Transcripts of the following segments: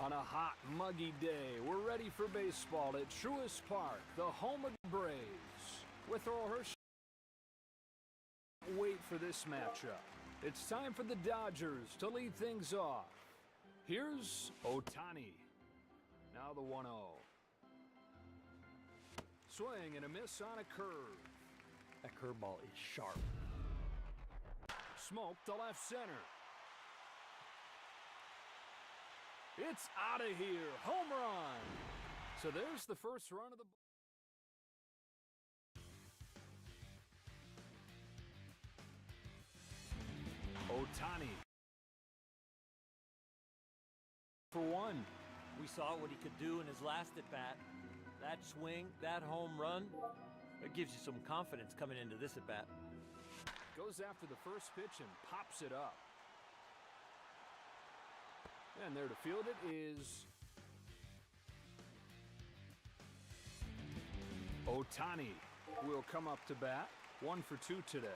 On a hot, muggy day, we're ready for baseball at Truist Park, the home of the Braves. With Earl Hershey, wait for this matchup. It's time for the Dodgers to lead things off. Here's Ohtani. Now the 1-0. Swing and a miss on a curve. That curveball is sharp. Smoke to left center. It's out of here. Home run. So there's the first run of the... Ohtani. For one. We saw what he could do in his last at-bat. That swing, that home run, that gives you some confidence coming into this at-bat. Goes after the first pitch and pops it up. And there to field it is Ohtani. Will come up to bat. 1 for 2 today.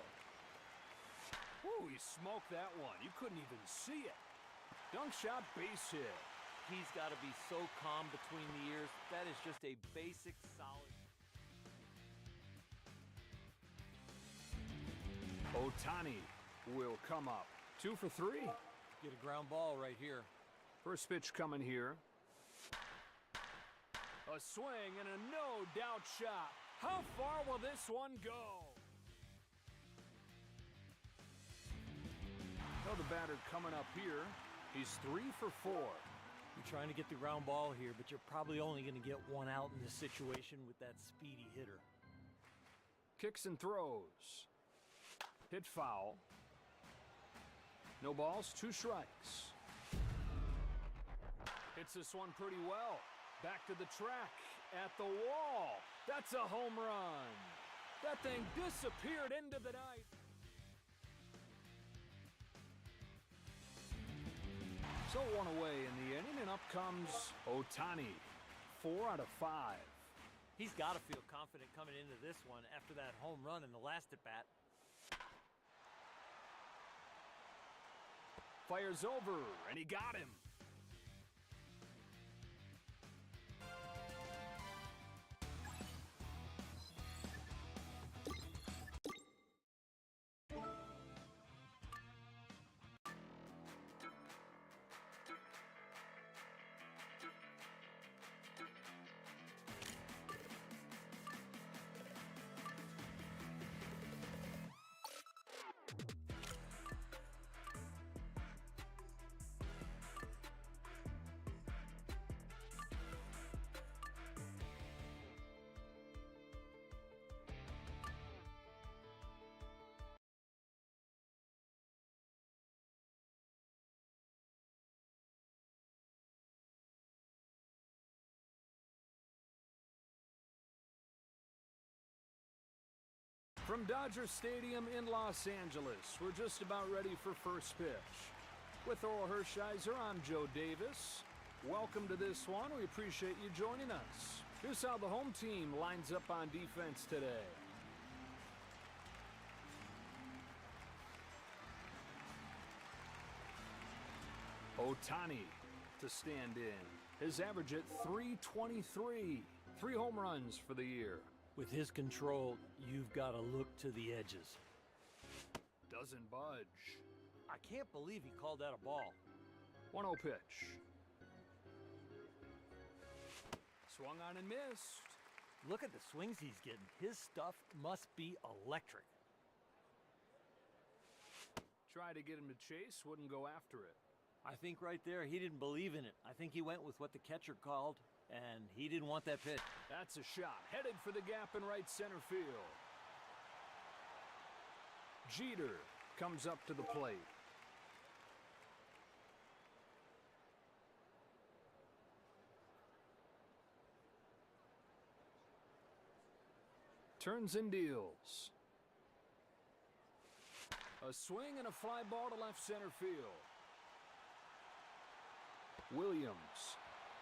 Ooh, he smoked that one. You couldn't even see it. Dunk shot, base hit. He's got to be so calm between the ears. That is just a basic, solid... Ohtani will come up. 2 for 3. Get a ground ball right here. First pitch coming here. A swing and a no-doubt shot. How far will this one go? Well, the batter coming up here. He's 3 for 4. You're trying to get the ground ball here, but you're probably only going to get one out in this situation with that speedy hitter. Kicks and throws. Hit foul. No balls, 2 strikes. Hits this one pretty well. Back to the track, at the wall. That's a home run. That thing disappeared into the night. So 1 away in the inning, and up comes Ohtani. 4 out of 5. He's got to feel confident coming into this one after that home run in the last at-bat. Fires over, and he got him. From Dodger Stadium in Los Angeles, we're just about ready for first pitch. With Earl Hershiser, I'm Joe Davis. Welcome to this one. We appreciate you joining us. Here's how the home team lines up on defense today. Ohtani to stand in. His average at .323. 3 home runs for the year. With his control, you've got to look to the edges. Doesn't budge. I can't believe he called that a ball. 1-0 pitch. Swung on and missed. Look at the swings he's getting. His stuff must be electric. Tried to get him to chase, wouldn't go after it. I think right there, he didn't believe in it. I think he went with what the catcher called, and he didn't want that pitch. That's a shot, headed for the gap in right center field. Jeter comes up to the plate. Turns and deals. A swing and a fly ball to left center field. Williams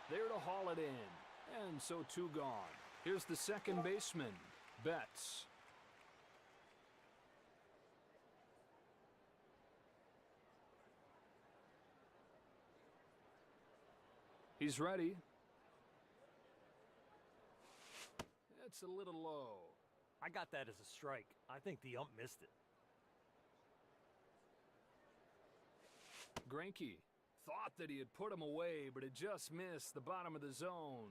there to haul it in. And so 2 gone. Here's the second baseman, Betts. He's ready. It's a little low. I got that as a strike. I think the ump missed it. Greinke thought that he had put him away, but it just missed the bottom of the zone.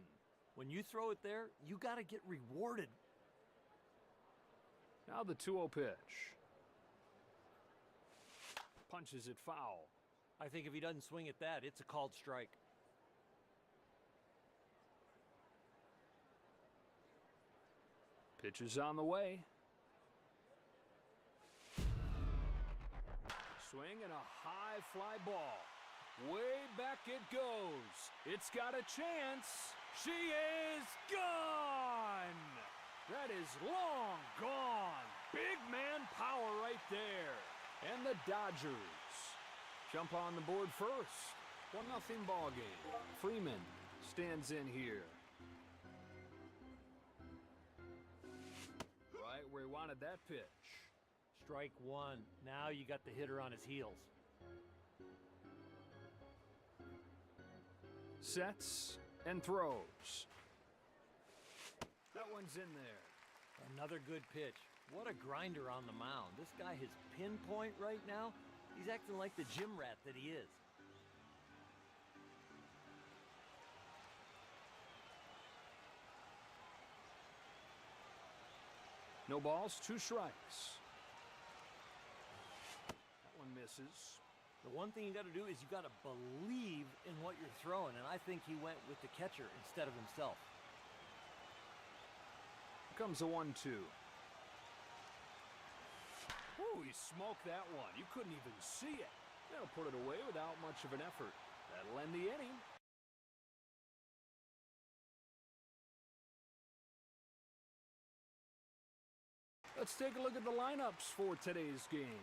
When you throw it there, you got to get rewarded. Now the 2-0 pitch. Punches it foul. I think if he doesn't swing at that, it's a called strike. Pitch is on the way. Swing and a high fly ball. Way back it goes. It's got a chance. She is gone. That is long gone. Big man power right there. And the Dodgers jump on the board first. 1-0 ball game. Freeman stands in here. Right where he wanted that pitch. Strike one. Now you got the hitter on his heels. Sets and throws. That one's in there. Another good pitch. What a grinder on the mound. This guy has pinpoint right now. He's acting like the gym rat that he is. No balls, 2 strikes. That one misses. The one thing you got to do is you got to believe in what you're throwing, and I think he went with the catcher instead of himself. Here comes a 1-2. Ooh, he smoked that one. You couldn't even see it. That'll put it away without much of an effort. That'll end the inning. Let's take a look at the lineups for today's game.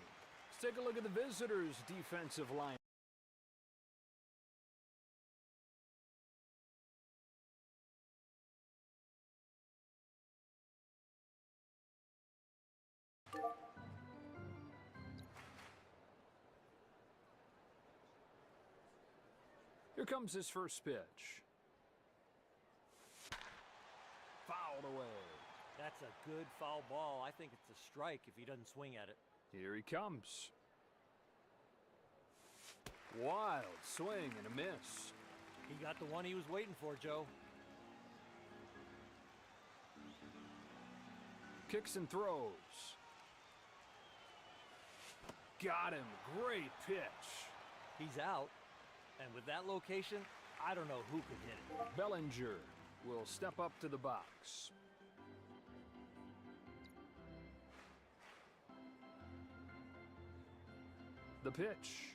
Let's take a look at the visitors' defensive line. Here comes his first pitch. Fouled away. That's a good foul ball. I think it's a strike if he doesn't swing at it. Here he comes. Wild swing and a miss. He got the one he was waiting for, Joe. Kicks and throws. Got him. Great pitch. He's out. And with that location, I don't know who could hit it. Bellinger will step up to the box. The pitch.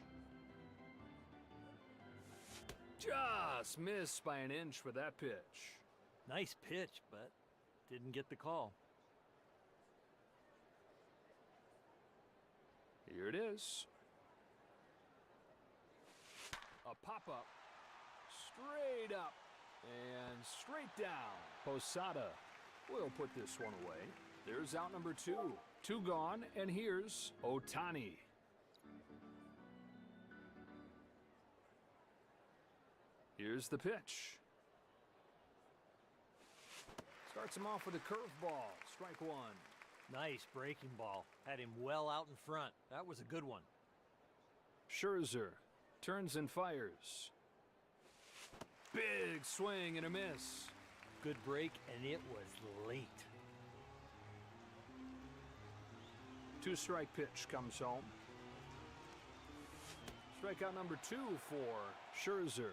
Just missed by an inch with that pitch. Nice pitch, but didn't get the call. Here it is. A pop-up. Straight up. And straight down. Posada will put this one away. There's out number 2. 2 gone, and here's Ohtani. Here's the pitch. Starts him off with a curveball. Strike 1. Nice breaking ball. Had him well out in front. That was a good one. Scherzer turns and fires. Big swing and a miss. Good break, and it was late. 2-strike pitch comes home. Strikeout number 2 for Scherzer.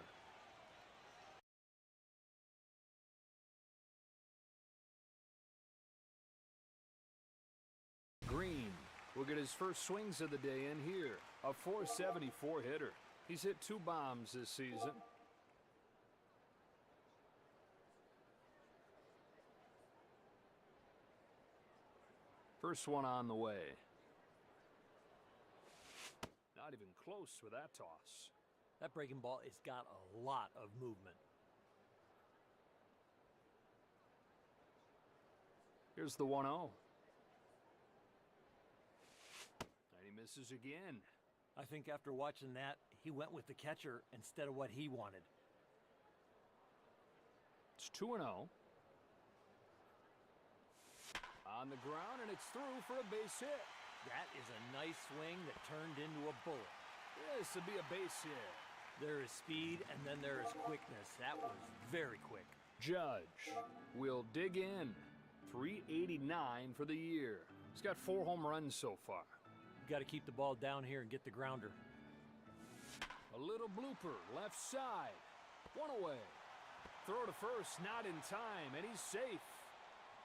Green will get his first swings of the day in here. A .474 hitter. He's hit 2 bombs this season. First one on the way. Not even close with that toss. That breaking ball has got a lot of movement. Here's the 1-0. And he misses again. I think after watching that, he went with the catcher instead of what he wanted. It's 2-0. On the ground, and it's through for a base hit. That is a nice swing that turned into a bullet. This would be a base hit. There is speed, and then there is quickness. That was very quick. Judge will dig in. 389 for the year. He's got 4 home runs so far. You got to keep the ball down here and get the grounder. A little blooper, left side. 1 away. Throw to first, not in time, and he's safe.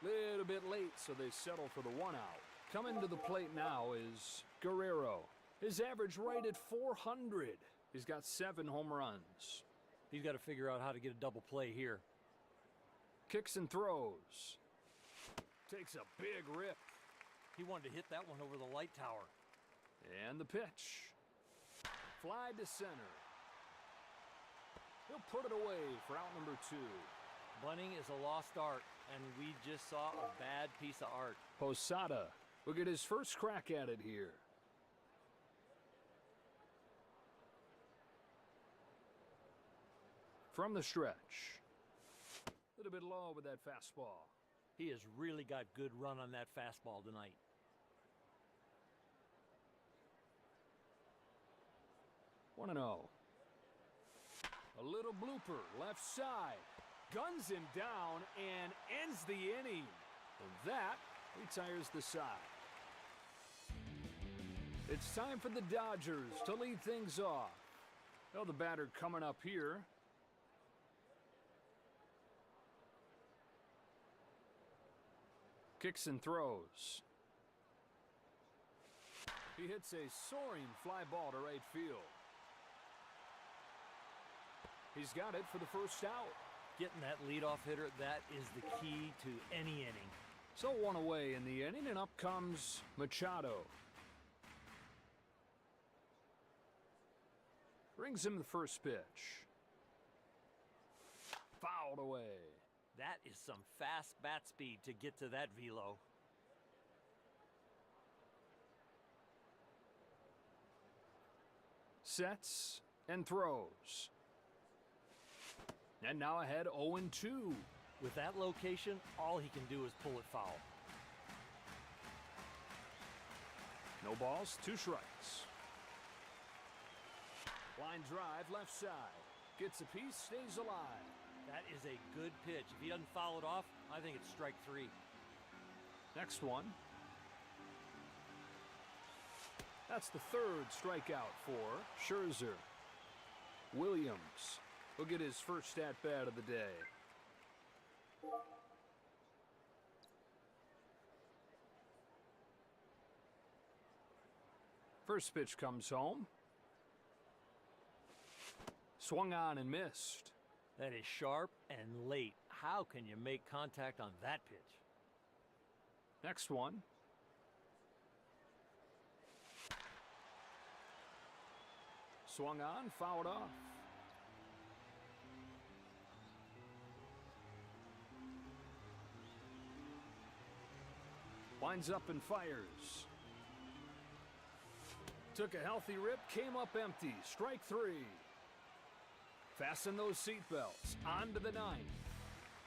Little bit late, so they settle for the 1 out. Coming to the plate now is Guerrero. His average right at 400. He's got 7 home runs. He's got to figure out how to get a double play here. Kicks and throws. Takes a big rip. He wanted to hit that one over the light tower. And the pitch. Fly to center. He'll put it away for out number 2. Bunting is a lost art, and we just saw a bad piece of art. Posada will get his first crack at it here. From the stretch. A little bit low with that fastball. He has really got good run on that fastball tonight. 1-0. A little blooper, left side. Guns him down and ends the inning. And that retires the side. It's time for the Dodgers to lead things off. Well, the batter coming up here. Kicks and throws. He hits a soaring fly ball to right field. He's got it for the first out. Getting that leadoff hitter, that is the key to any inning. So 1 away in the inning, and up comes Machado. Brings him the first pitch. Fouled away. That is some fast bat speed to get to that velo. Sets and throws. And now ahead 0-2. With that location, all he can do is pull it foul. No balls, 2 strikes. Line drive, left side. Gets a piece, stays alive. That is a good pitch. If he doesn't foul it off, I think it's strike 3. Next one. That's the 3rd strikeout for Scherzer. Williams will get his first at-bat of the day. First pitch comes home. Swung on and missed. That is sharp and late. How can you make contact on that pitch? Next one. Swung on, fouled off. Winds up and fires. Took a healthy rip, came up empty. Strike 3. Fasten those seatbelts. On to the 9th.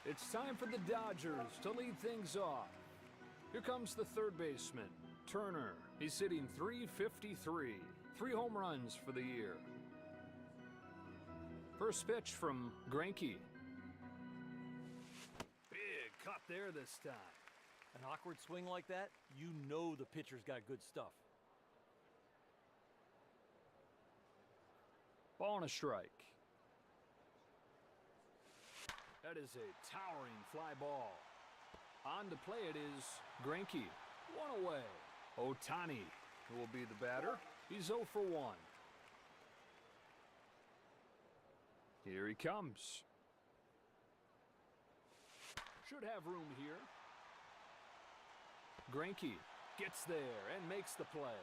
It's time for the Dodgers to lead things off. Here comes the 3rd baseman, Turner. He's hitting .353. 3 home runs for the year. First pitch from Greinke. Big cut there this time. An awkward swing like that, you know the pitcher's got good stuff. Ball and a strike. That is a towering fly ball. On to play it is Greinke. 1 away. Ohtani will be the batter. He's 0 for 1. Here he comes. Should have room here. Greinke gets there and makes the play.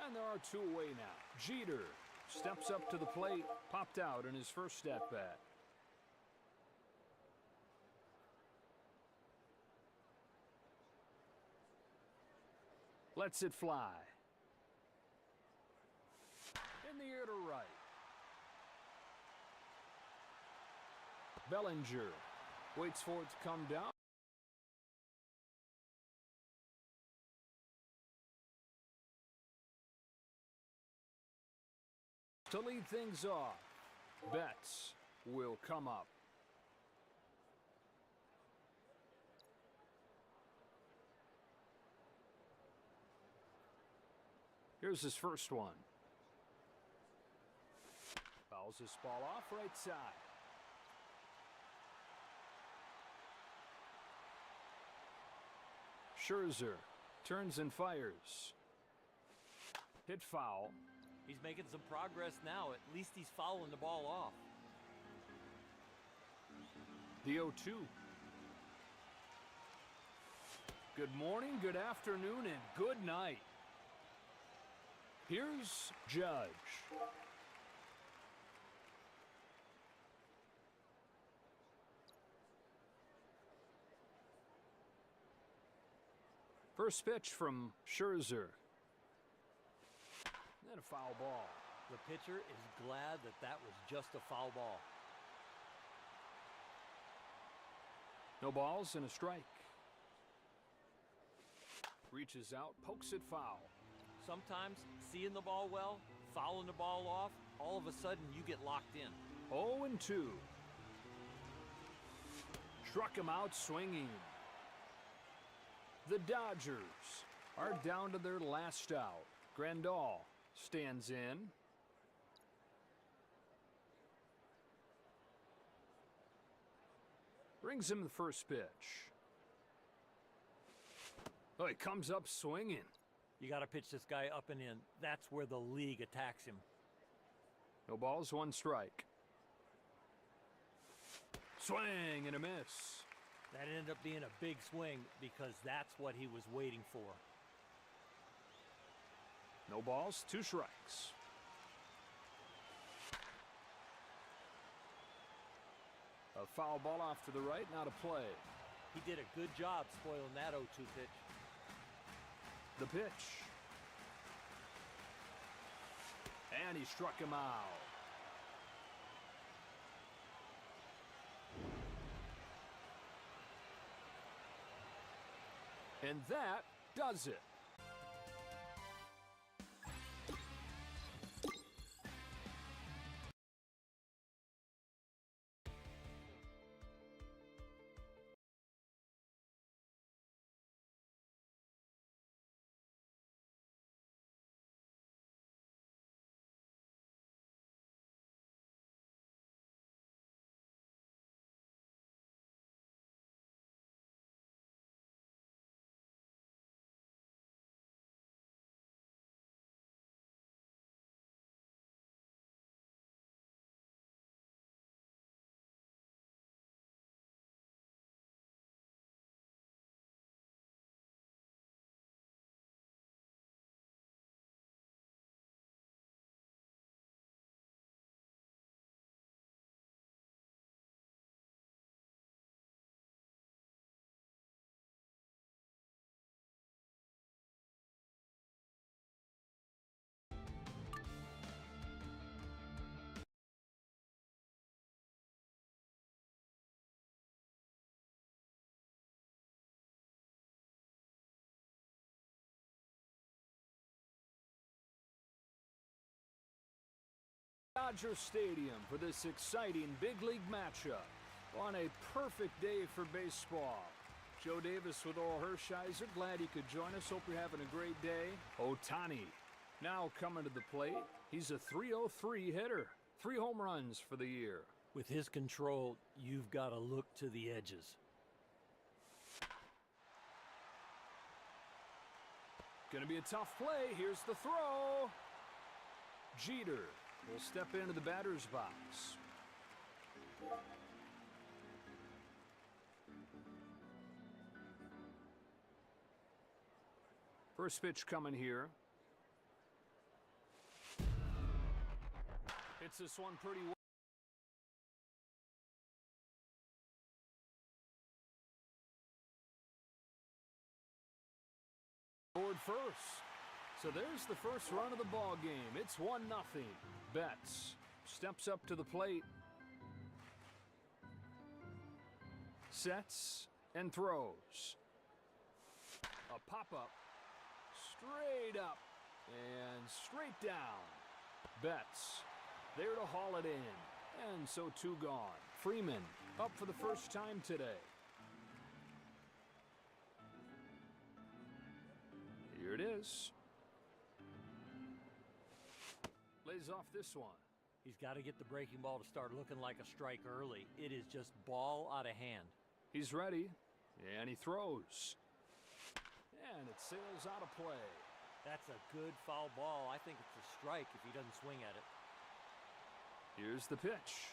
And there are 2 away now. Jeter steps up to the plate, popped out in his first at-bat. Lets it fly. In the air to right. Bellinger Waits for it to come down. To lead things off, bets will come up. Here's his first one. Fouls this ball off right side. Scherzer turns and fires. Hit foul. He's making some progress now. At least he's fouling the ball off. The 0-2. Good morning, good afternoon, and good night. Here's Judge. First pitch from Scherzer. And a foul ball. The pitcher is glad that that was just a foul ball. No balls and a strike. Reaches out, pokes it foul. Sometimes seeing the ball well, fouling the ball off, all of a sudden you get locked in. 0-2. Struck him out swinging. The Dodgers are down to their last out. Grandal stands in. Brings him the first pitch. Oh, he comes up swinging. You got to pitch this guy up and in. That's where the league attacks him. No balls, one strike. Swing and a miss. That ended up being a big swing because that's what he was waiting for. No balls, two strikes. A foul ball off to the right, not a play. He did a good job spoiling that 0-2 pitch. The pitch. And he struck him out. And that does it. Dodger Stadium for this exciting big league matchup on a perfect day for baseball. Joe Davis with Oral Hershiser, glad you could join us. Hope you're having a great day. Ohtani now coming to the plate. He's a .303 hitter, 3 home runs for the year. With his control, you've got to look to the edges. Gonna be a tough play. Here's the throw. Jeter will step into the batter's box. First pitch coming here. Hits this one pretty well. Forward first. So there's the first run of the ball game. It's 1-0. Betts steps up to the plate. Sets and throws. A pop-up. Straight up and straight down. Betts there to haul it in. And so 2 gone. Freeman up for the first time today. Here it is. Lays off this one. He's got to get the breaking ball to start looking like a strike early. It is just ball out of hand. He's ready, and he throws. And it sails out of play. That's a good foul ball. I think it's a strike if he doesn't swing at it. Here's the pitch.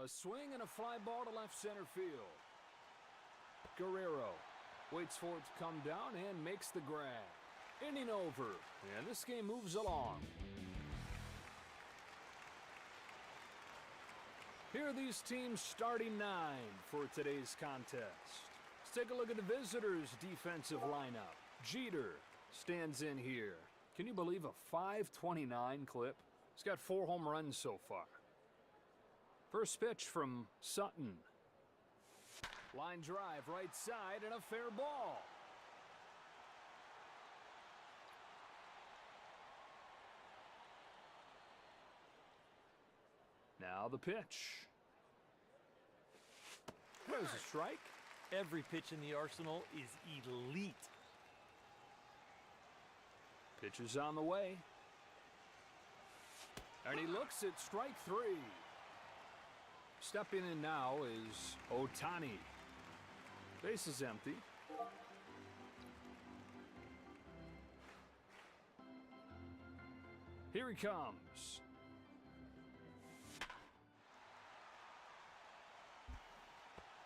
A swing and a fly ball to left center field. Guerrero waits for it to come down and makes the grab. Inning over, and this game moves along. Here are these teams starting 9 for today's contest. Let's take a look at the visitors' defensive lineup. Jeter stands in here. Can you believe a 529 clip? He's got 4 home runs so far. First pitch from Sutton. Line drive right side and a fair ball. Now the pitch. There's a strike. Every pitch in the arsenal is elite. Pitch is on the way. And he looks at strike 3. Stepping in now is Ohtani. Base is empty. Here he comes.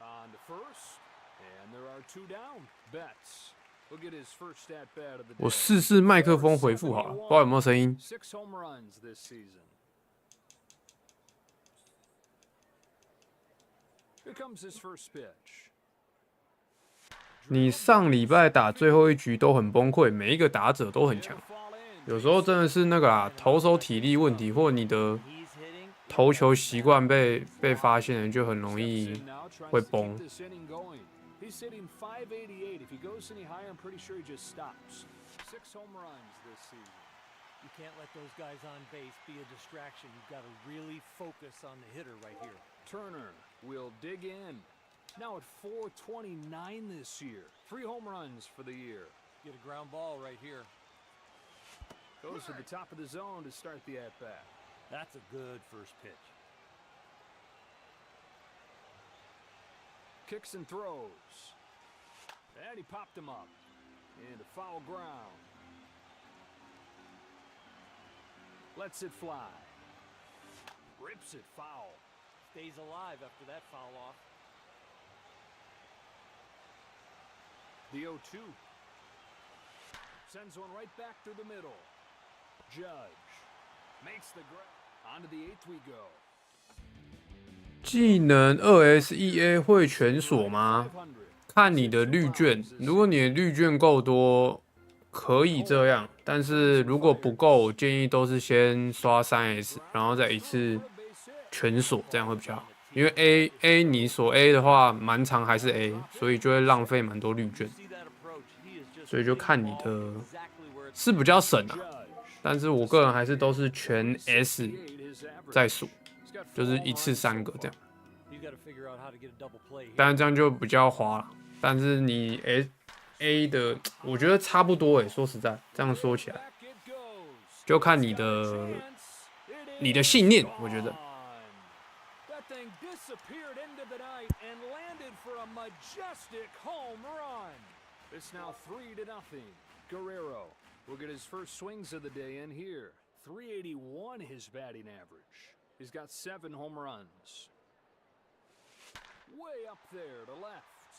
On to first, and there are 2 down. Betts will get his first at bat of the day. 我试试麦克风回复好了，不知道有没有声音。 6 home runs this season. Here comes his first pitch. 你上礼拜打最后一局都很崩溃，每一个打者都很强，有时候真的是那个啦，投手体力问题，或你的投球习惯被发现了，就很容易会崩。 He's hitting .588. If he goes any higher, I'm pretty sure he just stops. 6 home runs this season. You can't let those guys on base be a distraction. You've got to really focus on the hitter right here. Turner will dig in. Now at .429 this year. 3 home runs for the year. Get a ground ball right here. Goes to the top of the zone to start the at-bat. That's a good first pitch. Kicks and throws. And he popped him up. Into foul ground. Lets it fly. Rips it foul. Stays alive after that foul off. The 0-2. Sends one right back through the middle. Judge makes the grab. On to the 8th we go. 技能 2S1A 会全锁吗？看你的绿券，如果你的绿券够多，可以这样。但是如果不够，我建议都是先刷 3S， 然后再一次全锁，这样会比较好。因为 A 你锁 A 的话，蛮长还是 A， 所以就会浪费蛮多绿券。所以就看你的是比较省啊，但是我个人还是都是全 S 再锁。 就是一次3个这样，当然这样就比较花了。但是你 A 的，我觉得差不多说实在，这样说起来，就看你的信念，我觉得。Guerrero will get his first swings of the day in here. 381 his batting average. He's got 7 home runs. Way up there to left.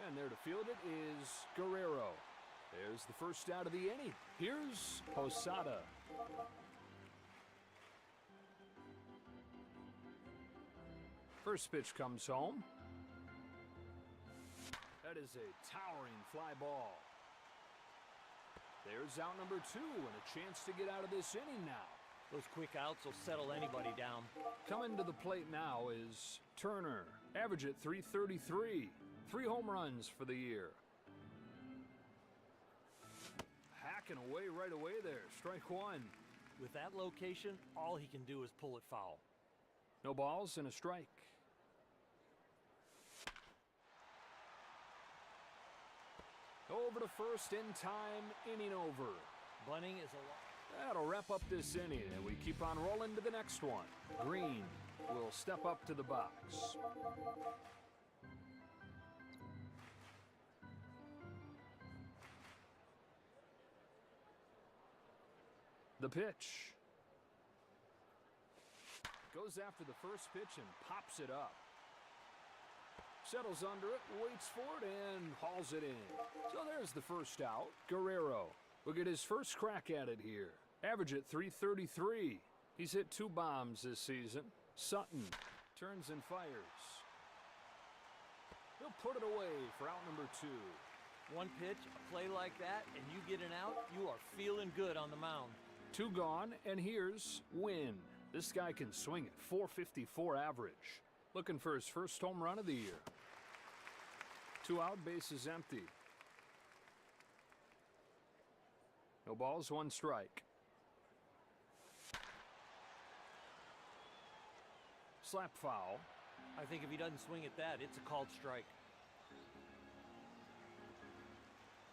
And there to field it is Guerrero. There's the first out of the inning. Here's Posada. First pitch comes home. That is a towering fly ball. There's out number 2 and a chance to get out of this inning now. Those quick outs will settle anybody down. Coming to the plate now is Turner. Average at .333. 3 home runs for the year. Hacking away right away there. Strike one. With that location, all he can do is pull it foul. No balls and a strike. Over to first in time, inning over. Bunting is a lot. That'll wrap up this inning, and we keep on rolling to the next one. Green will step up to the box. The pitch. Goes after the first pitch and pops it up. Settles under it, waits for it, and hauls it in. So there's the first out. Guerrero will get his first crack at it here. Average at .333. He's hit 2 bombs this season. Sutton turns and fires. He'll put it away for out number 2. One pitch, a play like that, and you get an out, you are feeling good on the mound. 2 gone, and here's Wynn. This guy can swing at .454 average. Looking for his first home run of the year. 2 out, bases empty. No balls, 1 strike. Slap foul. I think if he doesn't swing at that, it's a called strike.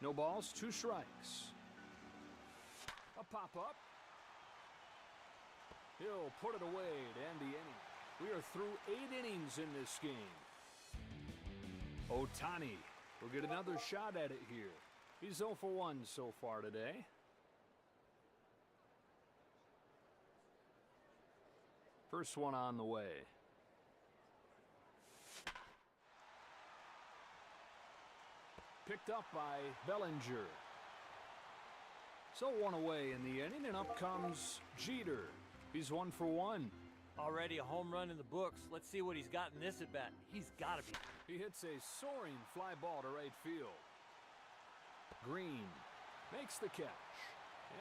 No balls, 2 strikes. A pop-up. He'll put it away to end the inning. We are through 8 innings in this game. Ohtani will get another shot at it here. He's 0 for 1 so far today. First one on the way. Picked up by Bellinger. So 1 away in the inning, and up comes Jeter. He's 1 for 1. Already a home run in the books. Let's see what he's got in this at-bat. He's got to be. He hits a soaring fly ball to right field. Green makes the catch.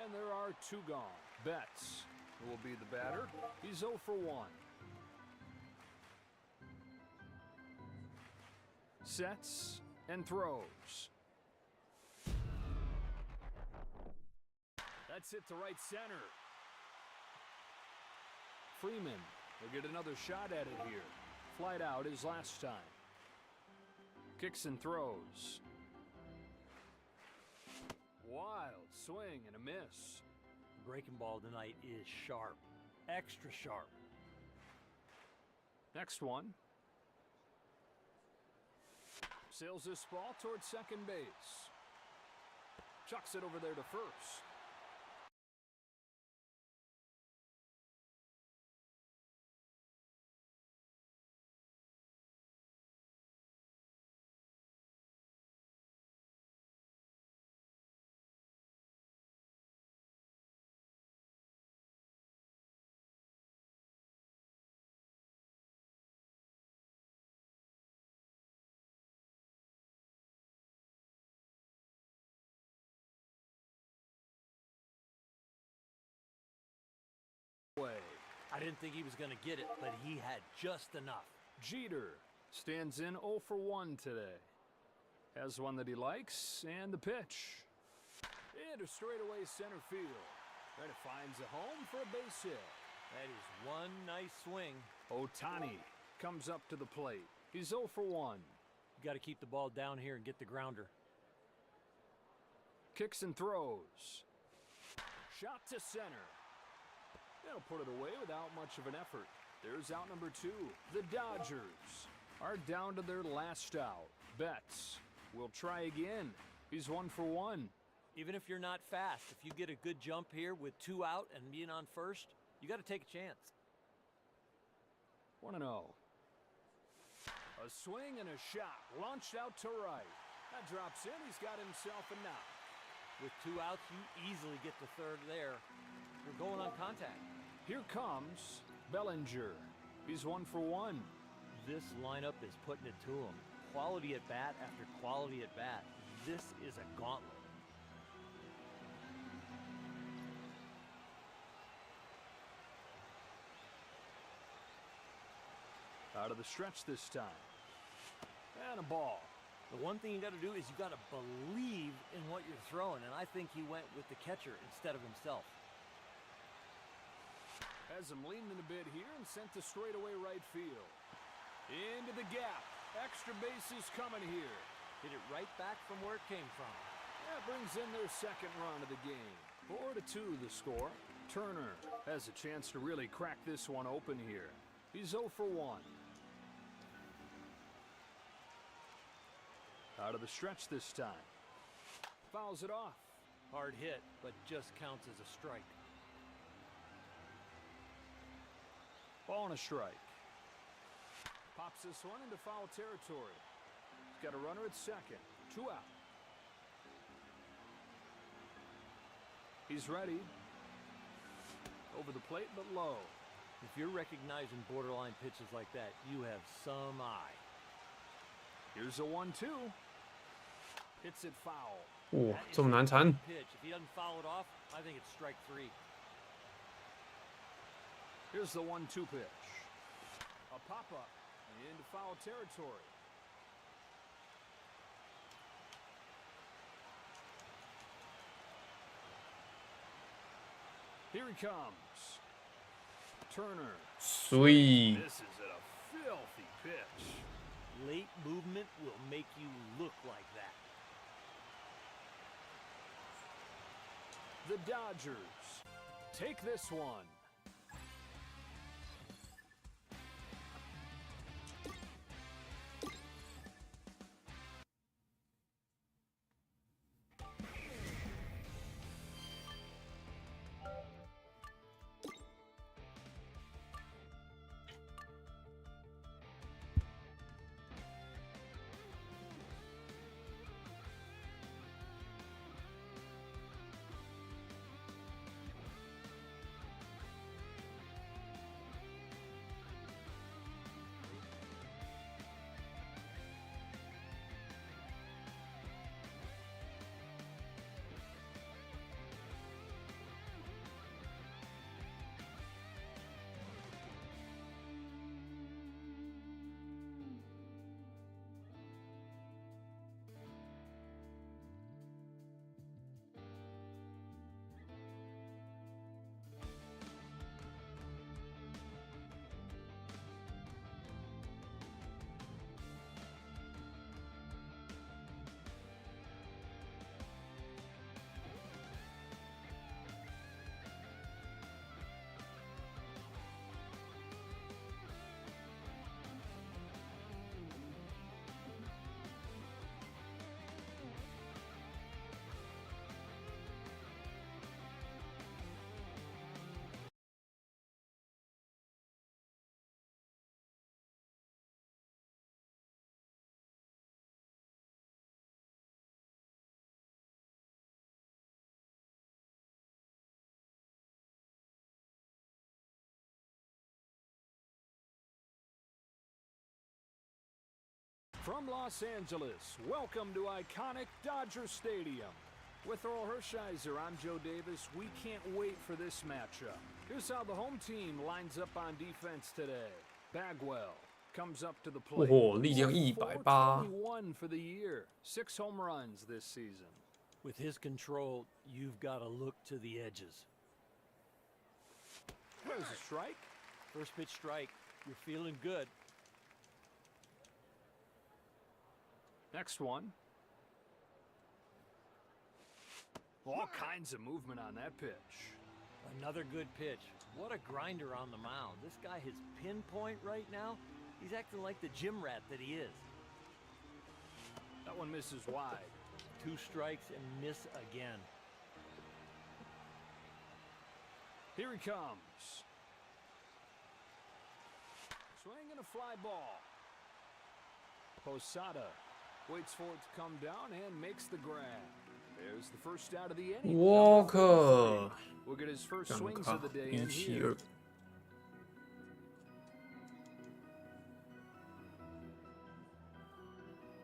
And there are 2 gone. Betts will be the batter. He's 0 for 1. Sets and throws. That's it to right center. Freeman will get another shot at it here. Flied out his last time. Kicks and throws. Wild swing and a miss. Breaking ball tonight is sharp. Extra sharp. Next one. Sails this ball towards second base. Chucks it over there to first. I didn't think he was going to get it, but he had just enough. Jeter stands in 0 for 1 today. Has one that he likes, and the pitch. Into straightaway center field. Right, it finds a home for a base hit. That is one nice swing. Ohtani comes up to the plate. He's 0 for 1. You got to keep the ball down here and get the grounder. Kicks and throws. Shot to center. They'll put it away without much of an effort. There's out number 2. The Dodgers are down to their last out. Betts will try again. He's 1 for 1. Even if you're not fast, if you get a good jump here with 2 out and being on first, you got to take a chance. 1-0. A swing and a shot launched out to right. That drops in. He's got himself a knock. With 2 outs, you easily get the third there. You're going on contact. Here comes Bellinger. He's 1 for 1. This lineup is putting it to him. Quality at bat after quality at bat. This is a gauntlet. Out of the stretch this time. And a ball. The one thing you got to do is you got to believe in what you're throwing, and I think he went with the catcher instead of himself. Has him leaning a bit here and sent to straightaway right field. Into the gap. Extra bases coming here. Hit it right back from where it came from. That brings in their second run of the game. 4-2 the score. Turner has a chance to really crack this one open here. He's 0 for 1. Out of the stretch this time. Fouls it off. Hard hit, but just counts as a strike. Ball and a strike. Pops this one into foul territory. He's got a runner at second. 2 out. He's ready. Over the plate, but low. If you're recognizing borderline pitches like that, you have some eye. Here's a 1-2. Hits it foul. 哇，这么难缠。 Pitch. If he doesn't foul it off, I think it's strike 3. Here's the 1-2 pitch. A pop-up into foul territory. Here he comes. Turner. Sweet. This is a filthy pitch. Late movement will make you look like that. The Dodgers take this one. From Los Angeles, welcome to iconic Dodger Stadium. With Earl Hershiser, I'm Joe Davis. We can't wait for this matchup. Here's how the home team lines up on defense today. Bagwell comes up to the plate. 哦，力量180。421 for the year. 6 home runs this season. With his control, you've got to look to the edges. There's a strike. First pitch strike. You're feeling good. Next one. All kinds of movement on that pitch. Another good pitch. What a grinder on the mound. This guy hits pinpoint right now. He's acting like the gym rat that he is. That one misses wide. 2 strikes and miss again. Here he comes. Swing and a fly ball. Posada waits for it to come down and makes the grab. There's the first out of the inning. Walker We'll get his first 让 swings 卡 of the day in 172。here.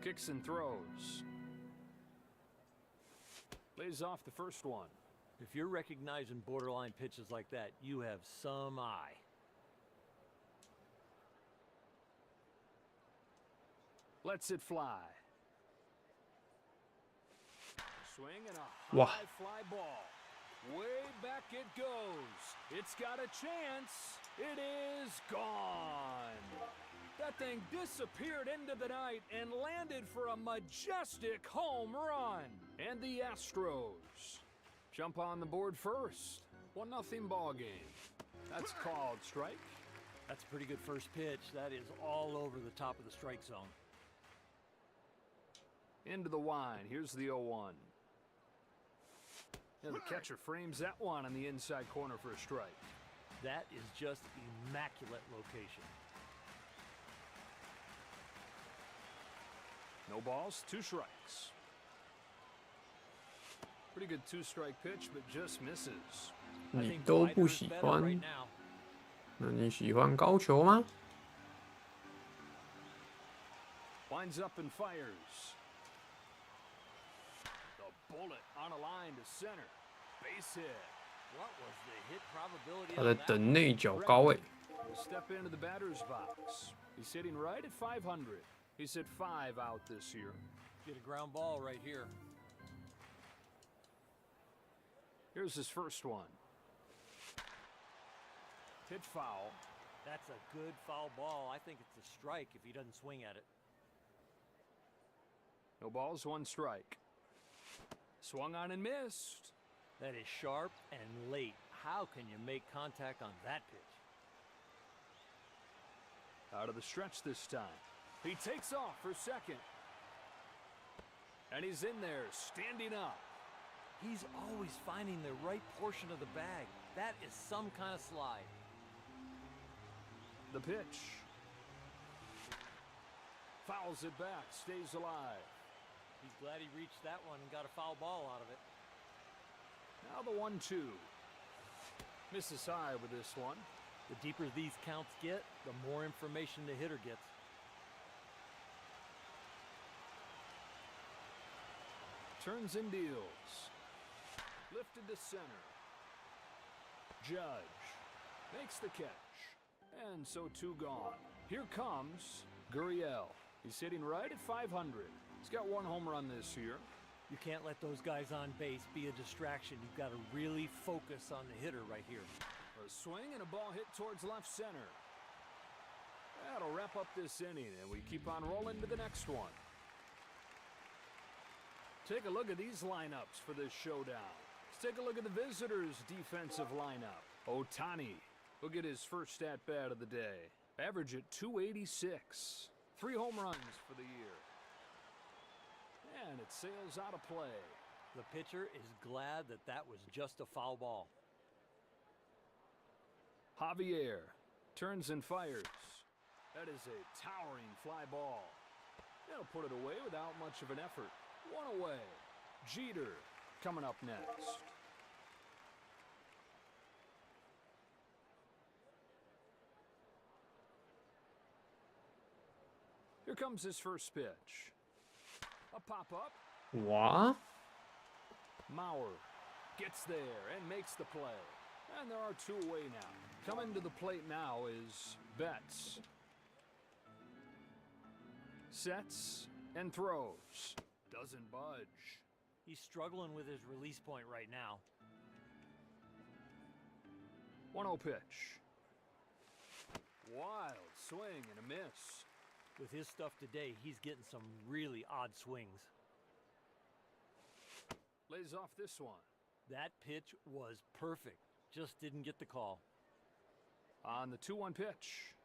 Kicks and throws. Lays off the first one. If you're recognizing borderline pitches like that, you have some eye. Lets it fly. Swing and a Wow. high fly ball. Way back it goes. It's got a chance. It is gone. That thing disappeared into the night and landed for a majestic home run. And the Astros jump on the board first. 1-0 ball game. That's called strike. That's a pretty good first pitch. That is all over the top of the strike zone. Into the wind. Here's the 0-1. And the catcher frames that one on the inside corner for a strike. That is just immaculate location. No balls, 2 strikes. Pretty good 2-strike pitch, but just misses. 你都不喜欢， Right now. 那你喜欢高球吗？ Winds up and fires. The bullet on a line to center. Base hit. What was the hit probability 他 on 在 that? 等内角高位。 Will step into the batter's box. He's hitting right at 500. He's hit 5 out this year. Get a ground ball right here. Here's his first one. Hit foul. That's a good foul ball. I think it's a strike if he doesn't swing at it. No balls, 1 strike. Swung on and missed. That is sharp and late. How can you make contact on that pitch? Out of the stretch this time. He takes off for second. And he's in there, standing up. He's always finding the right portion of the bag. That is some kind of slide. The pitch. Fouls it back, stays alive. He's glad he reached that one and got a foul ball out of it. Now the 1-2. Misses high with this one. The deeper these counts get, the more information the hitter gets. Turns and deals. Lifted to center. Judge makes the catch. And so 2 gone. Here comes Gurriel. He's hitting right at 500. He's got 1 home run this year. You can't let those guys on base be a distraction. You've got to really focus on the hitter right here. A swing and a ball hit towards left center. That'll wrap up this inning, and we keep on rolling to the next one. Take a look at these lineups for this showdown. Let's take a look at the visitors' defensive lineup. Ohtani will get his first at-bat of the day. Average at 286. 3 home runs for the year. And it sails out of play. The pitcher is glad that that was just a foul ball. Javier turns and fires. That is a towering fly ball. They'll put it away without much of an effort. 1 away. Jeter coming up next. Here comes his first pitch. A pop-up. 哇， Mauer gets there and makes the play. And there are 2 away now. Coming to the plate now is Betts. Sets and throws. Doesn't budge. He's struggling with his release point right now. 1-0 pitch. Wild swing and a miss. With his stuff today, he's getting some really odd swings. Lays off this one. That pitch was perfect. Just didn't get the call. On the 2-1 pitch.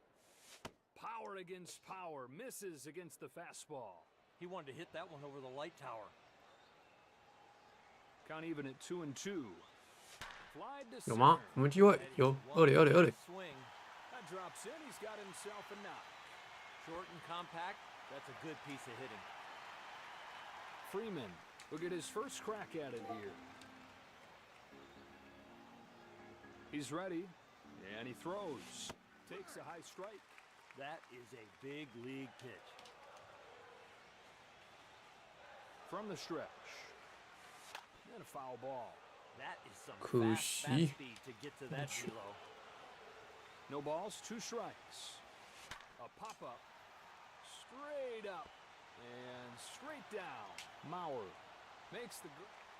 Power against power. Misses against the fastball. He wanted to hit that one over the light tower. Count even at 2-2. Fly to 有吗？ center. 有没有机会？有，2垒，2垒，2垒。 Swing. That drops in. He's got himself a knock. Short and compact. That's a good piece of hitting. Freeman will get his first crack at it here. He's ready, and he throws. Takes a high strike. That is a big league pitch. From the stretch. And a foul ball. That is some可 fast bat 惜 speed to get to that velo. No balls, 2 strikes. A pop-up. Straight up. And straight down. Mauer makes the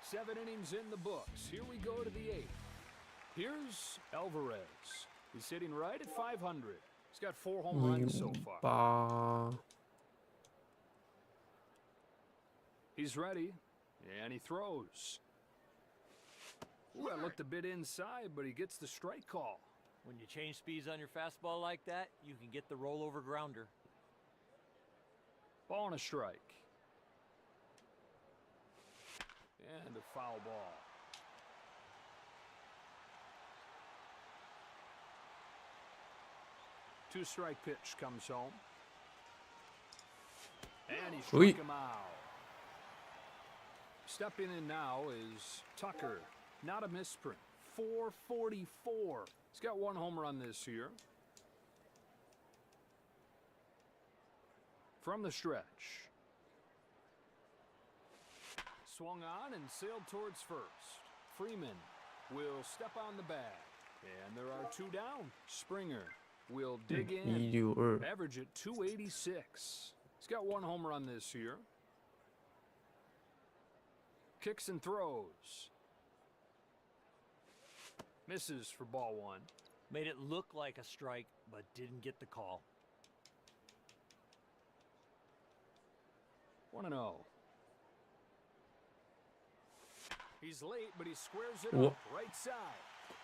7 innings in the books. Here we go to the 8th. Here's Alvarez. He's sitting right at 500. He's got 4 home runs so far. 8. He's ready, and he throws. Ooh, that looked a bit inside, but he gets the strike call. When you change speeds on your fastball like that, you can get the rollover grounder. Ball and a strike. And a foul ball. Two-strike pitch comes home. And he struck him out. Stepping in now is Tucker. Not a misprint. 444. He's got 1 home run this year. From the stretch. Swung on and sailed towards first. Freeman will step on the bag. And there are 2 down. Springer will dig in. Average at 286. He's got 1 home run this year. Kicks and throws. Misses for ball 1. Made it look like a strike, but didn't get the call. 1-0. He's late, but he squares it up. Right side.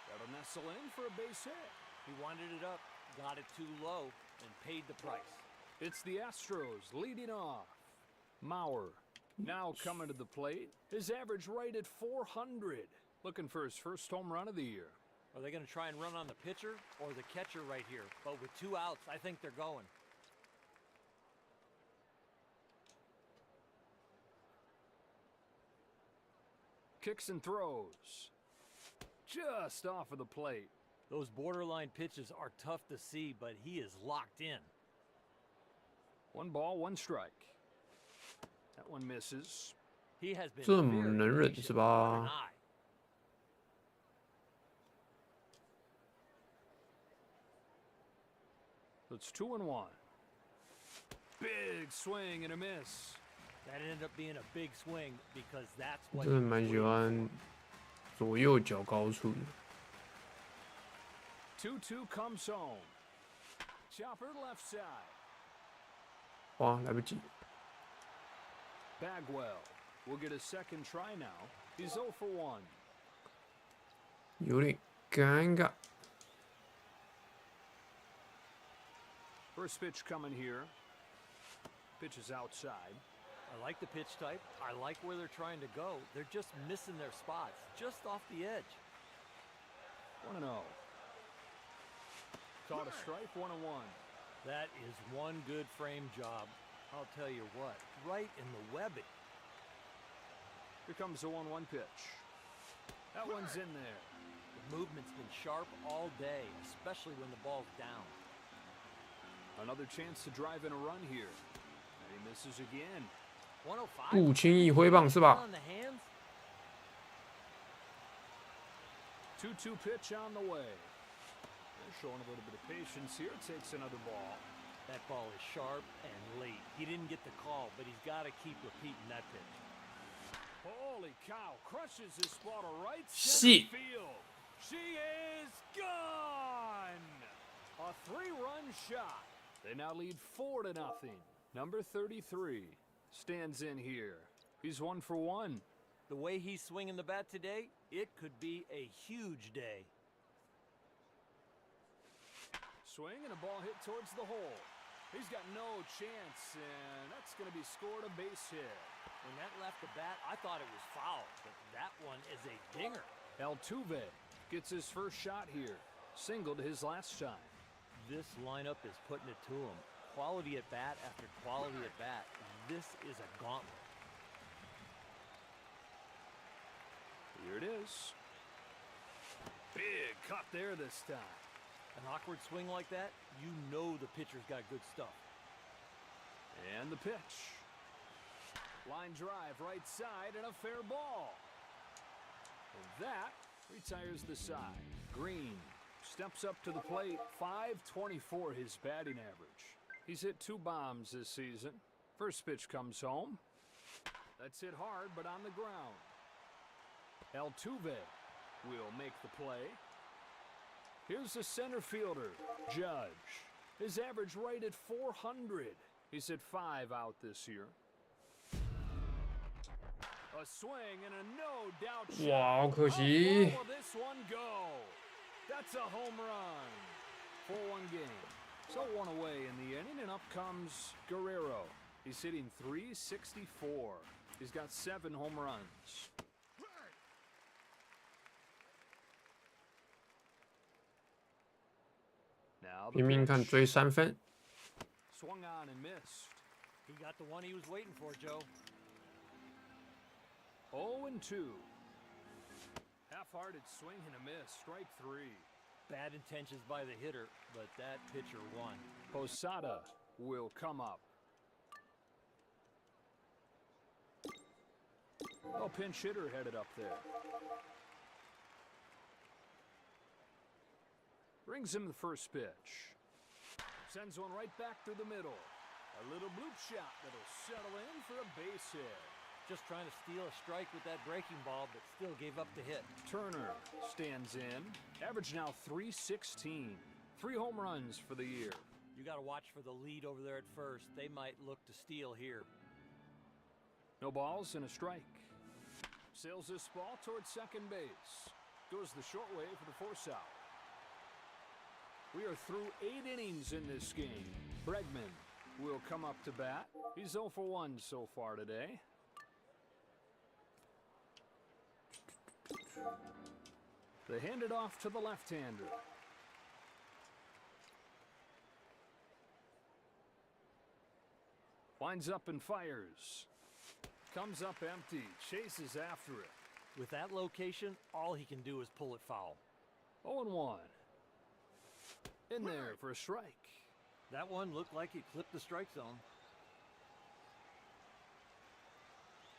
That'll nestle in for a base hit. He wanted it up, got it too low, and paid the price. It's the Astros leading off. Mauer now coming to the plate. His average right at 400. Looking for his first home run of the year. Are they going to try and run on the pitcher or the catcher right here? But with 2 outs, I think they're going. Kicks and throws. Just off of the plate. Those borderline pitches are tough to see, but he is locked in. 1 ball, 1 strike. That one misses. He has been 这么能忍是吧？ It's 2-1. Big swing and a miss. That ended up being a big swing because that's what. 真的蛮喜欢左右脚高处的。2-2 comes home. Chopper left side. 哇，来不及。 Bagwell will get a second try now. He's 0 for 1. 有点尴尬。 First pitch coming here. Pitch is outside. I like the pitch type. I like where they're trying to go. They're just missing their spots, just off the edge. 1-0. Caught a strike, 1-1. That is one good frame job. I'll tell you what, right in the webbing. Here comes the 1-1 pitch. That one's in there. The movement's been sharp all day, especially when the ball's down. Another chance to drive in a run here. And he misses again. 105. 不轻易挥棒是吧？ On the hands. 2-2 pitch on the way. They're showing a little bit of patience here. Takes another ball. That ball is sharp and late. He didn't get the call, but he's got to keep repeating that pitch. Holy cow. Crushes this ball to right Shit. center field. She is gone. A 3-run shot. They now lead 4-0. Number 33 stands in here. He's 1 for 1. The way he's swinging the bat today, it could be a huge day. Swing and a ball hit towards the hole. He's got no chance, and that's going to be scored a base hit. When that left the bat, I thought it was foul, but that one is a dinger. Altuve gets his first shot here. Singled his last time. This lineup is putting it to him. Quality at bat after quality at bat. This is a gauntlet. Here it is. Big cut there this time. An awkward swing like that, you know the pitcher's got good stuff. And the pitch. Line drive right side and a fair ball. And that retires the side. Green steps up to the plate. .524 his batting average. He's hit 2 bombs this season. First pitch comes home. That's hit hard, but on the ground. Altuve will make the play. Here's the center fielder, Judge. His average right at 400. He's hit 5 out this year. A swing and a no-doubt shot. 哇，好可 How 惜 far will this one go? That's a home run. 4-1 game. So one away in the inning, and up comes Guerrero. He's hitting .364. He's got 7 home runs. Now the 拼命看 pitch. 追3分。 Swung on and missed. He got the one he was waiting for, Joe. 0-2. Half-hearted swing and a miss. Strike 3. Bad intentions by the hitter, but that pitcher won. Posada will come up. Oh, pinch hitter headed up there. Brings him the first pitch. Sends one right back through the middle. A little bloop shot that'll settle in for a base hit. Just trying to steal a strike with that breaking ball, but still gave up the hit. Turner stands in. Average now .316. 3 home runs for the year. You got to watch for the lead over there at first. They might look to steal here. No balls and a strike. Sails this ball towards second base. Goes the short way for the force out. We are through 8 innings in this game. Bregman will come up to bat. He's 0 for 1 so far today. They hand it off to the left-hander. Winds up and fires. Comes up empty. Chases after it. With that location, all he can do is pull it foul. 0-1. In there for a strike. That one looked like it clipped the strike zone.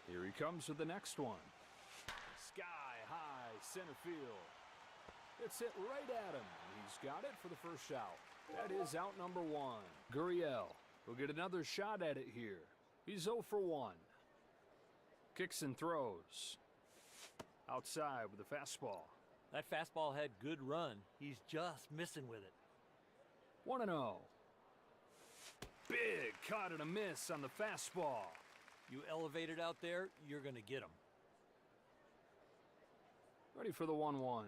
Here he comes with the next one. Sky high center field. It's hit right at him. He's got it for the first out. That is out number 1. Gurriel will get another shot at it here. He's 0 for 1. Kicks and throws. Outside with a fastball. That fastball had good run. He's just missing with it. 1-0. Big cut and a miss on the fastball. You elevate it out there, you're going to get him. Ready for the 1-1.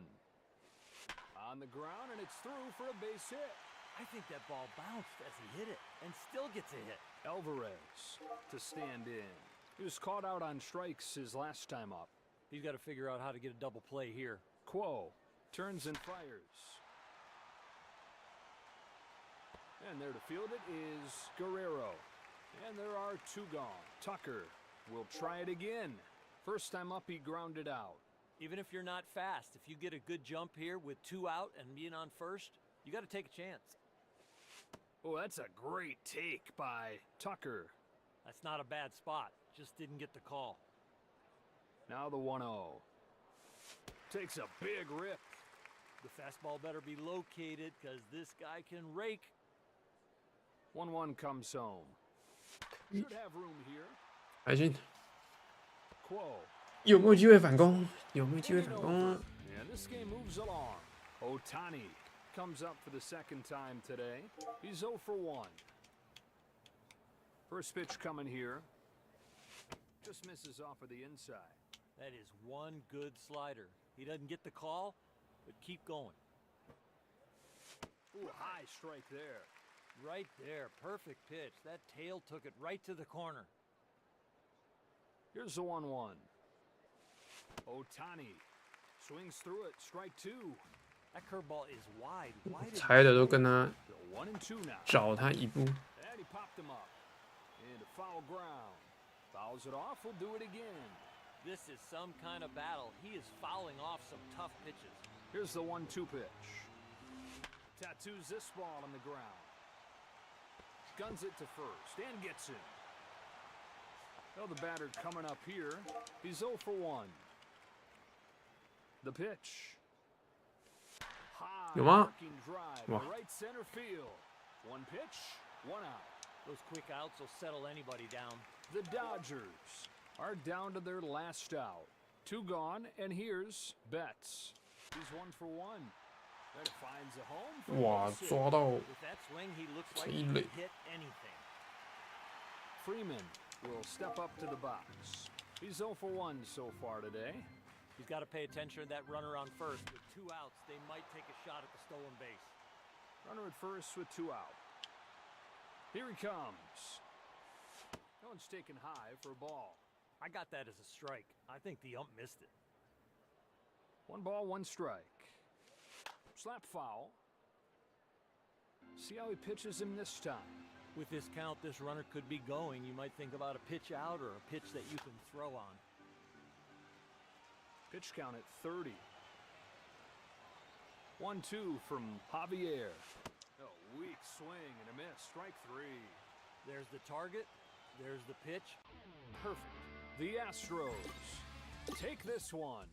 On the ground, and it's through for a base hit. I think that ball bounced as he hit it and still gets a hit. Alvarez to stand in. He was caught out on strikes his last time up. He's got to figure out how to get a double play here. Quo turns and fires. And there to field it is Guerrero. And there are 2 gone. Tucker will try it again. First time up, he grounded out. Even if you're not fast, if you get a good jump here with 2 out and being on first, you got to take a chance. Oh, that's a great take by Tucker. That's not a bad spot. Just didn't get the call. Now the 1-0. Takes a big rip. The fastball better be located because this guy can rake. 1-1 comes home. Should have room here. 开心， Quo. 有没有机会反攻？有没有机会反攻啊？ And this game moves along. Ohtani comes up for the second time today. He's 0 for 1. First pitch coming here. Just misses off of the inside. That is one good slider. He doesn't get the call, but keep going. Ooh, high strike there. Right there, perfect pitch. That tail took it right to the corner. Here's the 1-1. Ohtani swings through it. Strike 2. That curveball is wide. Why did 猜的都跟他 The 1-2 now. 找他一步。 And he popped him up. Into foul ground. Fouls it off. We'll do it again. this is some kind of battle? He is fouling off some tough pitches. Here's the 1-2 pitch. Tattoos this ball on the ground. Guns it to first and gets it. Oh, the batter coming up here. He's 0 for 1. The pitch. High 有吗？ arcing drive 哇 to right center field. One pitch, one out. Those quick outs will settle anybody down. The Dodgers are down to their last out. 2 gone, and here's Betts. He's 1 for 1. That finds a home for 哇， base hit. 抓到 With that swing, he looks like he can hit anything. Freeman will step up to the box. He's 0 for 1 so far today. He's got to pay attention to that runner on first. With 2 outs, they might take a shot at the stolen base. Runner at first with 2 out. Here he comes. No one's taken high for a ball. I got that as a strike. I think the ump missed it. 1 ball, 1 strike. Slap foul. See how he pitches him this time. With this count, this runner could be going. You might think about a pitch out or a pitch that you can throw on. Pitch count at 30. 1-2 from Javier. A weak swing and a miss. Strike 3. There's the target. There's the pitch. Perfect. The Astros take this one.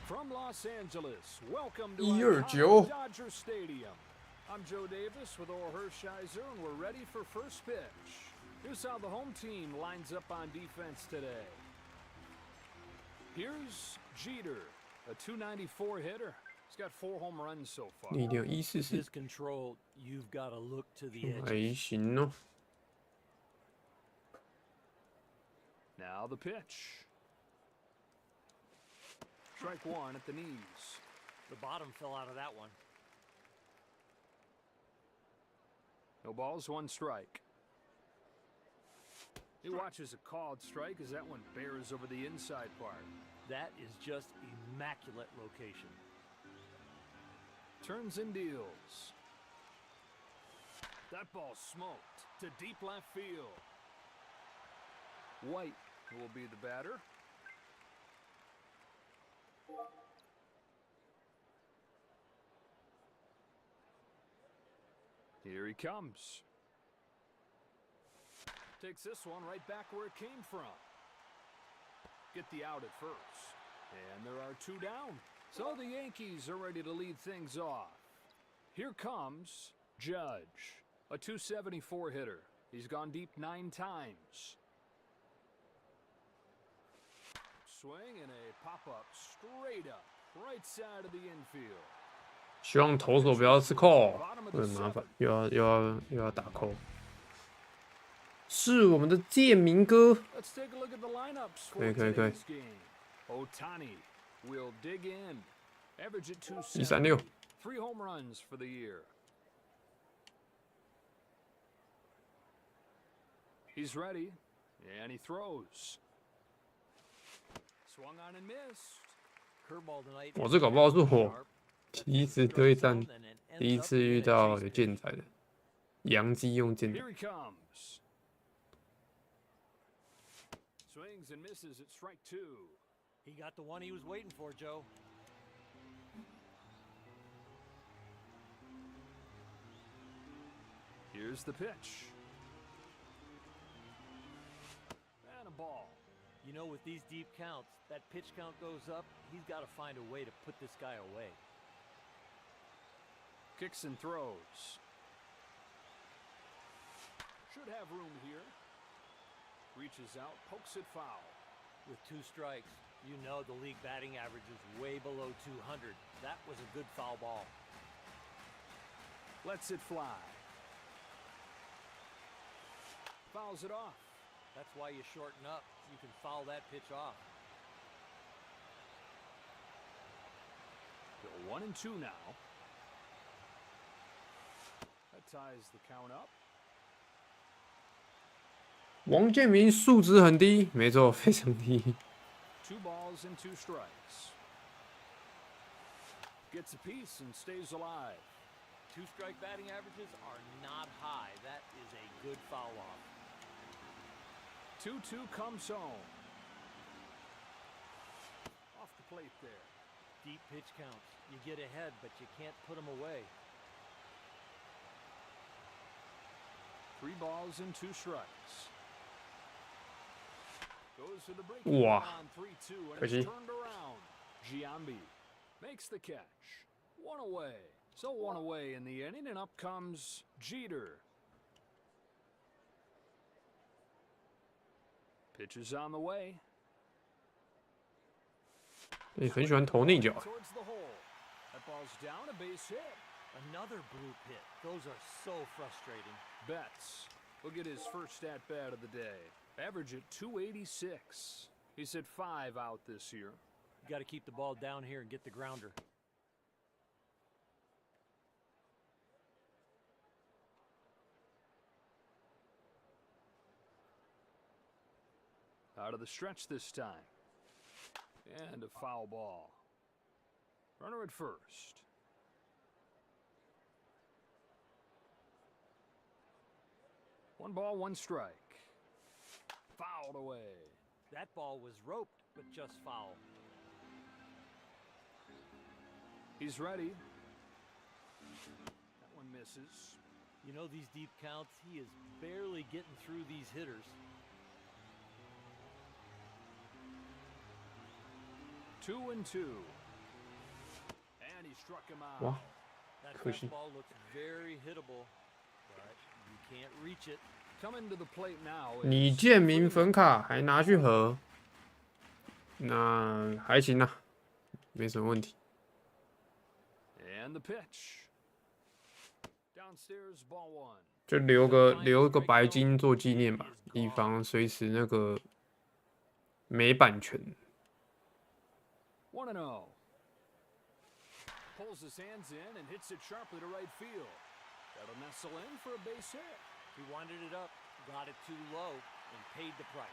From Los Angeles, welcome to Joe. Dodger Stadium. I'm Joe Davis with Orr Hershiser, and we're ready for first pitch. Here's how the home team lines up on defense today. Here's Jeter, a .294 hitter. He's got 4 home runs so far. 1.144 His control, you've got to look to the edge. 还行哦。 Now the pitch. Strike 1 at the knees. The bottom fell out of that one. No balls, 1 strike. He watches a called strike as that one bears over the inside part. That is just immaculate location. Turns and deals. That ball smoked to deep left field. White will be the batter. Here he comes. Takes this one right back where it came from. Get the out at first. And there are 2 down. So the Yankees are ready to lead things off. Here comes Judge, a .274 hitter. He's gone deep 9 times. Swing and a pop-up straight up, right side of the infield. 希望投手不要吃扣，会很麻烦，又要打扣。是我们的建明哥， Let's take a look at the lineups for 可以。 today's game. Ohtani will dig in. Average at 270. 136 3 home runs for the year. He's ready, and he throws. Swung on and missed. Curveball tonight. 我这搞不好是我其实对战第一次遇到有建材的，洋基用建材。 Here he comes. Swings and misses at strike 2. He got the one he was waiting for, Joe. Here's the pitch. And a ball. You know, with these deep counts, that pitch count goes up, he's got to find a way to put this guy away. Kicks and throws. Should have room here. Reaches out, pokes it foul. With 2 strikes, you know the league batting average is way below 200. That was a good foul ball. Lets it fly. Fouls it off. That's why you shorten up. You can foul that pitch off. Go 1-2 now. That ties the count up. 王建民素质很低，没错，非常低。2 balls and 2 strikes. Gets a piece and stays alive. 2-strike batting averages are not high. That is a good foul off. 2-2 comes home. Off the plate there. Deep pitch counts. You get ahead, but you can't put them away. 3 balls and 2 strikes. Goes to the break. Wow. On 3-2 and Crazy. it's turned around. Giambi makes the catch. 1 away. So 1 away in the inning, and up comes Jeter. Pitch is on the way. 你很喜欢投内角。 Towards the hole. That ball's down, a base hit. Another blue pit. Those are so frustrating. Betts will get his first at bat of the day. Average at 286. He's hit 5 out this year. You got to keep the ball down here and get the grounder. Out of the stretch this time. And a foul ball. Runner at first. One ball, 1 strike. Fouled away. That ball was roped, but just foul. He's ready. That one misses. You know, these deep counts, he is barely getting through these hitters. 2-2. And he struck him out. 哇， That 可惜。 fastball looks very hittable, but you can't reach it. Coming to the plate now. 你建民粉卡还拿去合，那还行啊，没什么问题。 And the pitch. Downstairs, ball 1. 就留个白金做纪念吧，以防随时那个没版权。 1-0. Pulls his hands in and hits it sharply to right field. That'll nestle in for a base hit. He wanted it up, got it too low, and paid the price.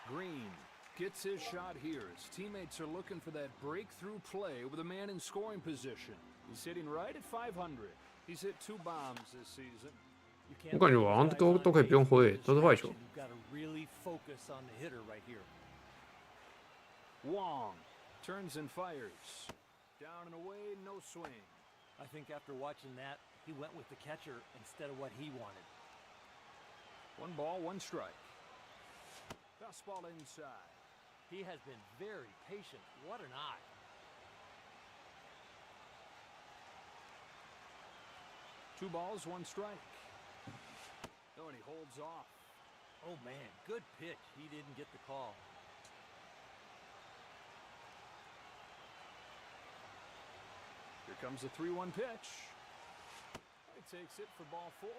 Green gets his shot here. His teammates are looking for that breakthrough play with a man in scoring position. He's hitting right at 500. He's hit 2 bombs this season. 我感觉我好像都可以不用挥，都是坏球。 You've got to really focus on the hitter right here. Wong turns and fires. Down and away, no swing. I think after watching that, he went with the catcher instead of what he wanted. 1 ball, 1 strike. Fastball inside. He has been very patient. What an eye. Two balls, 1 strike. Oh, and he holds off. Oh, man, good pitch. He didn't get the call. Here comes the 3-1 pitch. He takes it for ball 4.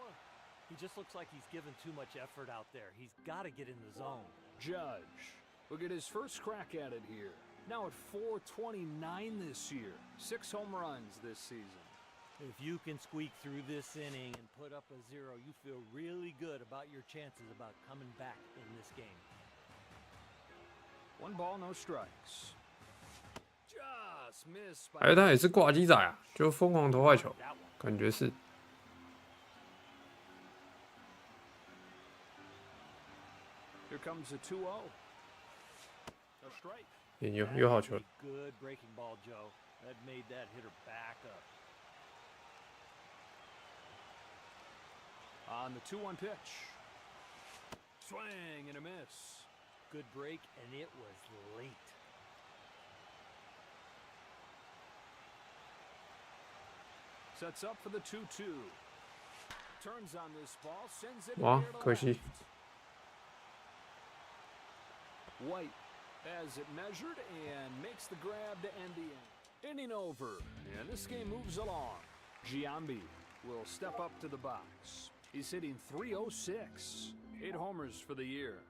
He just looks like he's given too much effort out there. He's got to get in the zone. Judge will get his first crack at it here. Now at 429 this year. 6 home runs this season. If you can squeak through this inning and put up a 0, you feel really good about your chances about coming back in this game. 1 ball, no strikes. Just missed by 还有他也是挂机仔啊，就疯狂投坏球，感觉是。 Here comes a 2-0. A strike. 有好球。 Good breaking ball, Joe. That made that hitter back up. On the 2-1 pitch. Swing and a miss. Good break, and it was late. Sets up for the 2-2. Turns on this ball, sends it 哇 near to 可惜 left. White has it measured and makes the grab to end the inning. Inning over, and this game moves along. Giambi will step up to the box. He's hitting .306, 8 homers for the year.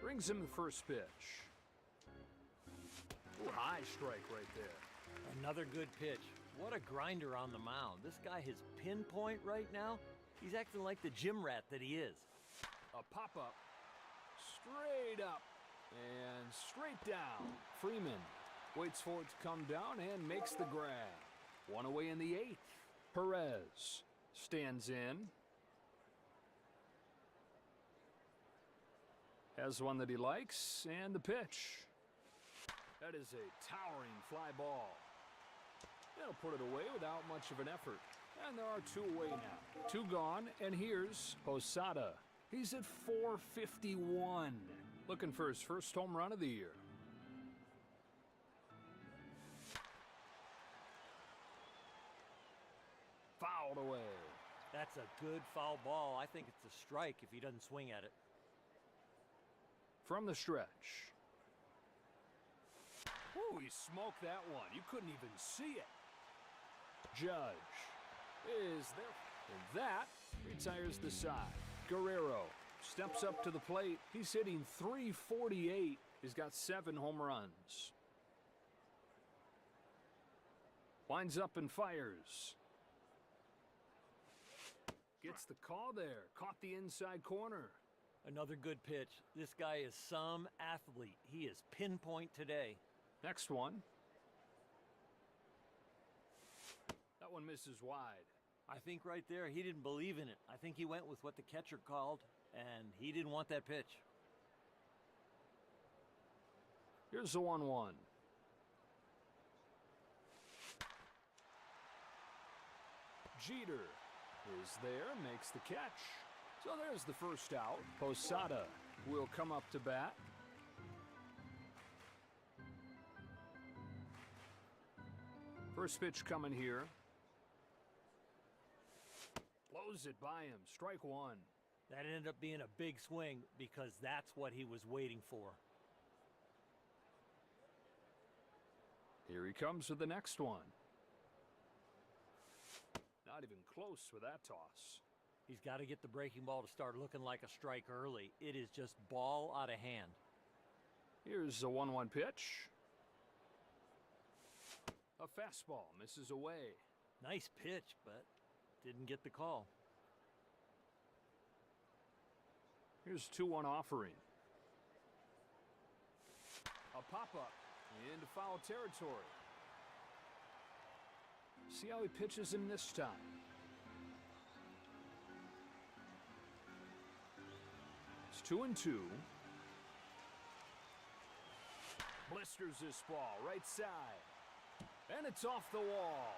Brings him the first pitch. Ooh, high strike right there. Another good pitch. What a grinder on the mound. This guy has pinpoint right now. He's acting like the gym rat that he is. A pop-up. Straight up. And straight down. Freeman waits for it to come down and makes the grab. One away in the 8th. Perez stands in. Has one that he likes, and the pitch. That is a towering fly ball. They'll put it away without much of an effort. And there are 2 away now. 2 gone, and here's Posada. He's at .451. Looking for his first home run of the year. Fouled away. That's a good foul ball. I think it's a strike if he doesn't swing at it. From the stretch. Ooh, he smoked that one. You couldn't even see it. Judge is there. And that retires the side. Guerrero steps up to the plate. He's hitting .348. He's got 7 home runs. Winds up and fires. Gets the call there. Caught the inside corner. Another good pitch. This guy is some athlete. He is pinpoint today. Next one. That one misses wide. I think right there he didn't believe in it. I think he went with what the catcher called, and he didn't want that pitch. Here's the 1-1. Jeter is there, makes the catch. So there's the first out. Posada will come up to bat. First pitch coming here. Blows it by him. Strike 1. That ended up being a big swing because that's what he was waiting for. Here he comes with the next one. Not even close with that toss. He's got to get the breaking ball to start looking like a strike early. It is just ball out of hand. Here's a 1-1 pitch. A fastball misses away. Nice pitch, but didn't get the call. Here's 2-1 offering. A pop-up into foul territory. See how he pitches him this time. It's 2-2. Blisters this ball, right side. And it's off the wall.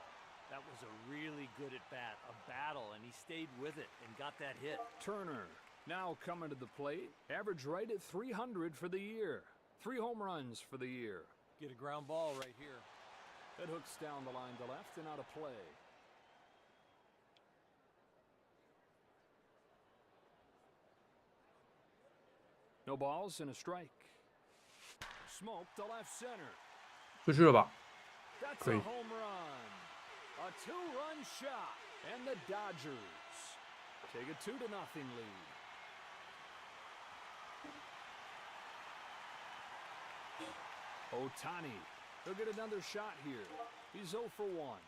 That was a really good at-bat, a battle, and he stayed with it and got that hit. Turner now coming to the plate. Average right at .300 for the year. 3 home runs for the year. Get a ground ball right here. That hooks down the line to left and out of play. No balls and a strike. Smoke to left center. 出去了吧？ That's 可以。 a home run. A 2-run shot. And the Dodgers take a 2-0 lead. Ohtani. He'll get another shot here. He's 0 for 1.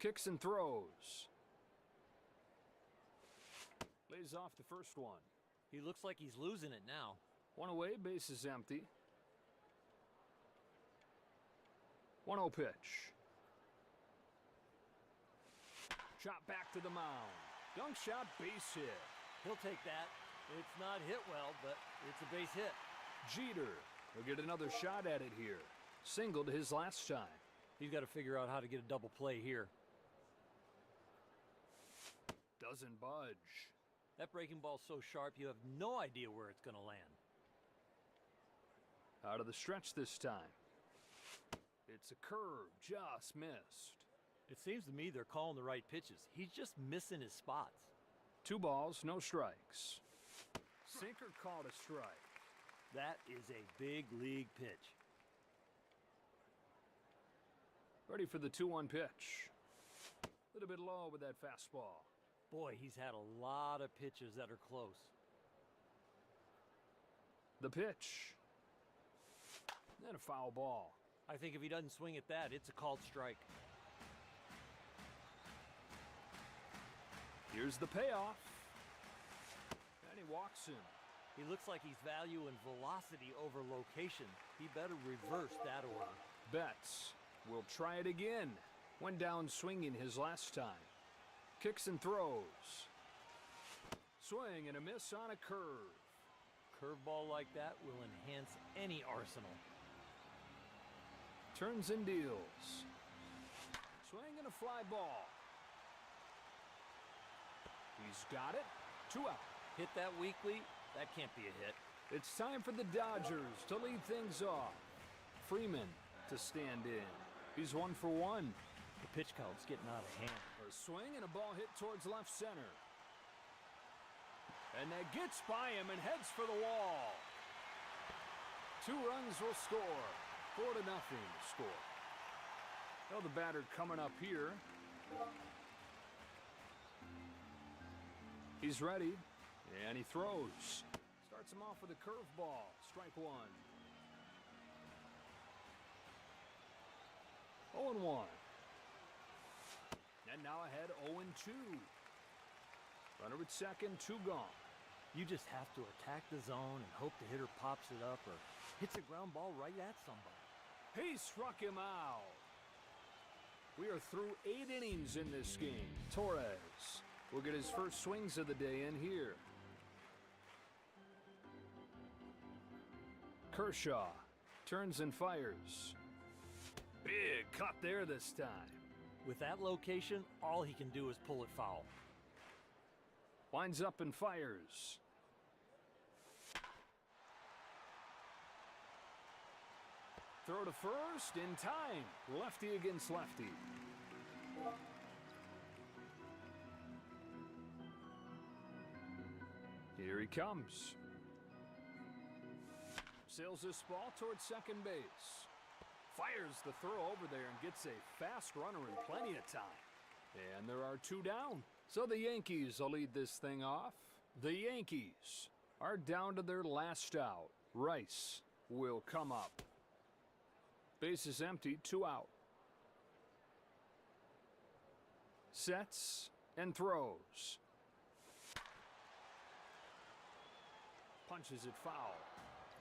Kicks and throws. Lays off the first one. He looks like he's losing it now. 1 away, base is empty. 1-0 pitch. Shot back to the mound. Dunk shot, base hit. He'll take that. It's not hit well, but it's a base hit. Jeter will get another shot at it here. Singled his last time. He's got to figure out how to get a double play here. Doesn't budge. That breaking ball's so sharp, you have no idea where it's going to land. Out of the stretch this time. It's a curve, just missed. It seems to me they're calling the right pitches. He's just missing his spots. 2 balls, no strikes. Sinker called a strike. That is a big league pitch. Ready for the 2-1 pitch. A little bit low with that fastball. Boy, he's had a lot of pitches that are close. The pitch. And a foul ball. I think if he doesn't swing at that, it's a called strike. Here's the payoff. And he walks him. He looks like he's valuing velocity over location. He better reverse that order. Betts will try it again. Went down swinging his last time. Kicks and throws. Swing and a miss on a curve. Curveball like that will enhance any arsenal. Turns and deals. Swing and a fly ball. He's got it. 2 out. Hit that weakly, that can't be a hit. It's time for the Dodgers to lead things off. Freeman to stand in. He's 1 for 1. The pitch count's getting out of hand. A swing and a ball hit towards left center. And that gets by him and heads for the wall. 2 runs will score. 4-0 score. Now the batter coming up here. He's ready, and he throws. Starts him off with a curveball. Strike 1. 0-1. And now ahead 0-2. Runner at second, 2 gone. You just have to attack the zone and hope the hitter pops it up or hits a ground ball right at somebody. He struck him out. We are through 8 innings in this game. Torres will get his first swings of the day in here. Kershaw turns and fires. Big cut there this time. With that location, all he can do is pull it foul. Winds up and fires. Throw to first in time. Lefty against lefty. Here he comes. Sails this ball towards second base. Fires the throw over there and gets a fast runner in plenty of time. And there are 2 down. So the Yankees will lead this thing off. The Yankees are down to their last out. Rice will come up. Base is empty, 2 out. Sets and throws. Punches it foul.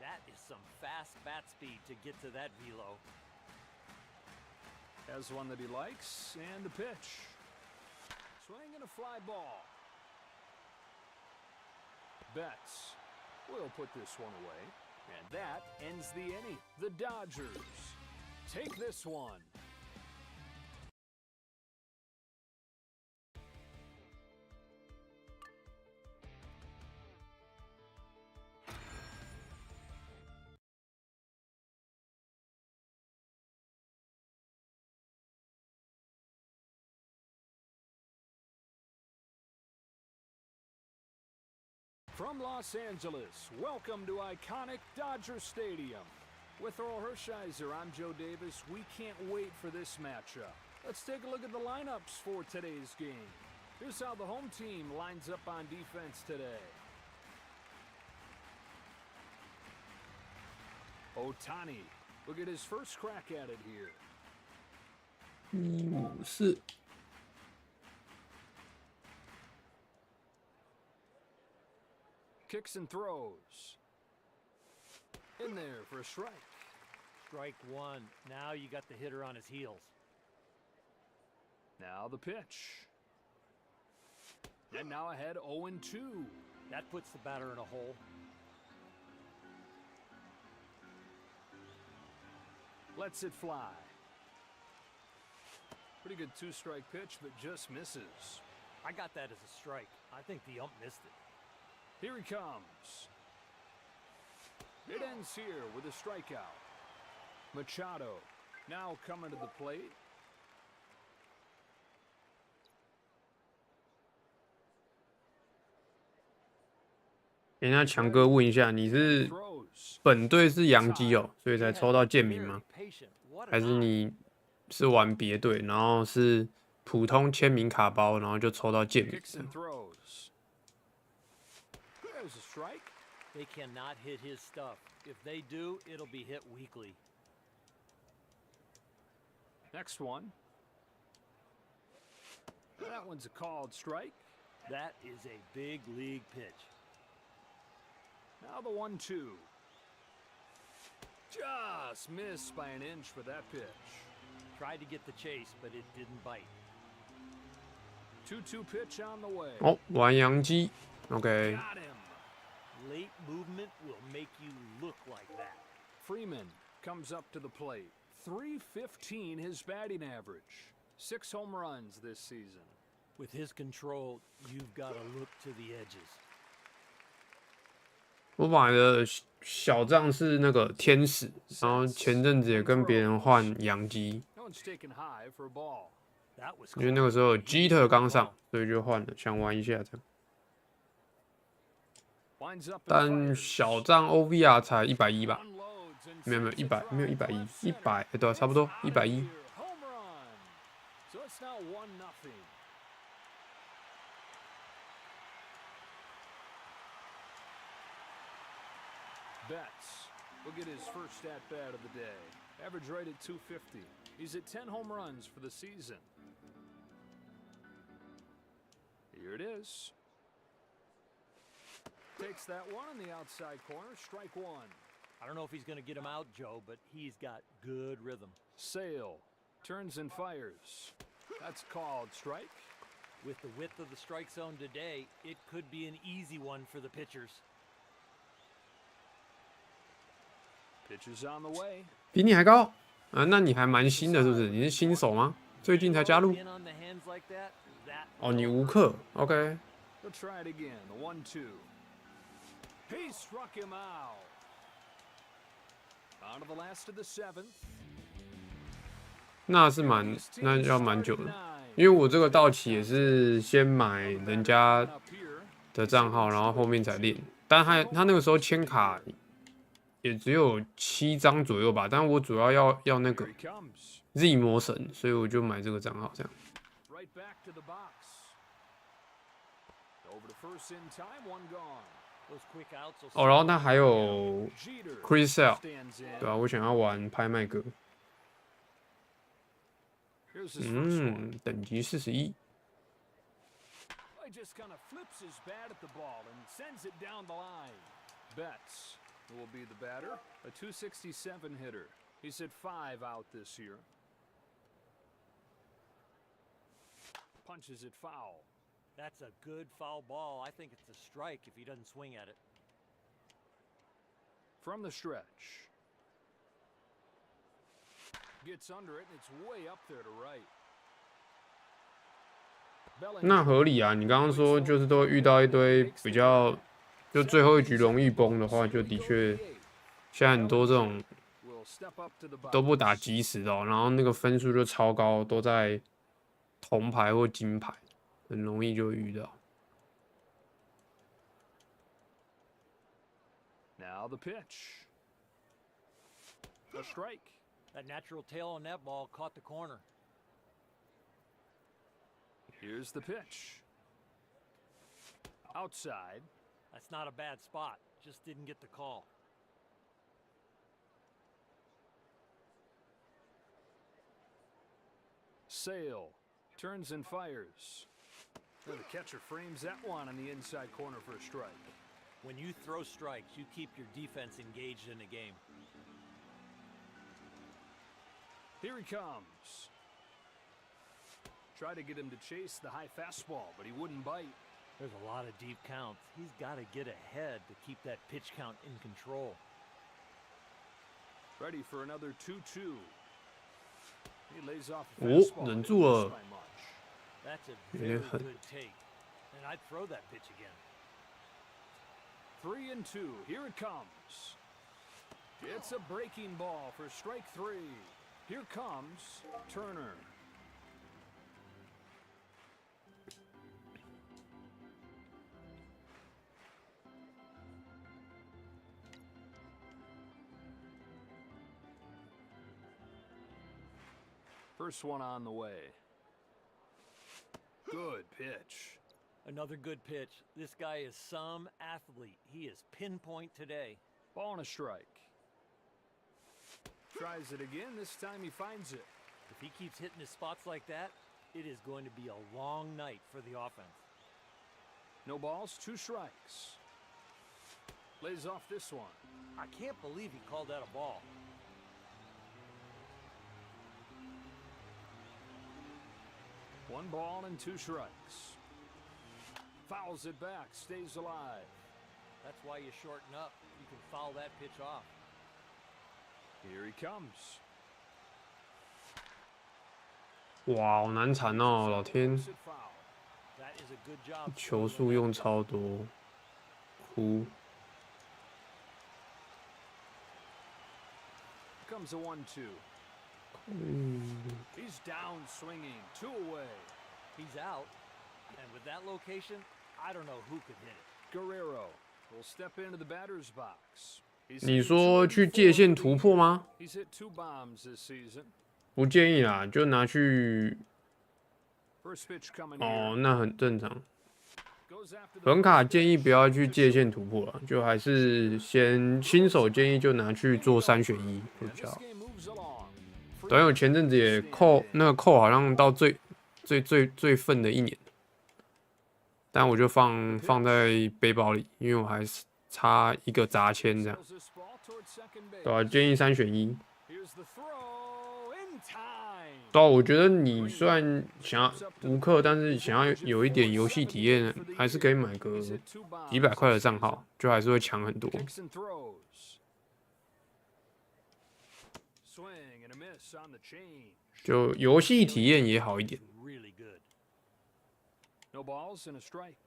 That is some fast bat speed to get to that velo. Has one that he likes, and the pitch. Swing and a fly ball. Betts will put this one away. And that ends the inning. The Dodgers take this one. From Los Angeles, welcome to iconic Dodger Stadium. With Earl Hershiser, I'm Joe Davis. We can't wait for this matchup. Let's take a look at the lineups for today's game. Here's how the home team lines up on defense today. Ohtani will get his first crack at it here. 是 Kicks and throws. In there for a strike. Strike 1. Now you got the hitter on his heels. Now the pitch. And now ahead 0-2. That puts the batter in a hole. Lets it fly. Pretty good 2-strike pitch, but just misses. I got that as a strike. I think the ump missed it. Here he comes. It ends here with a strikeout. Machado now coming to the plate.等一下，强哥问一下，你是本队是洋基哦，所以才抽到建民吗？还是你是玩别队，然后是普通签名卡包，然后就抽到剑名。They cannot hit his stuff. If they do, it'll be hit weakly. Next one. That one's a called strike. That is a big league pitch. Now the 1-2. Just missed by an inch for that pitch. Tried to get the chase, but it didn't bite. 2-2 pitch on the way. 哦，玩洋基 ，OK。 Got him. Late movement will make you look like that. Freeman comes up to the plate. 315 his batting average. 6 home runs this season. With his control, you've got to look to the edges. 我买的小账是那个天使，然后前阵子也跟别人换洋基， No one's taken high for a ball. That was 因为那个时候基特刚上，所以就换了，想玩一下这样。 Winds up and 但 fires. 小账 OVR 才110吧？ Unloads and 没有sends it 100，没有 flying 110， left center. 100，对啊，差不多 Out of 110。 here. Home run. So it's now 1-0. Betts will get his first at-bat of the day. Average rate at 250. He's at 10 home runs for the season. Here it is. Takes that one on the outside corner. Strike one. I don't know if he's going to get him out, Joe, but he's got good rhythm. Sale turns and fires. That's called strike. With the width of the strike zone today, it could be an easy one for the pitchers. Pitches on the way. 比你还高啊？那你还蛮新的，是不是？你是新手吗？最近才加入？ In on the hands like that, that 哦，你无氪 ，OK。 He'll try it again. The 1-2. He struck him out. On to the last of the 7th. 那是蛮，那要蛮久的，因为我这个到期也是先买人家的账号，然后后面才练。但他那个时候签卡也只有7张左右吧，但我主要要那个 Z 魔神，所以我就买这个账号这样。 Right back to the box. Over to first in time, one gone. 哦，然后他还有 Chris Sale， Stands in. 对啊，我想要玩拍卖哥。 Here's his first one. 等级41。 He just kind of flips his bat at the ball and sends it down the line. Betts will be the batter, a 267 hitter. He's hit 5 out this year. Punches it foul. That's a good foul ball. I think it's a strike if he doesn't swing at it. From the stretch. Gets under it, and it's way up there to right. 那合理啊，你刚刚说就是都遇到一堆比较，就最后一局容易崩的话，就的确，现在很多这种都不打即时的、哦，然后那个分数就超高，都在铜牌或金牌，很容易就遇到。 Now the pitch. A strike. That natural tail on that ball caught the corner. Here's the pitch. Outside. That's not a bad spot. Just didn't get the call. Sale turns and fires. And the catcher frames that one on the inside corner for a strike. When you throw strikes, you keep your defense engaged in the game. Here he comes. Try to get him to chase the high fastball, but he wouldn't bite. There's a lot of deep counts. He's got to get ahead to keep that pitch count in control. Ready for another 2-2. He lays off a 哦， fastball. 忍住了。 That's a very good take. And I'd throw that pitch again. 3-2. Here it comes. It's a breaking ball for strike 3. Here comes Turner. First one on the way. Good pitch. Another good pitch. This guy is some athlete. He is pinpoint today. Ball and a strike. Tries it again. This time he finds it. If he keeps hitting his spots like that, it is going to be a long night for the offense. No balls, 2 strikes. Lays off this one. I can't believe he called that a ball. One ball and 2 strikes. Fouls it back, stays alive. That's why you shorten up. You can foul that pitch off. Here he comes. 哇，好难缠哦，老天！ That is a good job. 球速用超多，哭。 Comes a 1-2. He's down swinging, 2 away. He's out. And with that location, I don't know who could hit it. Guerrero will step into the batter's box. 你说去界限突破吗？ He's hit 2 bombs this season. 不建议啦，就拿去。 First pitch coming 哦， here. 那很正常。 Goes after the 本卡建议不要去界限突破了，就还是先新手建议就拿去做3选1会比较好。 game moves along. 短友前阵子也扣那个扣好像到最愤的1年，但我就放在背包里，因为我还是差1个砸签这样。 Sells this ball towards second base. 对啊，建议3选1。 Here's the throw in time. 对啊，我觉得你虽然想要无氪，但是想要有一点游戏体验，还是可以买个 He's hit 2 bombs. 几百块的账号，就还是会强很多。 Kicks and throws. Swing and a miss on the change. 就游戏体验也好一点。 Really good. No balls and a strike.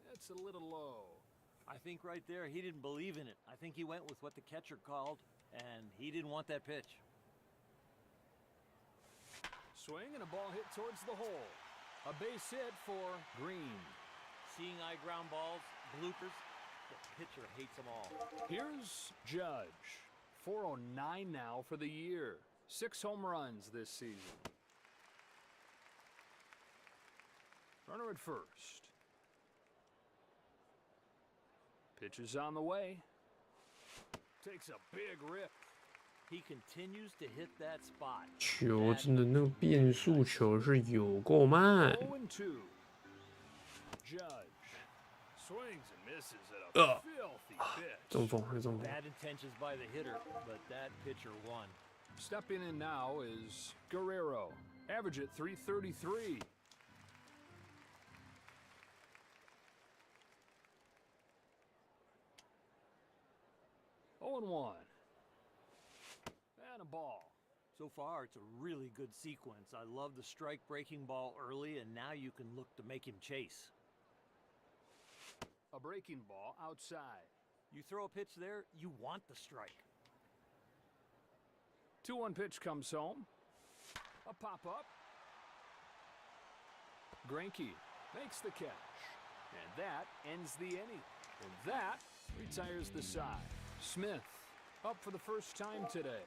That's a little low. I think right there, he didn't believe in it. I think he went with what the catcher called, and he didn't want that pitch. Swing and a ball hit towards the hole. A base hit for Green. Seeing eye ground balls, bloopers, the pitcher hates them all. Here's Judge. 409 now for the year. 6 home runs this season. Runner at first. Pitch is on the way. Takes a big rip. He continues to hit that spot. 球真的那个变速球是有够慢。 0-2. Judge swings and misses at a filthy pitch. 中锋还是中锋。 Bad intentions by the hitter, but that pitcher won. Stepping in now is Guerrero. Average at 333. Oh and 1. And a ball. So far, it's a really good sequence. I love the strike breaking ball early, and now you can look to make him chase. A breaking ball outside. You throw a pitch there, you want the strike. 2-1 pitch comes home. A pop-up. Greinke makes the catch. And that ends the inning. And that retires the side. Smith up for the first time today.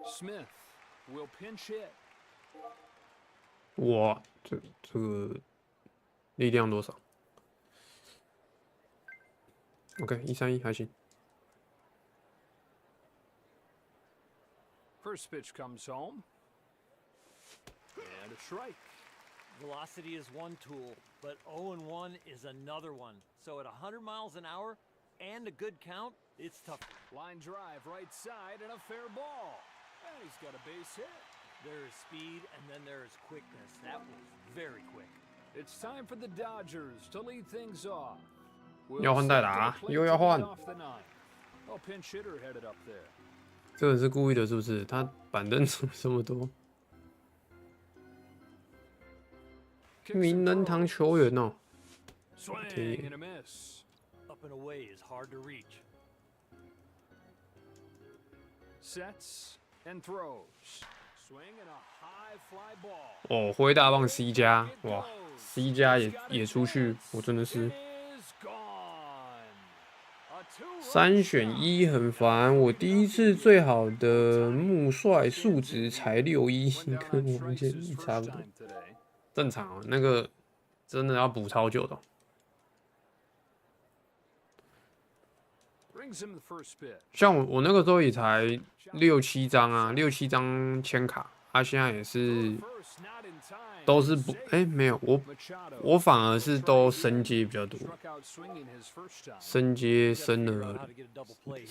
Smith will pinch hit. 哇，这个力量多少 ？OK，131还行。 First pitch comes home. And a strike. Velocity is one tool, but 0-1 is another one. So at 100 miles an hour and a good count, it's tough. Line drive right side and a fair ball. And he's got a base hit. There is speed and then there is quickness. That was very quick. It's time for the Dodgers to lead things off. 要换代打，又要换。 Oh, pinch hitter headed up there. 这个是故意的，是不是？他板凳怎么这么多？名人堂球员哦。 Swing and a miss. Up and away is hard to reach. Sets and throws. Swing and a high fly ball. 哦，挥大棒 C 加，哇 ，C 加也出去，我真的是 Is 3选1很烦，我第一次最好的木帅数值才61，跟王建一差不多。正常啊，那个真的要补超久的。像我那个时候也才6、7张啊，6、7张签卡，他现在也是都是补，没有我反而是都升阶比较多，升阶升了2、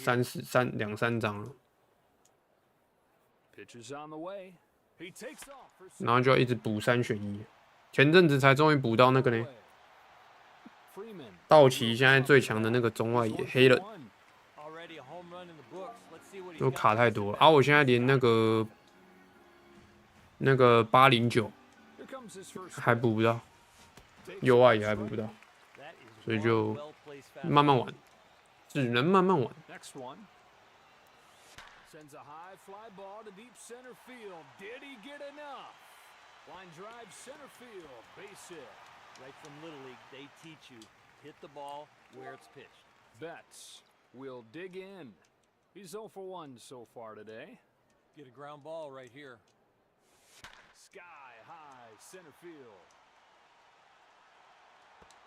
3张了，然后就要一直补3选1，前阵子才终于补到那个呢，道奇现在最强的那个中外野黑人。都卡太多了啊！我现在连那个809还补不到，UI 也还补不到，所以就慢慢玩，只能慢慢玩。Will dig in. He's 0 for 1 so far today. Get a ground ball right here. Sky high center field.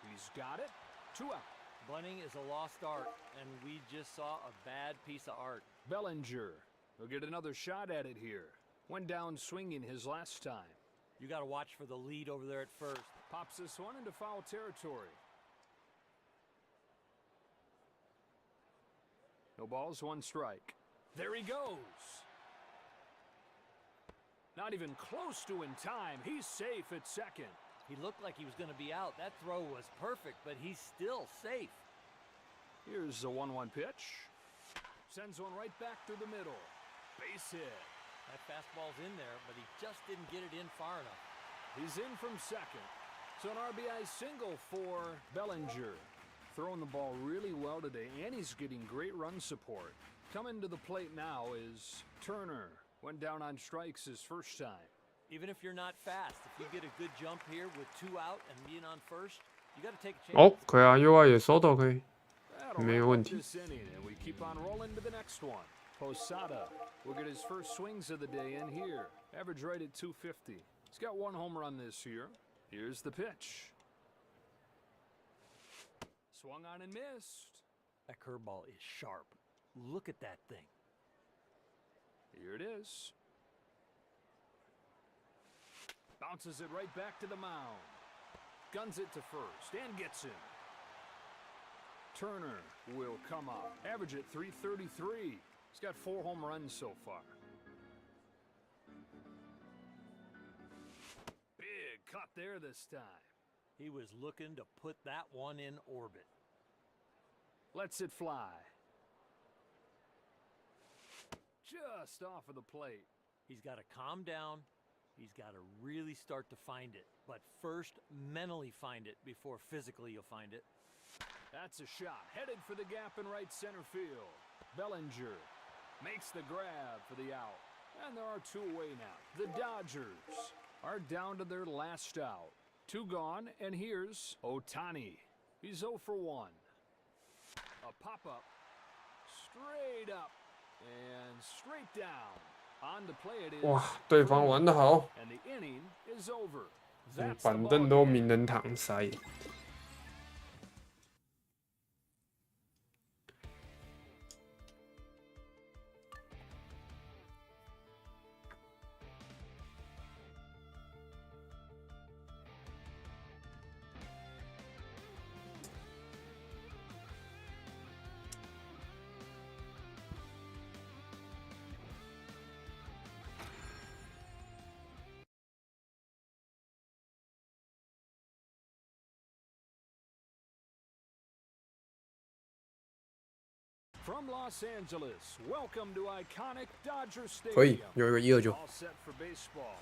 He's got it. 2 out. Bunting is a lost art, and we just saw a bad piece of art. Bellinger will get another shot at it here. Went down swinging his last time. You got to watch for the lead over there at first. Pops this one into foul territory. No balls, 1 strike. There he goes. Not even close to in time. He's safe at second. He looked like he was going to be out. That throw was perfect, but he's still safe. Here's a 1-1 pitch. Sends one right back through the middle. Base hit. That fastball's in there, but he just didn't get it in far enough. He's in from second. So an RBI single for Bellinger. Throwing the ball really well today, and he's getting great run support. Coming to the plate now is Turner. Went down on strikes his first time. Even if you're not fast, if you get a good jump here with 2 out and being on first, you got to take a chance. 可以啊 ，UI 也收到可以，没有问题。 And we keep on rolling to the next one. Posada will get his first swings of the day in here. Average right at 250. He's got 1 home run this year. Here's the pitch. Swung on and missed. That curveball is sharp. Look at that thing. Here it is. Bounces it right back to the mound. Guns it to first and gets him. Turner will come up. Average at 333. He's got 4 home runs so far. Big cut there this time. He was looking to put that one in orbit. Lets it fly. Just off of the plate. He's got to calm down. He's got to really start to find it. But first, mentally find it before physically you'll find it. That's a shot. Headed for the gap in right center field. Bellinger makes the grab for the out. And there are 2 away now. The Dodgers are down to their last out. 2 gone, and here's Ohtani. He's 0 for 1. A pop-up. Straight up. And straight down. On to play it is. 哇，对方玩得好， And the inning is over. 反正都名人堂塞。From Los Angeles, welcome to iconic Dodger Stadium. 可以，有一个1-2就。 All set for baseball.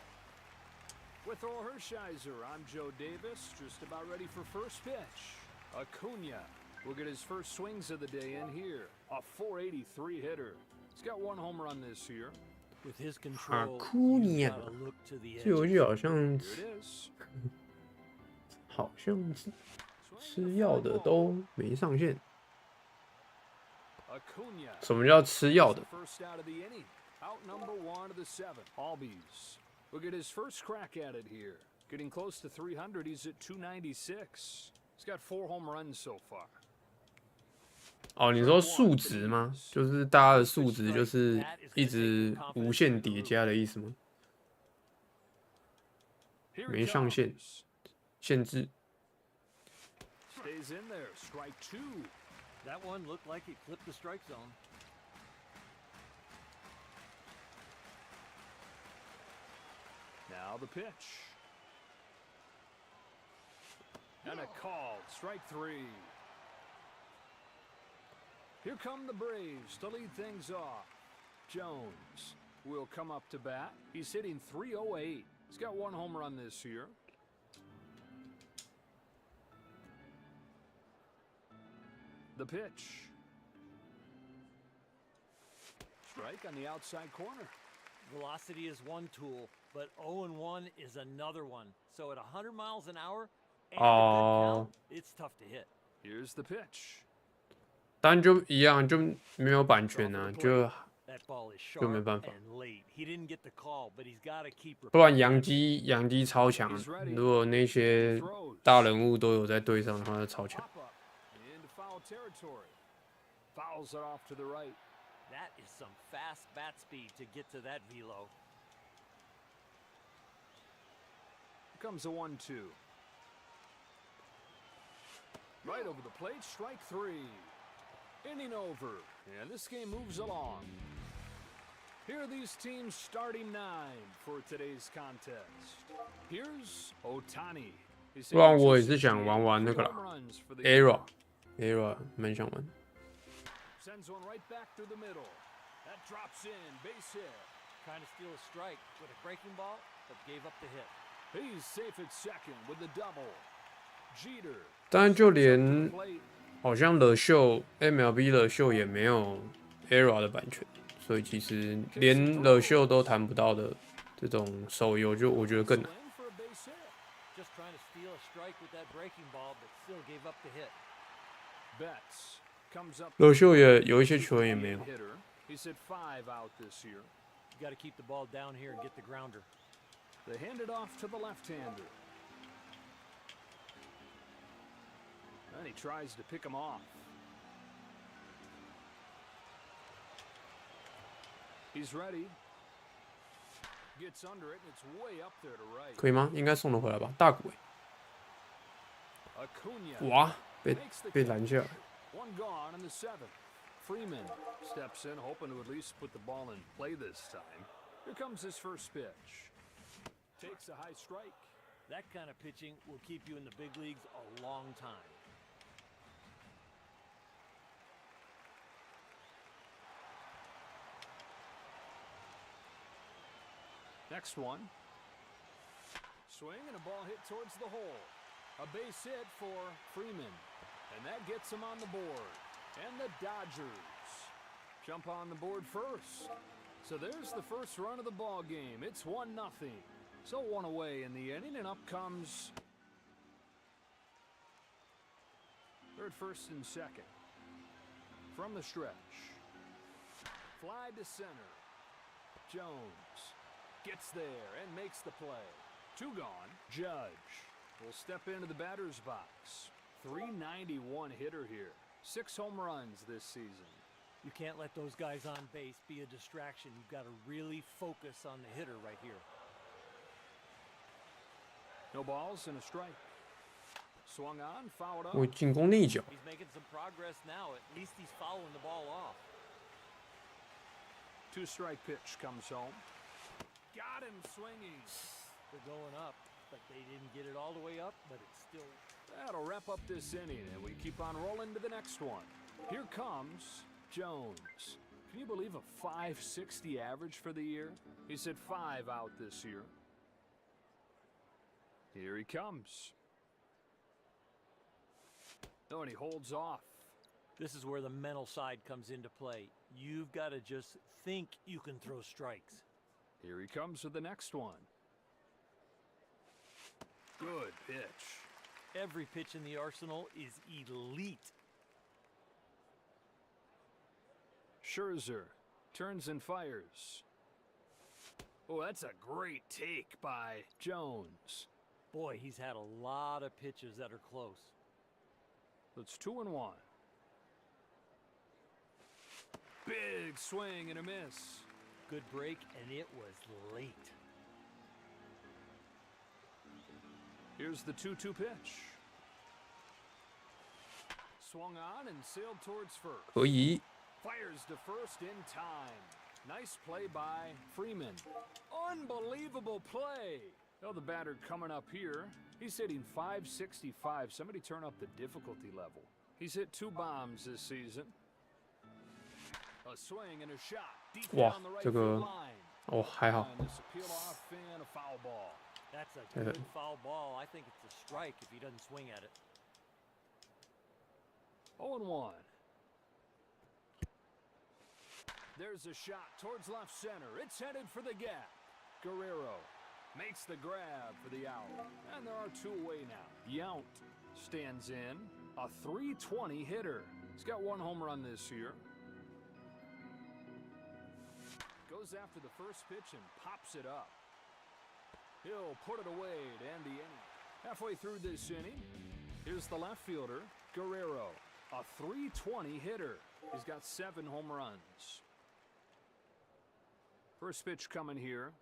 With Earl Hershiser, I'm Joe Davis, just about ready for first pitch. Acuna will get his first swings of the day in here. A 483 hitter. He's got 1 home run this year. With his control, Acuna you gotta look to the 这游 edge. 戏好像 Here it is. 好像是吃药的都没上线。什么叫吃药的？ Out number 1 of the 7th. Albies will get his first crack at it here. Getting close to 300, he's at 296. He's got 4 home runs so far. 哦，你说数值吗？就是大家的数值就是一直无限叠加的意思吗？没上限，限制。Stays in there. Strike 2. That one looked like it clipped the strike zone. Now the pitch. And a called strike 3. Here come the Braves to lead things off. Jones will come up to bat. He's hitting .308. He's got 1 home run this year. The pitch. Strike on the outside corner. Velocity is one tool, but 0-1 is another one. So at 100 miles an hour and a good count, it's tough to hit. Here's the pitch. 当然就一样，就没有版权啊，就没办法。不然洋基超强，如果那些大人物都有在队上的话，就超强。Fouls it off to the right. That is some fast bat speed to get to that velo. Here comes a 1-2. Right over the plate, strike 3. Inning over, and this game moves along. Here are these teams starting 9 for today's contest. Here's Otani. 不然我也是想玩那个啦 ，Era 蛮想玩。Sends one right back through the middle. That drops in, base hit. Trying to steal a strike with a breaking ball, but gave up the hit. He's safe at second with the double. Jeter. 当然就连好像乐秀 MLB 乐秀也没有 Era 的版权，所以其实连乐秀都谈不到的这种手游，就我觉得更难。Just trying to steal a strike with that breaking ball, but still gave up the hit. Betts. 乐秀也有一些球员也没有。He's hit 5 out this year. You got to keep the ball down here and get the grounder. They hand it off to the left-hander. And he tries to pick him off. He's ready. Gets under it and it's way up there to right. 可以吗？应该送得回来吧，大谷。哇，被拦下来。One gone in the 7th. Freeman steps in, hoping to at least put the ball in play this time. Here comes his first pitch. Takes a high strike. That kind of pitching will keep you in the big leagues a long time. Next one. Swing and a ball hit towards the hole. A base hit for Freeman. And that gets him on the board. And the Dodgers jump on the board first. So there's the first run of the ball game. It's 1-0. So 1 away in the inning, and up comes third, first, and second. From the stretch. Fly to center. Jones gets there and makes the play. 2 gone. Judge will step into the batter's box. .391 hitter here. 6 home runs this season. You can't let those guys on base be a distraction. You've got to really focus on the hitter right here. No balls and a strike. Swung on, fouled up. 我进攻内角。 He's making some progress now. At least he's following the ball off. 2-strike pitch comes home. Got him swinging. They're going up, but they didn't get it all the way up, but it's still... That'll wrap up this inning, and we keep on rolling to the next one. Here comes Jones. Can you believe a .560 average for the year? He's hit 5 out this year. Here he comes. Oh, and he holds off. This is where the mental side comes into play. You've got to just think you can throw strikes. Here he comes with the next one. Good pitch. Every pitch in the arsenal is elite. Scherzer turns and fires. Oh, that's a great take by Jones. Boy, he's had a lot of pitches that are close. It's 2-1. Big swing and a miss. Good break, and it was late. Here's the 2-2 pitch. Swung on and sailed towards first. 可以。 Fires to first in time. Nice play by Freeman. Unbelievable play. Oh, the batter coming up here. He's hitting .565. Somebody turn up the difficulty level. He's hit 2 bombs this season. A swing and a shot. Deep down the right field line. 哦，还好。 And this appeal off and a foul ball. That's a good foul ball. I think it's a strike if he doesn't swing at it. 0-1. There's a shot towards left center. It's headed for the gap. Guerrero makes the grab for the out. And there are 2 away now. Yount stands in. A .320 hitter. He's got 1 home run this year. Goes after the first pitch and pops it up. He'll put it away to end the inning. Halfway through this inning, here's the left fielder, Guerrero. A .320 hitter. He's got 7 home runs. First pitch coming here.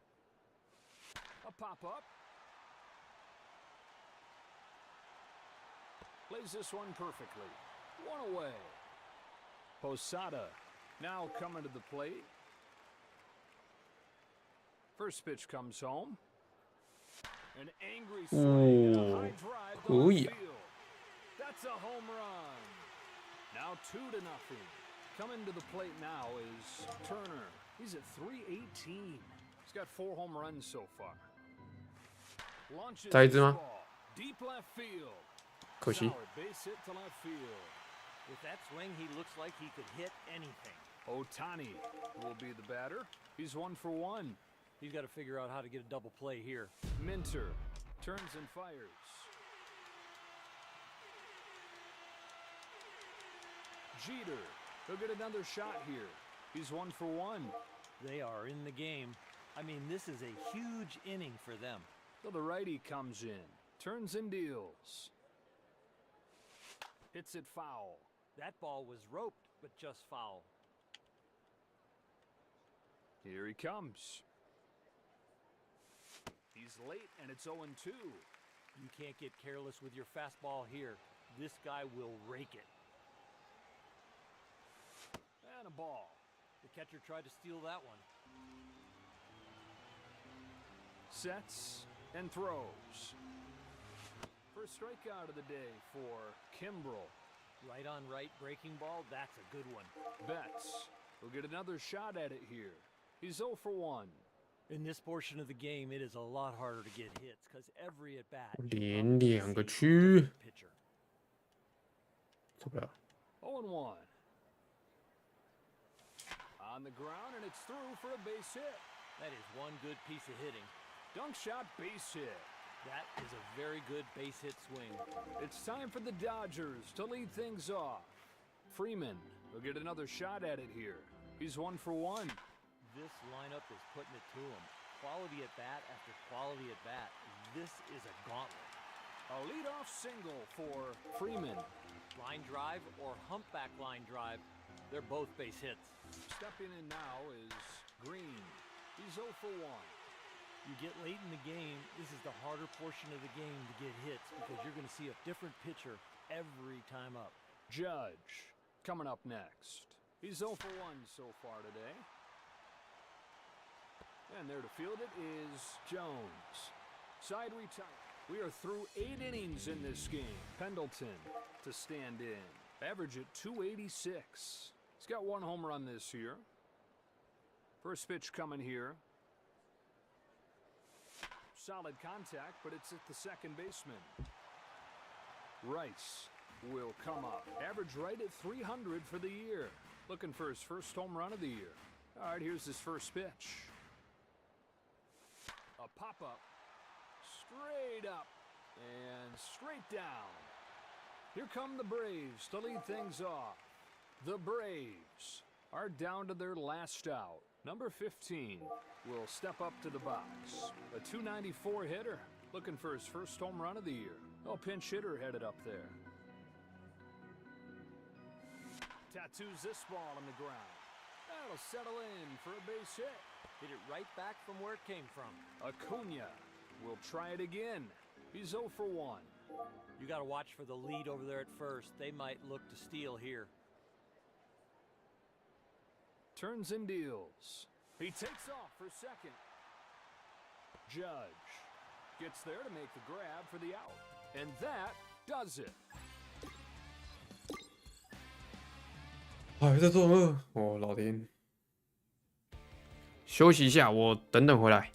A pop-up. Plays this one perfectly. 1 away. Posada now coming to the plate. First pitch comes home. An angry swing and a high drive to left field. That's a home run. Now 2-0. Coming to the plate now is Turner. He's at .318. He's got 4 home runs so far. Launches this ball. Deep left field. 可惜。 Solid base hit to left field. With that swing, he looks like he could hit anything. Ohtani will be the batter. He's 1 for 1. He's got to figure out how to get a double play here. Minter turns and fires. Jeter, he'll get another shot here. He's 1 for 1. They are in the game. I mean, this is a huge inning for them. So the righty comes in, turns and deals. Hits it foul. That ball was roped, but just foul. Here he comes. He's late, and it's 0-2. You can't get careless with your fastball here. This guy will rake it. And a ball. The catcher tried to steal that one. Sets and throws. First strikeout of the day for Kimbrel. Right on right breaking ball, that's a good one. Betts will get another shot at it here. He's 0 for 1. In this portion of the game, it is a lot harder to get hits because every at bat. 连2个区， pitcher. 受不了。 0-1. On the ground, and it's through for a base hit. That is one good piece of hitting. Dunk shot, base hit. That is a very good base hit swing. It's time for the Dodgers to lead things off. Freeman will get another shot at it here. He's 1 for 1. This lineup is putting it to him. Quality at bat after quality at bat. This is a gauntlet. A leadoff single for Freeman. Line drive or humpback line drive, they're both base hits. Stepping in now is Green. He's 0 for 1. You get late in the game, this is the harder portion of the game to get hits because you're going to see a different pitcher every time up. Judge coming up next. He's 0 for 1 so far today. And there to field it is Jones. Side retire. We are through 8 innings in this game. Pendleton to stand in. Average at .286. He's got 1 home run this year. First pitch coming here. Solid contact, but it's at the second baseman. Rice will come up. Average right at .300 for the year. Looking for his first home run of the year. All right, here's his first pitch. A pop-up. Straight up. And straight down. Here come the Braves to lead things off. The Braves are down to their last out. Number 15 will step up to the box. A .294 hitter, looking for his first home run of the year. Oh, pinch hitter headed up there. Tattoos this ball on the ground. That'll settle in for a base hit. Hit it right back from where it came from. Acuna will try it again. He's 0 for 1. You got to watch for the lead over there at first. They might look to steal here. Turns and deals. He takes off for second. Judge gets there to make the grab for the out. And that does it. 还在做噩哦，老天！休息一下，我等等回来。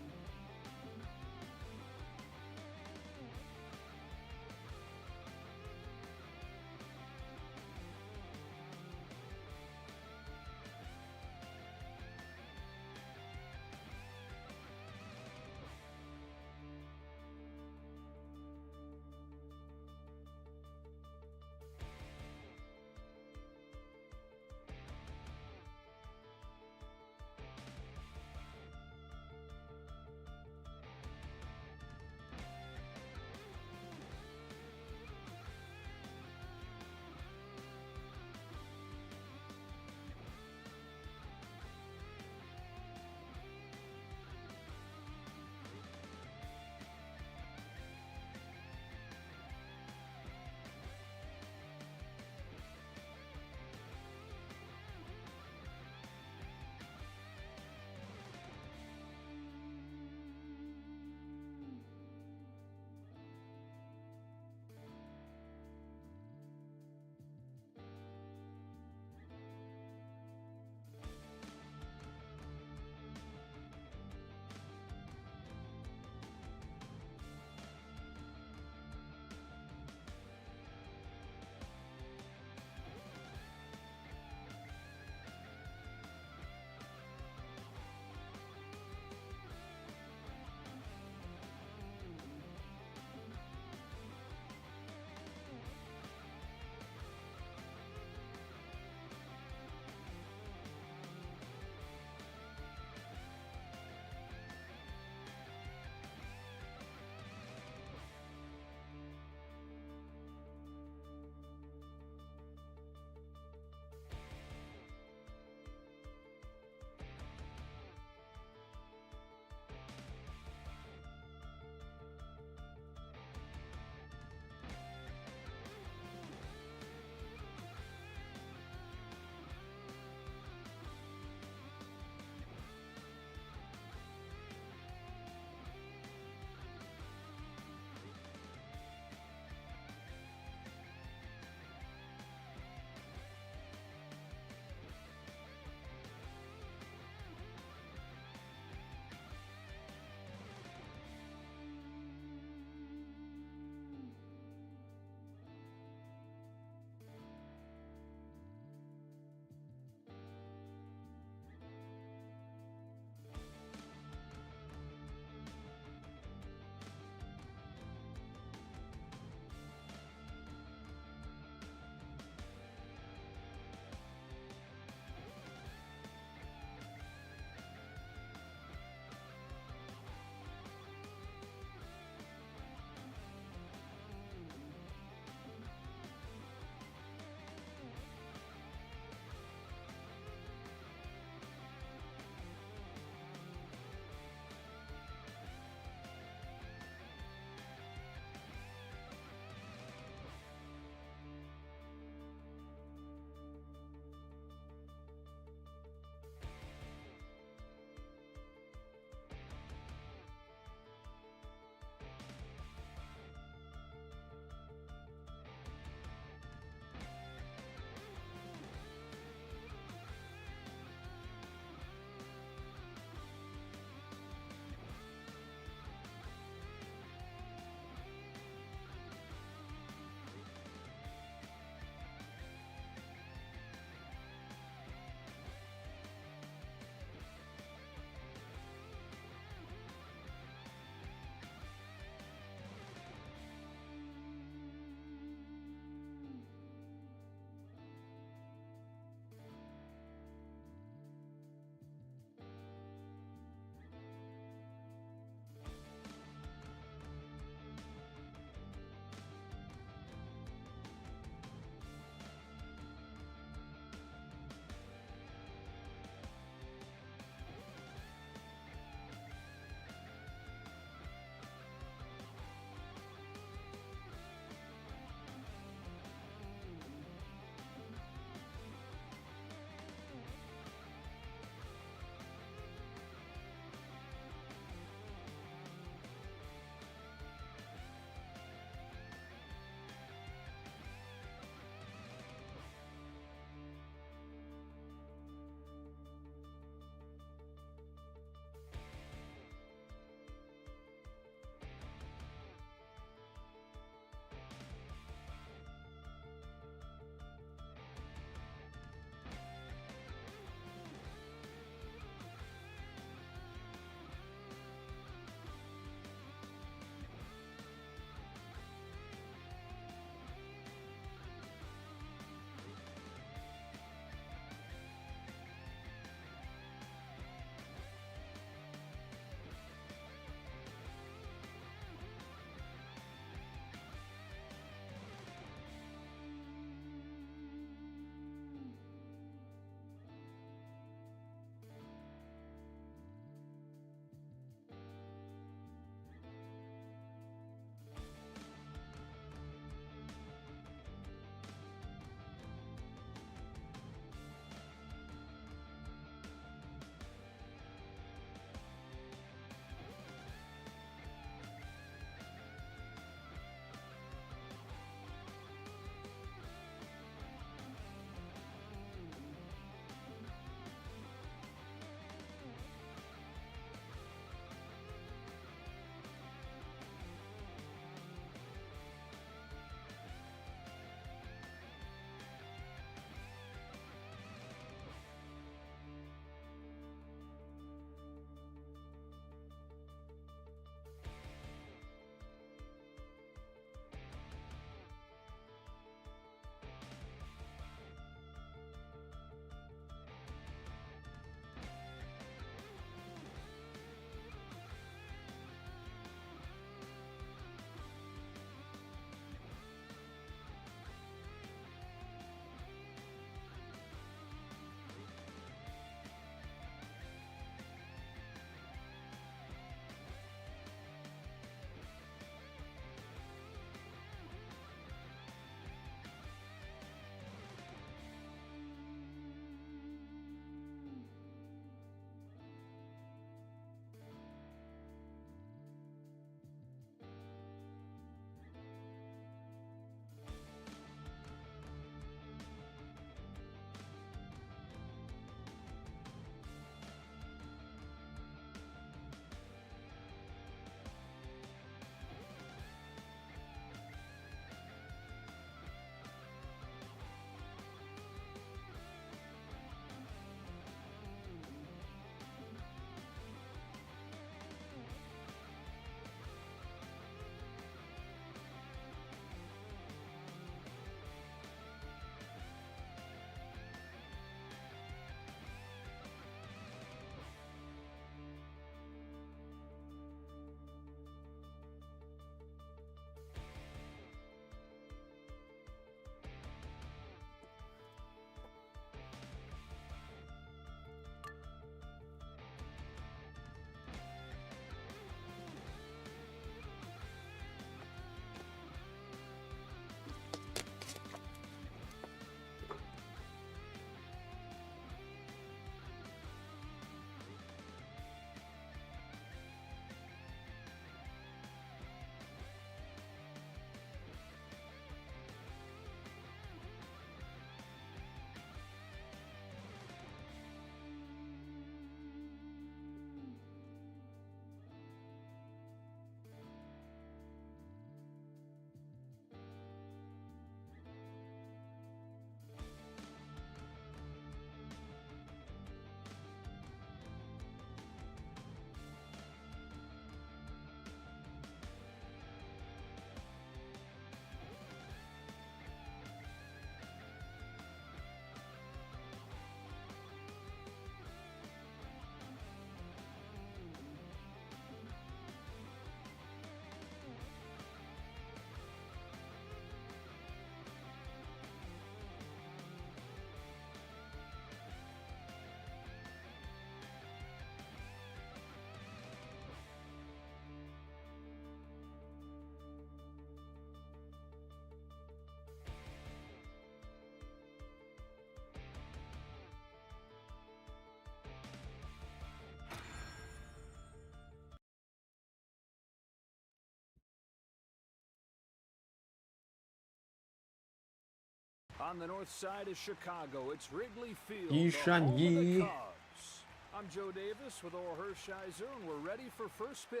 On the north side of Chicago, it's Wrigley Field, Yi the Shan home of Yi. the Cubs. I'm Joe Davis with Oral Hershiser, and we're ready for first pitch.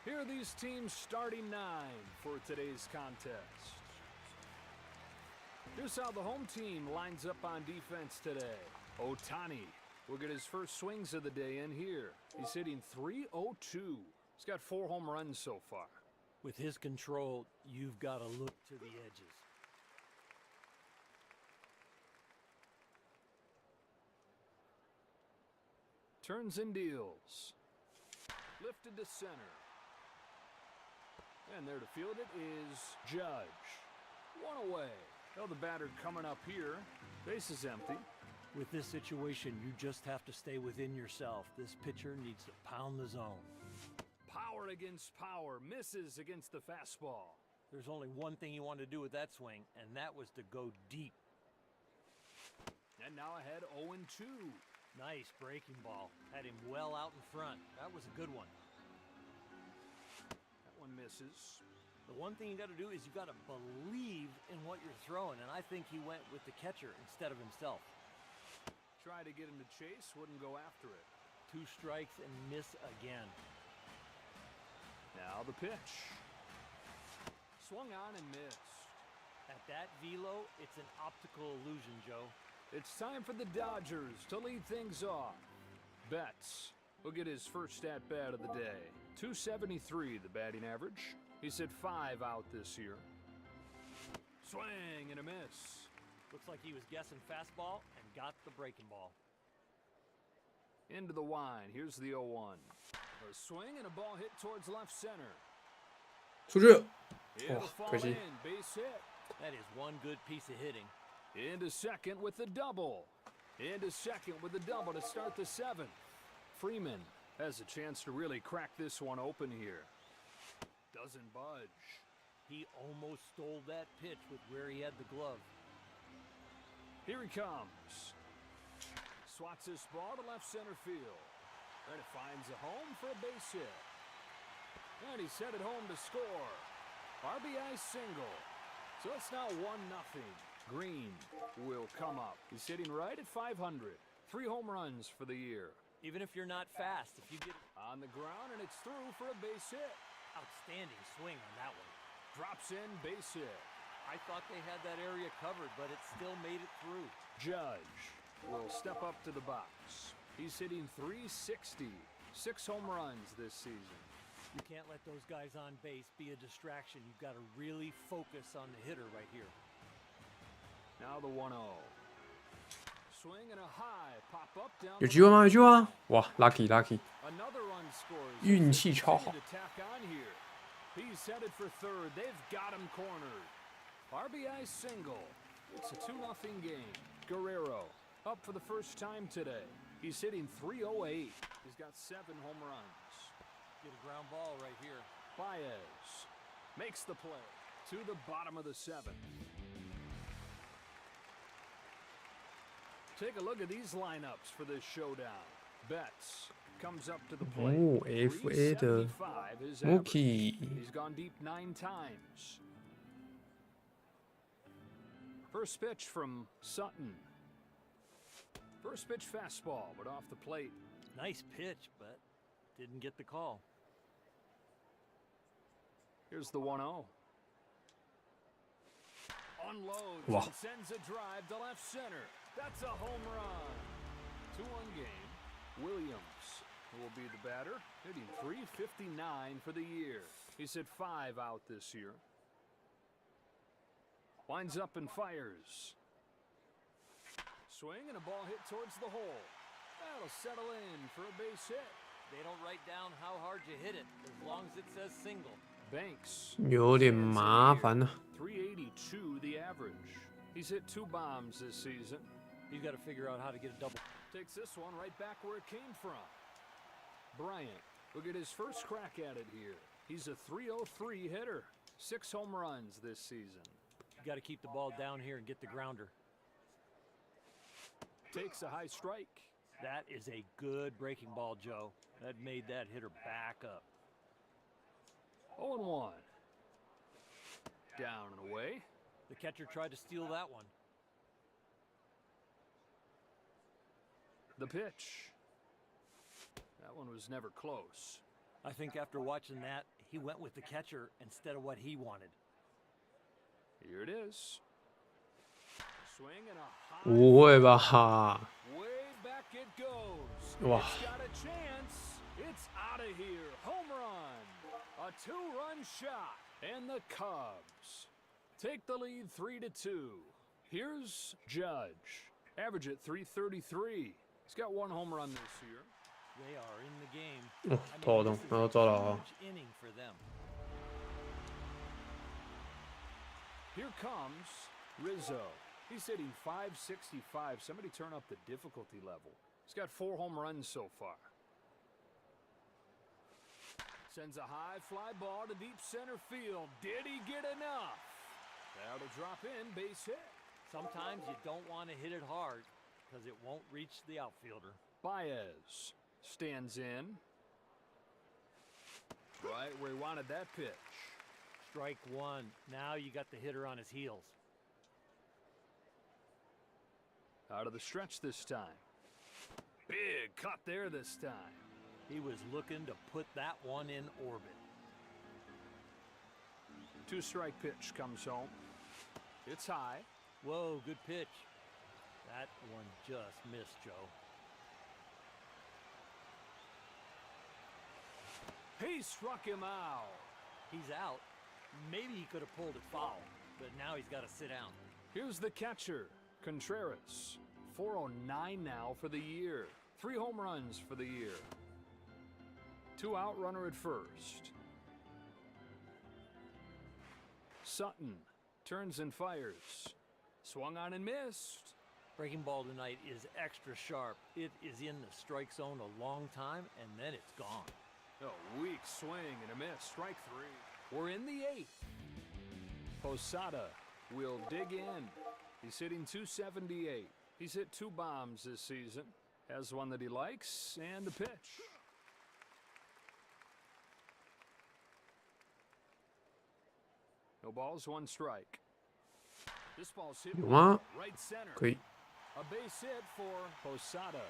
Here are these teams' starting nine for today's contest. Here's how the home team lines up on defense today. Ohtani will get his first swings of the day in here. He's hitting .302. He's got 4 home runs so far. With his control, you've got to look to the edges. Turns and deals. Lifted to center. And there to field it is Judge. 1 away. Oh, the batter coming up here. Base is empty. With this situation, you just have to stay within yourself. This pitcher needs to pound the zone. Power against power. Misses against the fastball. There's only one thing you want to do with that swing, and that was to go deep. And now ahead 0-2. Nice breaking ball. Had him well out in front. That was a good one. That one misses. The one thing you got to do is you got to believe in what you're throwing, and I think he went with the catcher instead of himself. Try to get him to chase, wouldn't go after it. 2 strikes and miss again. Now the pitch. Swung on and missed. At that velo, it's an optical illusion, Joe. It's time for the Dodgers to lead things off. Betts will get his first at-bat of the day. .273 the batting average. He's hit 5 out this year. Swing and a miss. Looks like he was guessing fastball and got the breaking ball. Into the wine. Here's the 0-1. A swing and a ball hit towards left center. 出去。 It'll 哇， fall 可惜。 in. Base hit. That is one good piece of hitting. Into second with the double. Into second with the double to start the 7th. Freeman has a chance to really crack this one open here. Doesn't budge. He almost stole that pitch with where he had the glove. Here he comes. Swats this ball to left center field. And it finds a home for a base hit. And he's headed home to score. RBI single. So it's now 1-0. Green will come up. He's sitting right at 500. 3 home runs for the year. Even if you're not fast, if you get On the ground, and it's through for a base hit. outstanding swing on that one. Drops in, base hit. I thought they had that area covered, but it still made it through. Judge will step up to the box. He's hitting .360. 6 home runs this season. You can't let those guys on base be a distraction. You've got to really focus on the hitter right here. Now the 1-0. Swing and a high pop up down. 有机会吗？有机会吗？哇，lucky lucky， Another run scores. 运气超好 To。tack on here. He's headed for third. They've got him cornered. RBI single. It's a 2-0 game. Guerrero up for the first time today. He's hitting .308. He's got 7 home runs. Get a ground ball right here. Baez makes the play to the bottom of the 7th. Take a look at these lineups for this showdown. Betts comes up to the plate. 哦，FA 的 .375 his average. Mookie， He's gone deep 9 times. First pitch from Sutton. First pitch fastball, but off the plate. Nice pitch, but didn't get the call. Here's the 1-0. Unloads Wow. and sends a drive to left center. That's a home run. 2-1 game. Williams will be the batter, hitting .359 for the year. He's hit 5 out this year. Winds up and fires. Swing and a ball hit towards the hole. That'll settle in for a base hit. They don't write down how hard you hit it, as long as it says single. Banks 有点麻烦呢。 .382 the average. He's hit 2 bombs this season. You've got to figure out how to get a double. Takes this one right back where it came from. Bryant will get his first crack at it here. He's a .303 hitter. 6 home runs this season. You got to keep the ball down here and get the grounder. Takes a high strike. That is a good breaking ball, Joe. That made that hitter back up. 0-1. Down and away. The catcher tried to steal that one. The pitch. That one was never close. I think after watching that, he went with the catcher instead of what he wanted. Here it is. Swing and a high. 不会吧？ Way back it goes. Wow. It's got a chance. It's out of here. Home run. A 2-run shot. And the Cubs take the lead 3-2. Here's Judge. Average at 333. He's got 1 home run this year. They are in the game. 头痛，然后糟了啊！ Huge inning for them. Here comes Rizzo. He's hitting 565. Somebody turn up the difficulty level. He's got 4 home runs so far. Sends a high fly ball to deep center field. Did he get enough? That'll drop in, base hit. Sometimes you don't want to hit it hard because it won't reach the outfielder. Baez stands in. Right where he wanted that pitch. Strike 1. Now you got the hitter on his heels. Out of the stretch this time. Big cut there this time. He was looking to put that one in orbit. 2-strike pitch comes home. It's high. Whoa, good pitch. That one just missed, Joe. He struck him out. He's out. Maybe he could have pulled it foul, but now he's got to sit down. Here's the catcher, Contreras. 409 now for the year. 3 home runs for the year. 2 out, runner at first. Sutton turns and fires. Swung on and missed. Breaking ball tonight is extra sharp. It is in the strike zone a long time, and then it's gone. A weak swing and a miss. Strike 3. We're in the 8th. Posada will dig in. He's hitting 278. He's hit 2 bombs this season. Has one that he likes, and a pitch. No balls, 1 strike. This ball's hit 有吗？ right center. 可以。 A base hit for Posada.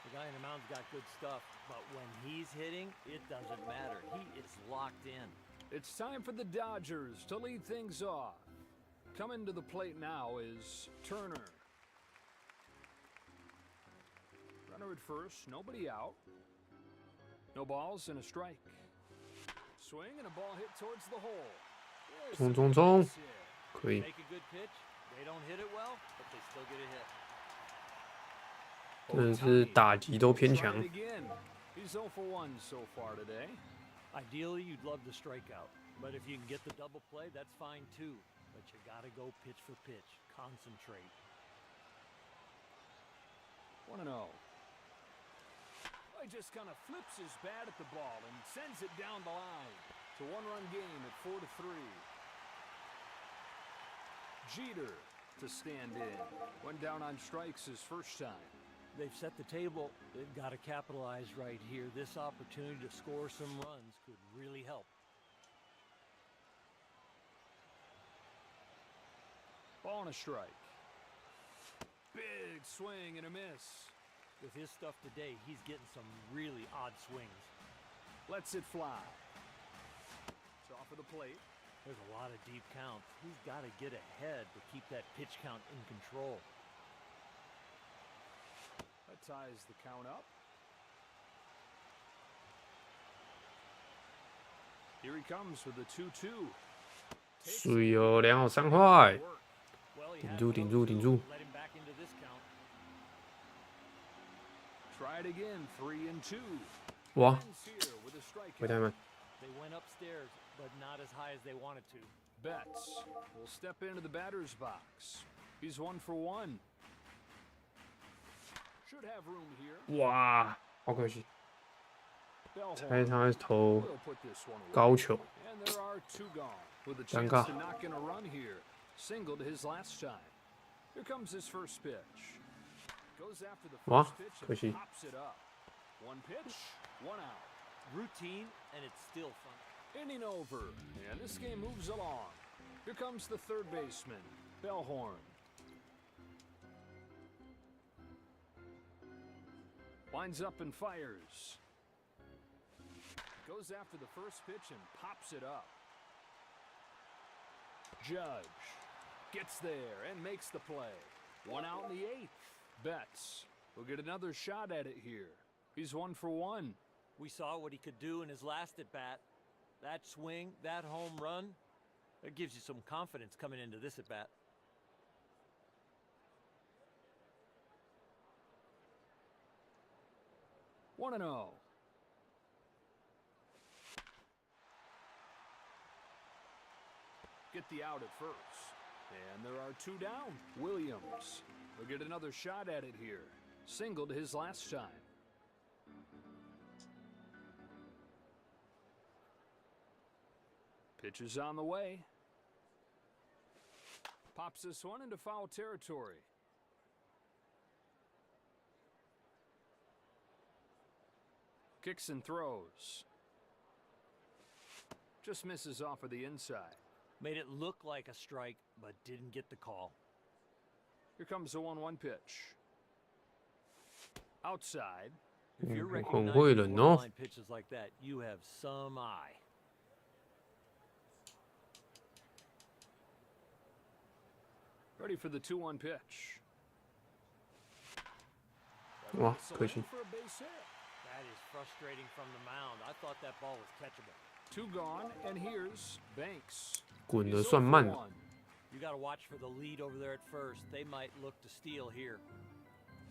The guy in the mound's got good stuff, but when he's hitting, it doesn't matter. He is locked in. It's time for the Dodgers to lead things off. Coming to the plate now is Turner. Runner at first, nobody out. No balls and a strike. Swing and a ball hit towards the hole. There's 冲 the 冲冲 base hit.！可以。 Make a good pitch. They don't hit it well, but they still get a hit. 真的是打击都偏 Try 强 it。again. He's 0 for 1 so far today. Ideally, you'd love the strikeout, but if you can get the double play, that's fine too. But you gotta go pitch for pitch. Concentrate. 1-0. He just kind of flips his bat at the ball and sends it down the line. It's a 1-run game at 4-3. Jeter to stand in. Went down on strikes his first time. They've set the table. They've got to capitalize right here. This opportunity to score some runs could really help. Ball and a strike. Big swing and a miss. With his stuff today, he's getting some really odd swings. Lets it fly. It's off of the plate. There's a lot of deep counts. He's got to get ahead to keep that pitch count in control. That ties the count up. Here he comes with a 2-2. 水哦，2好3坏， Well, he 顶 had 住 no 顶住顶 choice 住 but， let him back into this count. Try it again, 3-2. 哇， Ends here with a 回 strikeout. 太慢， They went upstairs, but not as high as they wanted to. Betts will step into the batter's box. He's 1 for 1. Should have room here. 哇，好可惜， Bellhorn 猜他投 will put this one away. 高球， And there are 2 gone. With a 尴 chance 尬 to knock in a run here. Singled his last time. Here comes his first pitch. Goes after the 哇 first pitch 可 and 惜， pops it up. 1 pitch, 1 out. Routine, and it's still fun. Inning over, and this game moves along. Here comes the third baseman, Bellhorn. Lines up and fires. Goes after the first pitch and pops it up. Judge gets there and makes the play. One out in the eighth. Betts will get another shot at it here. He's 1 for 1. We saw what he could do in his last at-bat. That swing, that home run, that gives you some confidence coming into this at-bat. One and 0. Get the out at first. And there are 2 down. Williams will get another shot at it here. Singled his last time. Pitch is on the way. Pops this one into foul territory. Kicks and throws. Just misses off of the inside. Made it look like a strike, but didn't get the call. Here comes the 1-1 pitch. Outside. If you're 很会 recognizing 人哦。 borderline pitches like that, you have some eye. Ready for the 2-1 pitch. 哇，可惜。 For a base hit. That is frustrating from the mound. I thought that ball was catchable. 2 gone, and here's Banks. 滚得 He's 算 0 for 慢的。 1. You got to watch for the lead over there at first. They might look to steal here.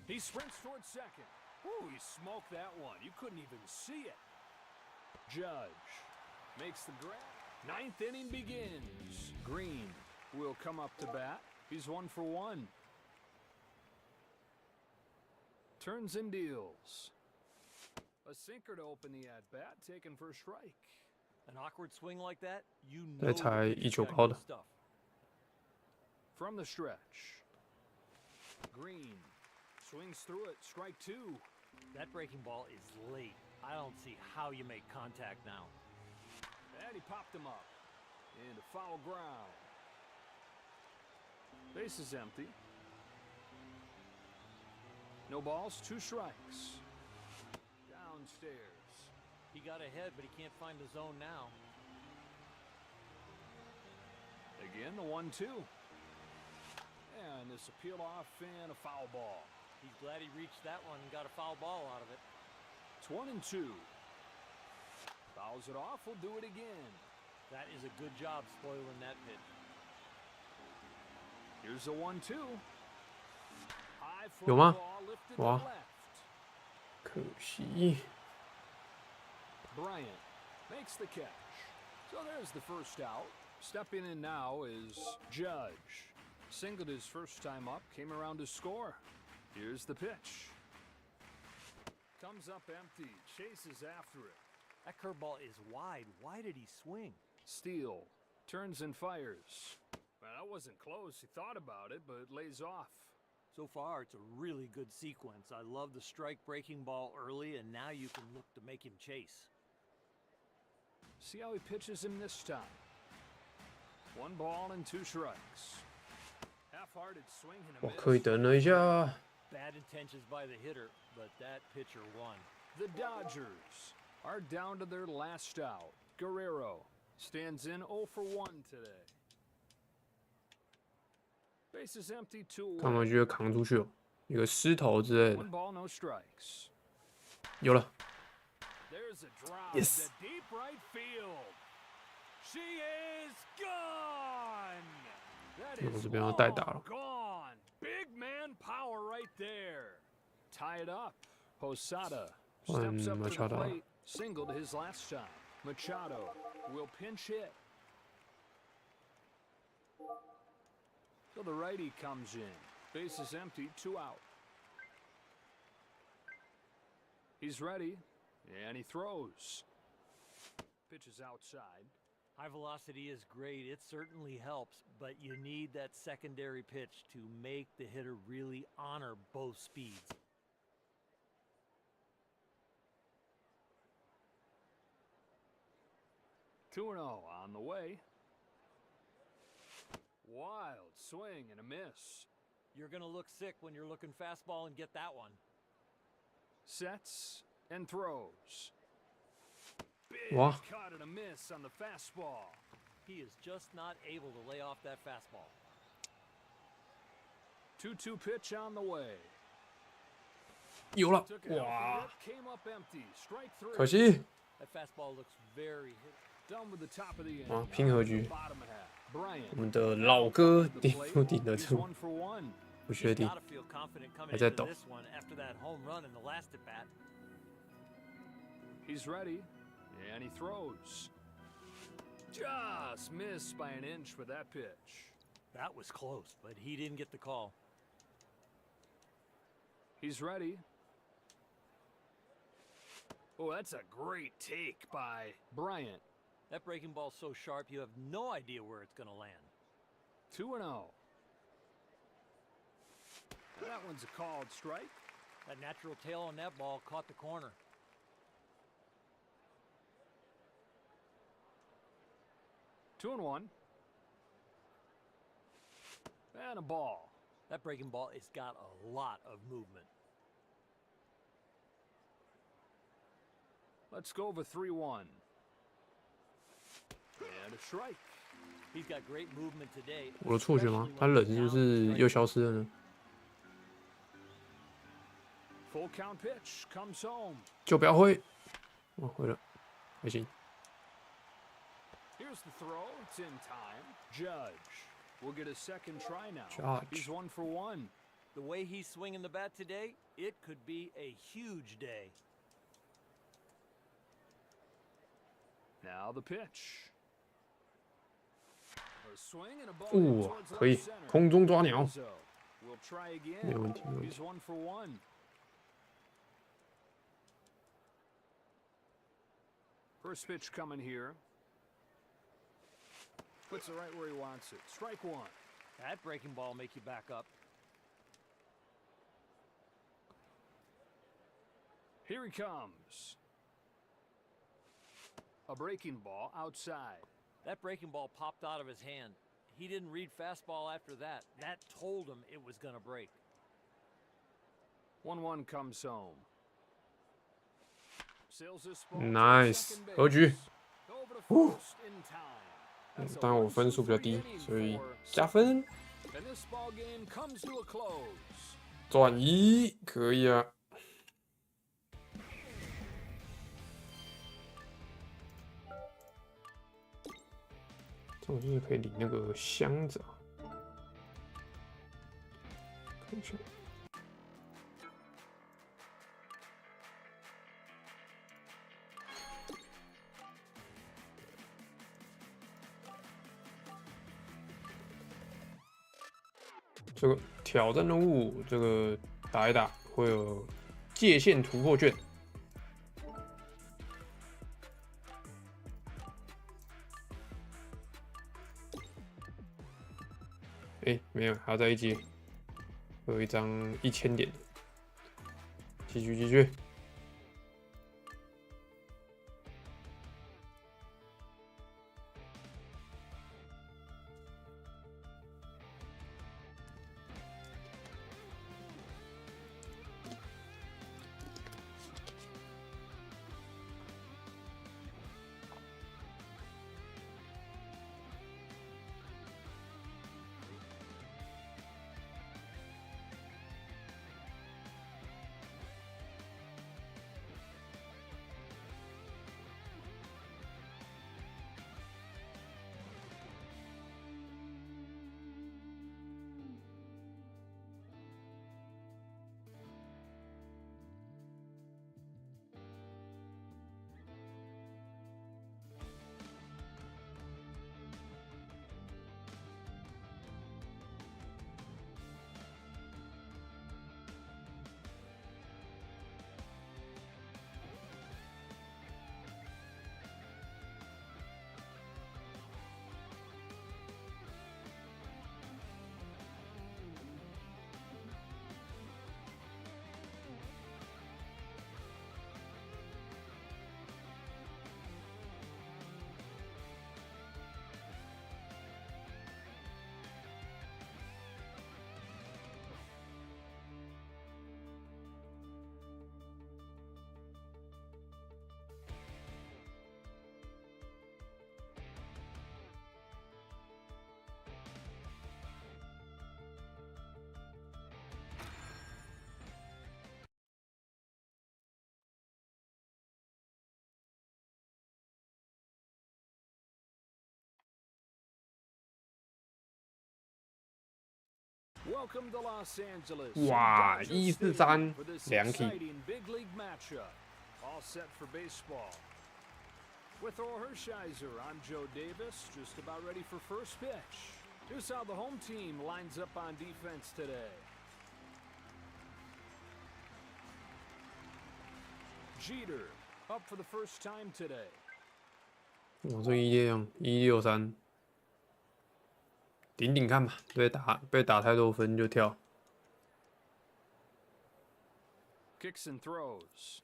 He sprints towards second. Ooh, he smoked that one. You couldn't even see it. Judge makes the grab. 9th inning begins. Green will come up to bat. He's 1 for 1. Turns and deals. A sinker to open the at-bat, taken for a strike. An awkward swing like that, you know 这才 the 1 pitcher's 球 got 高 good 的。 stuff. From the stretch. Green swings through it, strike 2. That breaking ball is late. I don't see how you make contact now. And he popped him up. Into foul ground. Base is empty. No balls, 2 strikes. Downstairs. He got ahead, but he can't find the zone now. Again, the 1-2. And this appeal off and a foul ball. He's glad he reached that one and got a foul ball out of it. It's 1-2. Fouls it off, we'll do it again. That is a good job spoiling that pitch. Here's a 1-2. High fly 有吗？ ball lifted 哇 to left. 可惜。 Bryant makes the catch. So there's the first out. Stepping in now is Judge. Singled his first time up, came around to score. Here's the pitch. Comes up empty, chases after it. That curveball is wide. Why did he swing? Steele turns and fires. Well, that wasn't close. He thought about it, but lays off. So far, it's a really good sequence. I love the strike breaking ball early, and now you can look to make him chase. See how he pitches him this time. 1 ball and 2 strikes. Half-hearted swing and a 哇， miss. 可以等了一下。 Bad intentions by the hitter, but that pitcher won. The Dodgers are down to their last out. Guerrero stands in 0 for 1 today. Base is empty, 2 他们 away. 觉得扛出去哦，一个狮头之类的。 1 ball, no strikes. 有了， There's a drop Yes. to deep right field. She is gone. That 我 is 这边要代打了 long。gone. Big man power right there. Tie it up. Posada steps up to the Machado. plate. Singled his last time. Machado will pinch hit. So the righty comes in. Base is empty, 2 out. He's ready, and he throws. Pitch is outside. High velocity is great. It certainly helps, but you need that secondary pitch to make the hitter really honor both speeds. Two and 0 on the way. Wild swing and a miss. You're going to look sick when you're looking fastball and get that one. Sets and throws. Big Wow. cut and a miss on the fastball. He is just not able to lay off that fastball. 2-2 pitch on the way. 有了， Took it out for 哇 it, came up empty. Strike 3. 可惜 That fastball looks very hit. Done with the top of the inning. 哇，拼和局， Bottom half. Bryant. 我们的老哥顶不顶得 He's 住？ 1 for 1. 不确 He's 定 got to feel confident coming 还在 into 抖。 this one after that home run in the last at bat. He's ready. And he throws. Just missed by an inch with that pitch. That was close, but he didn't get the call. He's ready. Oh, that's a great take by Bryant. That breaking ball's so sharp, you have no idea where it's going to land. 2-0. That one's a called strike. That natural tail on that ball caught the corner. 2-1. And a ball. That breaking ball has got a lot of movement. Let's go over 3-1. And a strike. He's got great movement today. 我的错觉吗 especially？ 他 when 冷 he's 是不 down 是 the 又 strike. 消失了呢？ Full count pitch comes home. 就不要挥，哦，回了，还行。 Here's the throw. It's in time. Judge will get a second try now. Judge. He's 1 for 1. The way he's swinging the bat today, it could be a huge day. Now the pitch. A swing and a ball 哦， towards 可以 left center. 空中抓鸟， Rizzo will try again. 没有问题，没有问 He's 题。 1 for 1. First pitch coming here. Puts it right where he wants it. Strike 1. That breaking ball will make you back up. Here he comes. A breaking ball outside. That breaking ball popped out of his hand. He didn't read fastball after that. That told him it was going to break. 1-1 comes home. Sails this ball to Nice， second 和局。 base. Over to first in time. That's a 当然我分数比较 1-2-3低， inning 所以 for 加分 And this ball game comes to a close. 转移可以啊。这种就是可以领那个箱子啊，看一下。这个挑战任务，这个打一打会有界限突破卷。哎，没有，还要再一阶，会有一张1000点的。继续继续。Welcome to Los Angeles. 哇 and Dodger ，143 Stadium for this 2 key。 exciting big league matchup. All set for baseball. With Orr Hershiser, I'm Joe Davis, just about ready for first pitch. Here's how the home team lines up on defense today. Jeter, up for the first time today. 我这一样163，顶顶看吧，被打太多分就跳。Kicks and throws.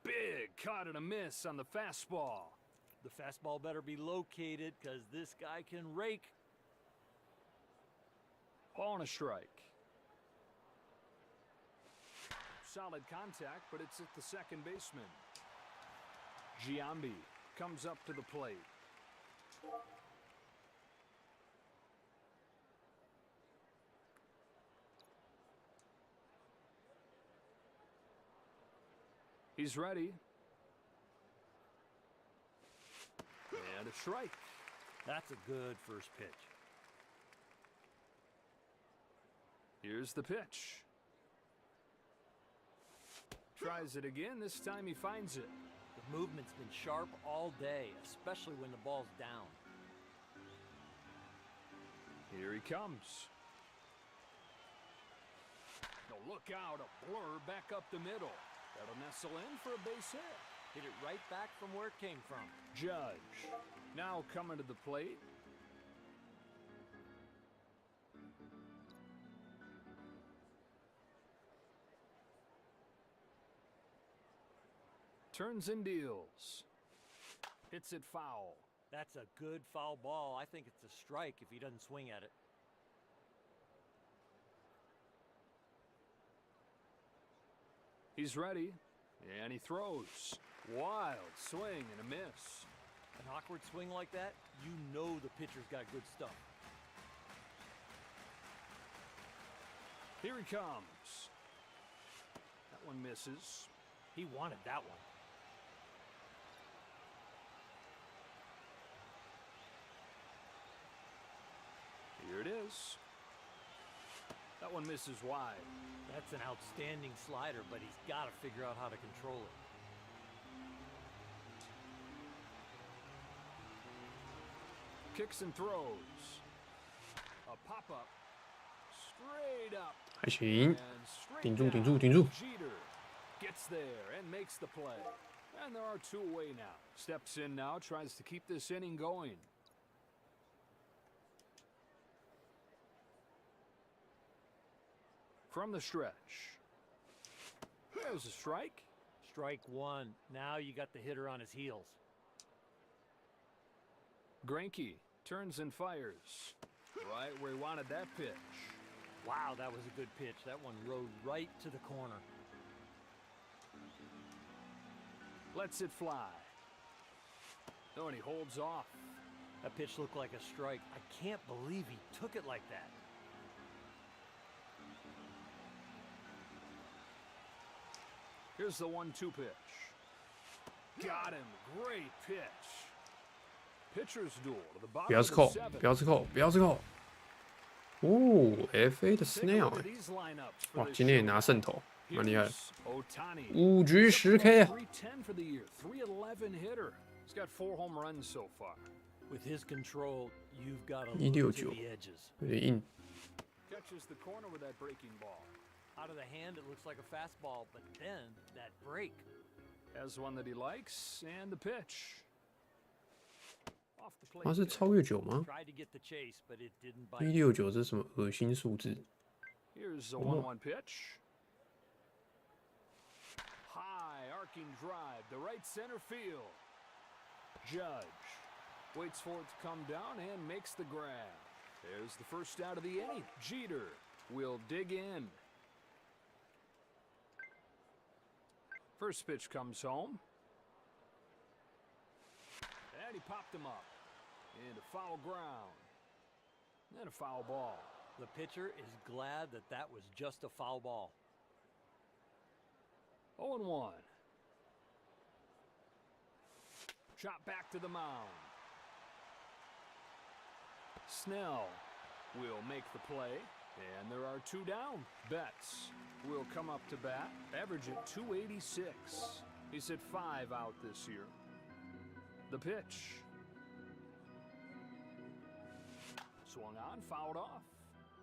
Big cut and a miss on the fastball. The fastball better be located because this guy can rake. Ball and a strike. Solid contact, but it's at the second baseman. Giambi comes up to the plate. He's ready. And a strike. That's a good first pitch. Here's the pitch. Tries it again. This time he finds it. The movement's been sharp all day, especially when the ball's down. Here he comes. No, look out, a blur back up the middle. That'll nestle in for a base hit. Hit it right back from where it came from. Judge, now coming to the plate. Turns and deals. Hits it foul. That's a good foul ball. I think it's a strike if he doesn't swing at it. He's ready, and he throws. Wild swing and a miss. An awkward swing like that, you know the pitcher's got good stuff. Here he comes. That one misses. He wanted that one. Here it is. That one misses wide. That's an outstanding slider, but he's got to figure out how to control it. Kicks and throws. A pop-up. Straight up. 还行， And straight 顶住， down. 顶住，顶住。 Jeter gets there and makes the play. And there are two away now. Steps in now, tries to keep this inning going. From the stretch. There's a strike. Strike one. Now you got the hitter on his heels. Greinke turns and fires. Right where he wanted that pitch. Wow, that was a good pitch. That one rode right to the corner. Lets it fly. Oh, and he holds off. That pitch looked like a strike. I can't believe he took it like that. Here's the 1-2 pitch. Got him. Great pitch. Pitcher's duel to the 不 bottom 要 of 吃 the 扣， seventh. 不要吃扣，不要吃扣。哦，FA 的 Take a Snail， look at these lineups for 哇， this 今天也拿 showdown. 胜投，蛮厉害的。 Here's Ohtani. 5局10 K 啊， 310 for the year. 311 hitter. He's got 4 home runs so far. With his control, you've got to 169 look to the edges. 有点硬。 Catches the corner with that breaking ball. Out of the hand, it looks like a fastball, but then that break. Has one that he likes, and the pitch. Off the plate. 他是超越9吗 Tried to get the chase, but it didn't bite. ？169这是什么恶心数字？ Here's a 1-1 pitch. High arcing drive to right center field. Judge waits for it to come down and makes the grab. There's the first out of the inning. Jeter will dig in. First pitch comes home. And he popped him up. Into foul ground. And a foul ball. The pitcher is glad that that was just a foul ball. 0-1. Shot back to the mound. Snell will make the play, and there are 2 down. Betts will come up to bat, average at 286. He's hit 5 out this year. The pitch. Swung on, fouled off.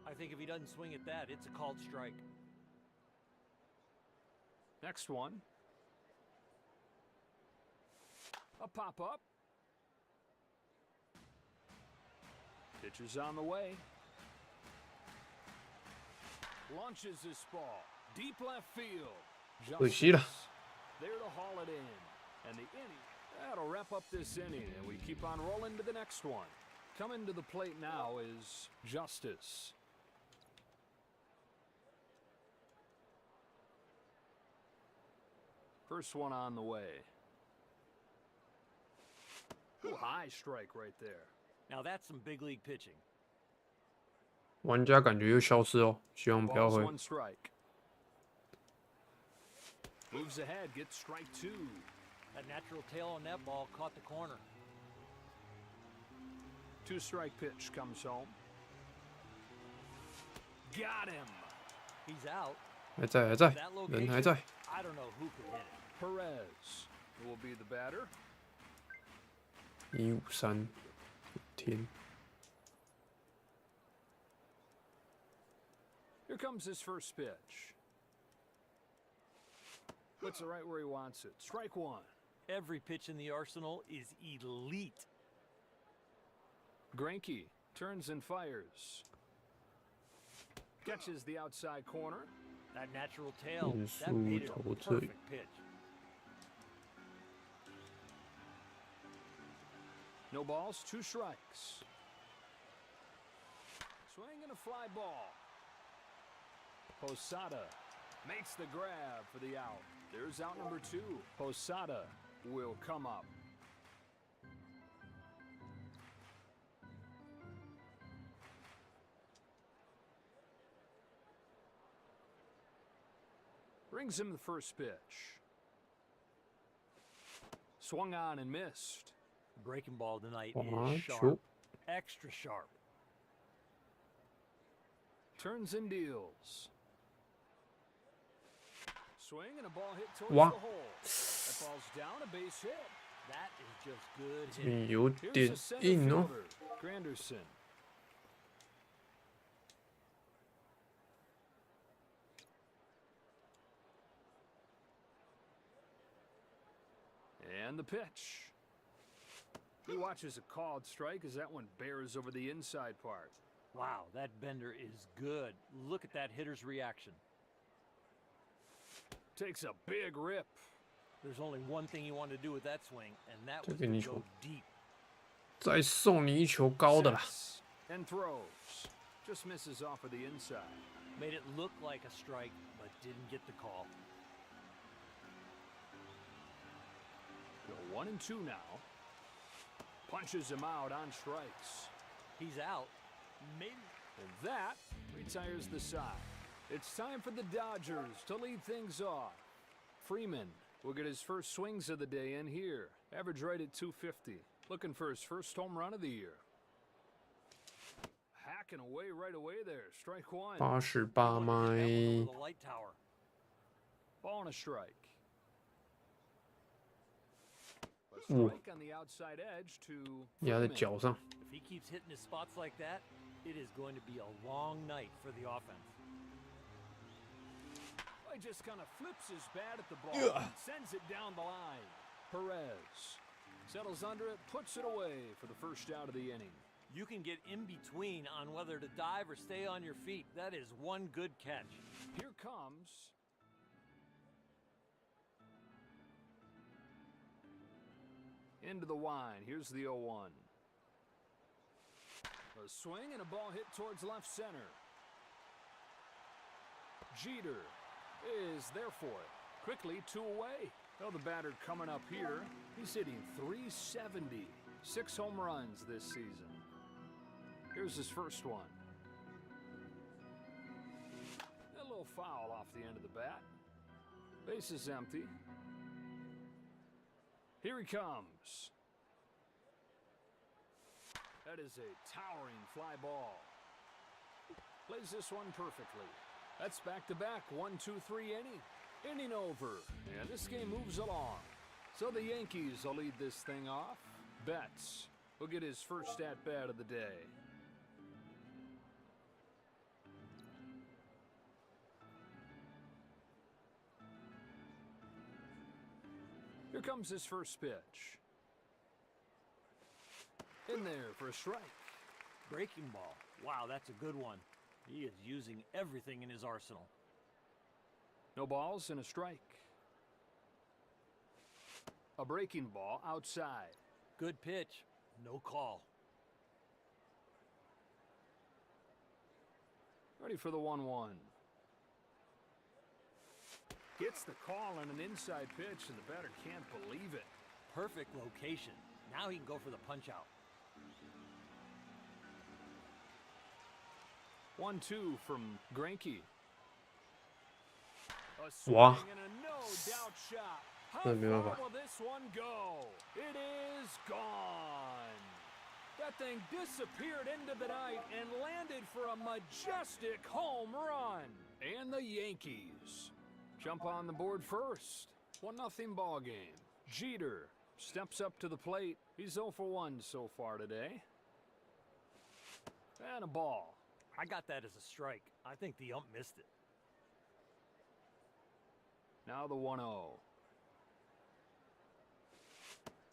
I think if he doesn't swing at that, it's a called strike. Next one. A pop-up. Pitch is on the way. Launches this ball. Deep left field. 可惜了。 There to haul it in. And the inning. That'll wrap up this inning. And we keep on rolling to the next one. Coming to the plate now is Justice. First one on the way. Ooh, high strike right there. Now that's some big league pitching. 玩家感觉又消失哦，希望不要 Balls 会。 one strike. Moves ahead, gets strike 2. That natural tail on that ball caught the corner. 2-strike pitch comes home. Got him. He's out. 还在，还在， That 人还 location, 在。 I don't know who could hit it. Perez will be the batter. 153，天， Here comes his first pitch. Puts it right where he wants it. Strike 1. Every pitch in the arsenal is elite. Greinke turns and fires. Catches the outside corner. That natural tail, Mm, that made it a so tight. perfect pitch. No balls, 2 strikes. Swing and a fly ball. Posada makes the grab for the out. There's out number 2. Posada will come up. Brings him the first pitch. Swung on and missed. Breaking ball tonight 滑 is 球 sharp. Extra sharp. Turns and deals. Swing and a ball hit towards Wow. the hole. That ball's down, a base hit. That is just good 这 hitting. 边有 Here's 点 the center 硬哦。 fielder, Granderson. And the pitch. He watches a called strike as that one bears over the inside part. Wow, that bender is good. Look at that hitter's reaction. Takes a big rip. There's only one thing you want to do with that swing, and that was 这个你 to 球 go deep. 再送你一球高的啦。 Sets and throws. Just misses off of the inside. Made it look like a strike, but didn't get the call. Go 1-2 now. Punches him out on strikes. He's out. Maybe. And that retires the side. It's time for the Dodgers to lead things off. Freeman will get his first swings of the day in here. Average right at 250. Looking for his first home run of the year. Hacking away right away there. Strike 1. 88迈， Over the light tower. Ball and a strike. A Ooh. strike on the outside edge to 压在 Freeman. 脚上。 If he keeps hitting his spots like that, it is going to be a long night for the offense. He just kind of flips his bat at the ball and sends it down the line. Perez settles under it, puts it away for the first out of the inning. You can get in between on whether to dive or stay on your feet. That is one good catch. Here comes into the wine. Here's the 0-1. A swing and a ball hit towards left center. Jeter is there for it. Quickly 2 away. Well, the batter coming up here, he's hitting .370. 6 home runs this season. Here's his first one. A little foul off the end of the bat. Base is empty. Here he comes. That is a towering fly ball. Plays this one perfectly. That's back-to-back 1-2-3 inning. Inning over, and this game moves along. So the Yankees will lead this thing off. Betts will get his first at-bat of the day. Here comes his first pitch. In there for a strike. Breaking ball. Wow, that's a good one. He is using everything in his arsenal. No balls and a strike. A breaking ball outside. Good pitch. No call. Ready for the 1-1. Gets the call on an inside pitch, and the batter can't believe it. Perfect location. Now he can go for the punch-out. 1-2 from Greinke. Wow. And a no-doubt shot. How That没办法。 far will this one go? It is gone. That thing disappeared into the night and landed for a majestic home run. And the Yankees jump on the board first. 1-0 ball game. Jeter steps up to the plate. He's 0 for 1 so far today. And a ball. I got that as a strike. I think the ump missed it. Now the 1-0.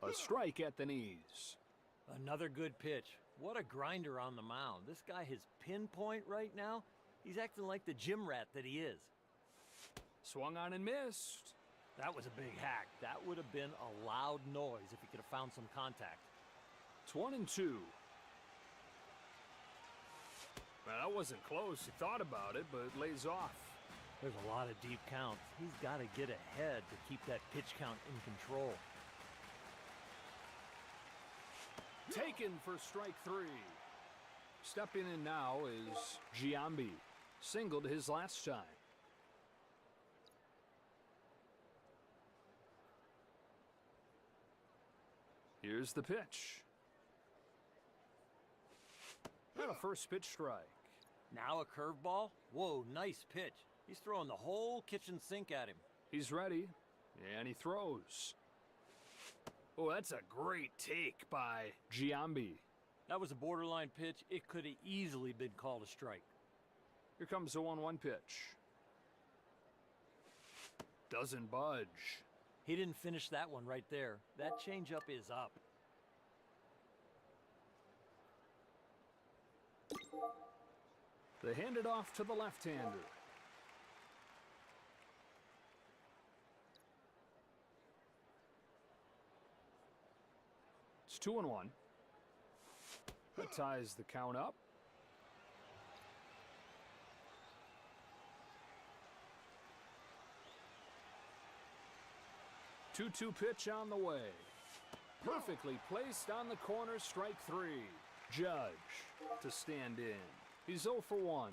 A strike at the knees. Another good pitch. What a grinder on the mound. This guy has pinpoint right now. He's acting like the gym rat that he is. Swung on and missed. That was a big hack. That would have been a loud noise if he could have found some contact. It's 1-2. Well, that wasn't close. He thought about it, but lays off. There's a lot of deep counts. He's got to get ahead to keep that pitch count in control. Taken for strike 3. Stepping in now is Giambi. Singled his last time. Here's the pitch. And a first pitch strike. Now a curveball? Whoa, nice pitch. He's throwing the whole kitchen sink at him. He's ready, and he throws. Oh, that's a great take by Giambi. That was a borderline pitch. It could have easily been called a strike. Here comes the 1-1 pitch. Doesn't budge. He didn't finish that one right there. That changeup is up. They hand it off to the left-hander. It's 2-1. That ties the count up. Two-two pitch on the way. Perfectly placed on the corner, strike 3. Judge to stand in. He's 0 for 1.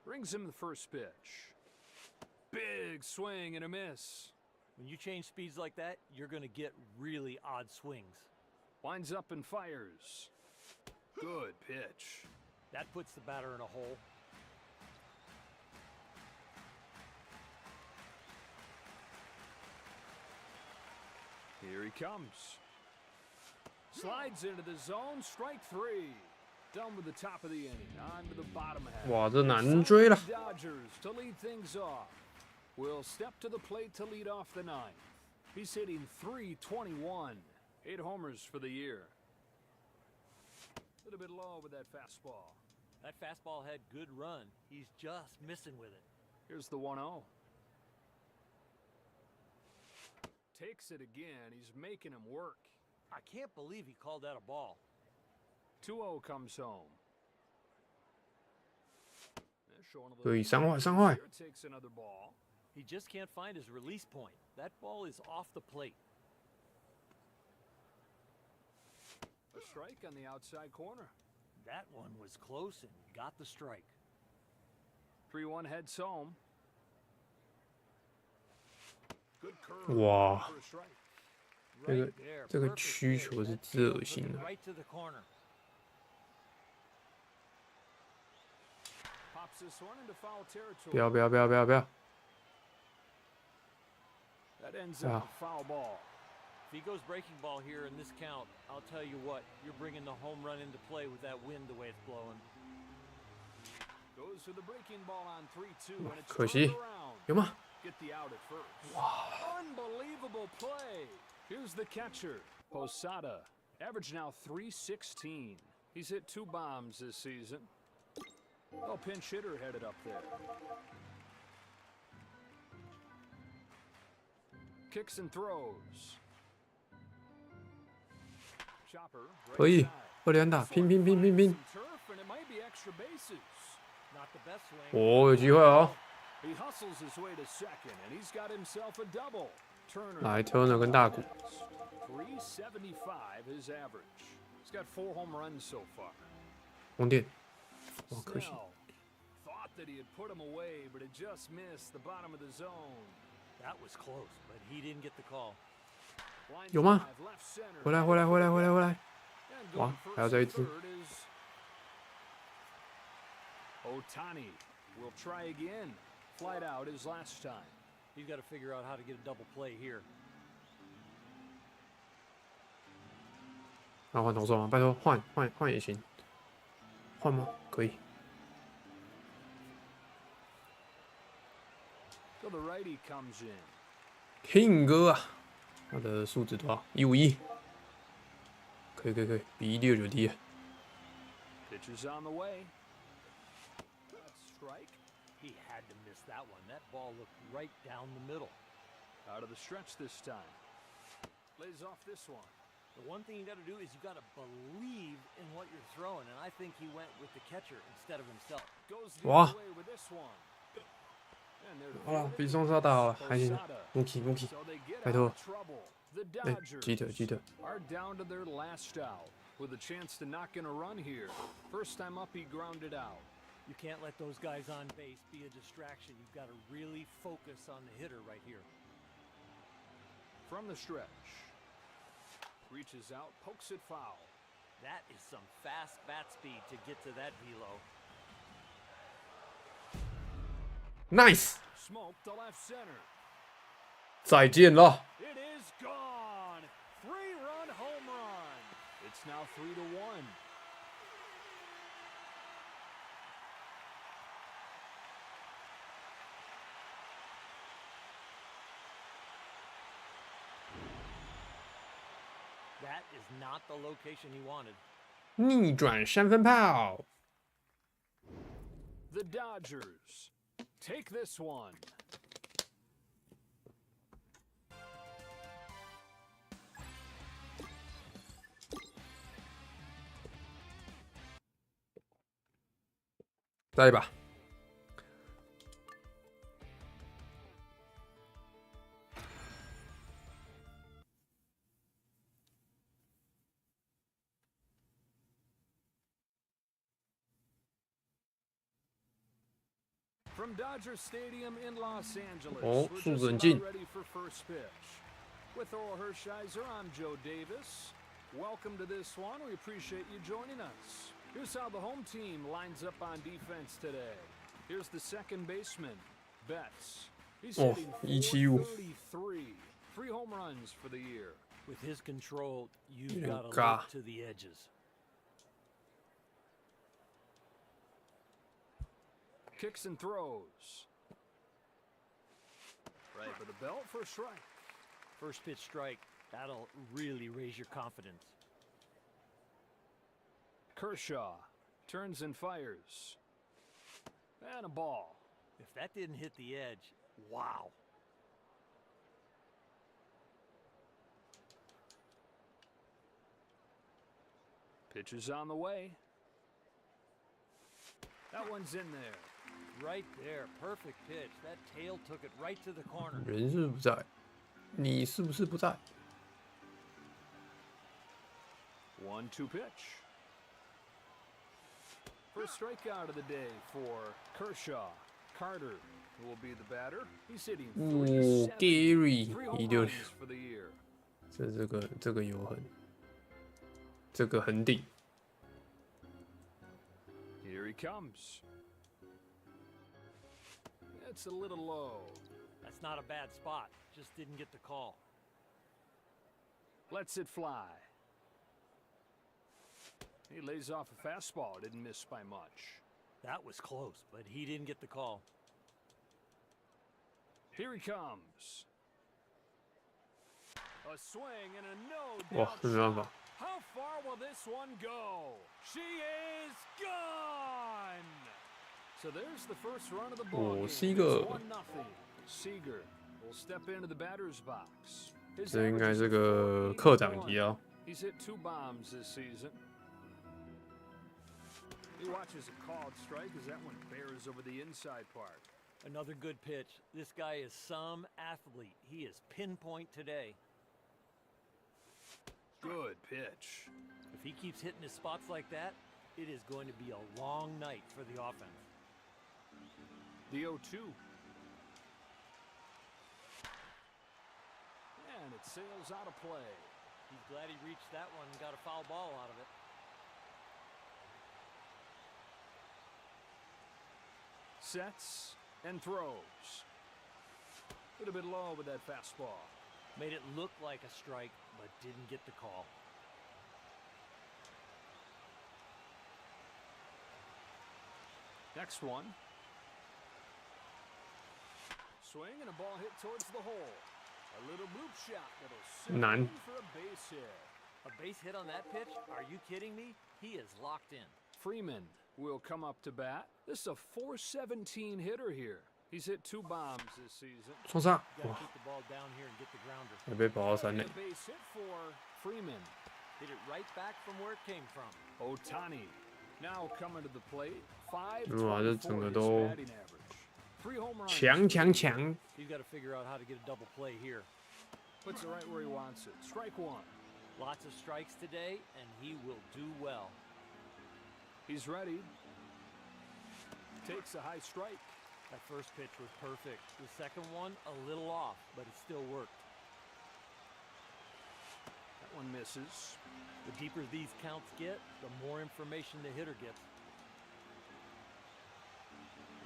Brings him the first pitch. Big swing and a miss. When you change speeds like that, you're going to get really odd swings. Winds up and fires. Good pitch. That puts the batter in a hole. Here he comes. Slides into the zone, strike 3. Done with the top of the inning. On to the bottom half. 哇，这难追了。 Dodgers to lead things off. Will step to the plate to lead off the ninth. He's hitting .321. 8 homers for the year. A little bit low with that fastball. That fastball had good run. He's just missing with it. Here's the 1-0. Takes it again. He's making him work. I can't believe he called that a ball. 2-0 comes home. They're showing a little- 对，三坏，三坏。 Here takes another ball. He just can't find his release point. That ball is off the plate. A strike on the outside corner. That one was close and got the strike. 3-1 heads home. Good curve Wow. for a strike. 这个曲球是之恶心的。不要！啊！ If he goes breaking ball here in this count, I'll tell you what, you're bringing the home run into play with that wind the way it's blowing. Goes for the breaking ball on 3-2 and it's 可惜，有吗？ Get the out at first. Unbelievable play. Here's the catcher, Posada. Average now 316. He's hit 2 bombs this season. Oh, pinch hitter headed up there. Kicks and throws. 可以，二连打，拼！哦，有机会哦！来，Turner 跟大谷。红点，哇，可惜。有吗？回来！哇，还要再一只。Otani will try again. Flight out his last time. He's got to figure out how to get a double play here. 那换投手吗？拜托，换也行。换吗？可以。So the righty comes in. King 哥啊，他的数值多少？151。可以，比169低。Pitches on the way. Strike. He had to miss that one. That ball looked right down the middle. Out of the stretch this time. Lays off this one. The one thing you got to do is you got to believe in what you're throwing, and I think he went with the catcher instead of himself. Goes the other way with this one. 好了，比双杀打好了，还行。Mookie，拜托。哎，记得。Are down to their last out with a chance to knock in a run here. First time up, he grounded out. You can't let those guys on base be a distraction. You've got to really focus on the hitter right here. From the stretch. Reaches out, pokes it foul. That is some fast bat speed to get to that velo. Nice. Smoke to left center. 再见了。 It is gone. 3-run home run. It's now 3-1. That is not the location he wanted. 逆转三分炮。 The Dodgers take this one. Dai va. From Dodger Stadium in Los Angeles, Oh, we're 速 just 度很 about 近。 ready for first pitch. With Oral Hershiser, I'm Joe Davis. Welcome to this one. We appreciate you joining us. Here's how the home team lines up on defense today. Here's the second baseman, Betts. He's Oh, hitting 175. 433. 3 home runs for the year. With his control, you've Yeah, got to God. look to the edges. Kicks and throws. Right for the belt for a strike. First pitch strike, that'll really raise your confidence. Kershaw turns and fires. And a ball. If that didn't hit the edge, wow. Pitch is on the way. That one's in there. Right there, perfect pitch. That tail took it right to the corner. 人是不在，你是不是不在？ 1-2 pitch. First strikeout of the day for Kershaw. Carter will be the batter. He's hitting 哦 373 ，Gary home 166 runs for the year. 这个有痕，这个横顶。 Here he comes. It's a little low. That's not a bad spot. Just didn't get the call. Lets it fly. He lays off a fastball. Didn't miss by much. That was close, but he didn't get the call. Here he comes. A swing and a no 哇， doubt 这没办法。 How far will this one go? She is gone. So there's the first run of the ball game. Seager. 1-0. Seager will step into the batter's box. His 这应该 average 是 is 个课长级 4.81. 哦。 He's hit 2 bombs this season. He watches a called strike as that one bears over the inside part. Another good pitch. This guy is some athlete. He is pinpoint today. Good pitch. If he keeps hitting his spots like that, it is going to be a long night for the offense. The 0-2. And it sails out of play. He's glad he reached that one and got a foul ball out of it. Sets and throws. A little bit low with that fastball. Made it look like a strike, but didn't get the call. Next one. Swing and a ball hit towards the hole. A little bloop shot that'll send None. in for a base hit. A base hit on that pitch? Are you kidding me? He is locked in. Freeman will come up to bat. This is a .417 hitter here. He's hit 2 bombs this season. 双杀， Got 哇 to，keep the ball down here and get the grounder. 还被跑到3 And 垒 a。base hit for Freeman. Hit it right back from where it came from. Otani now coming to the plate. 5 哇，这整个都 batting average. 3 home runs. 强强强！ He's got to figure out how to get a double play here. Puts it right where he wants it. Strike 1. Lots of strikes today, and he will do well. He's ready. Takes a high strike. That first pitch was perfect. The second one, a little off, but it still worked. That one misses. The deeper these counts get, the more information the hitter gets.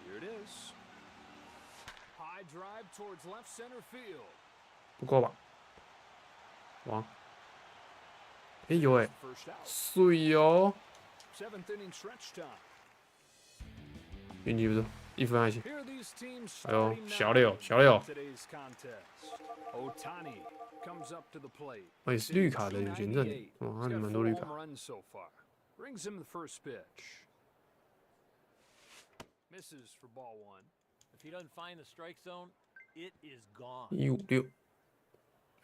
Here it is. High drive towards left center field. 不够吧？哇！哎有哎， First out. 水哦！ 7th inning stretch time. 运气不错，1分还行。 Here are these teams 哎呦， starting 小 now 六，小六 in，today's contest. Otani comes up to the plate. 哦，也是绿卡的有钱证 298. 哦， He's 他 got 蛮 4 多绿 home 卡。 runs so far. Brings him the first pitch. Misses for ball 1. If he doesn't find the strike zone, it is gone. 156，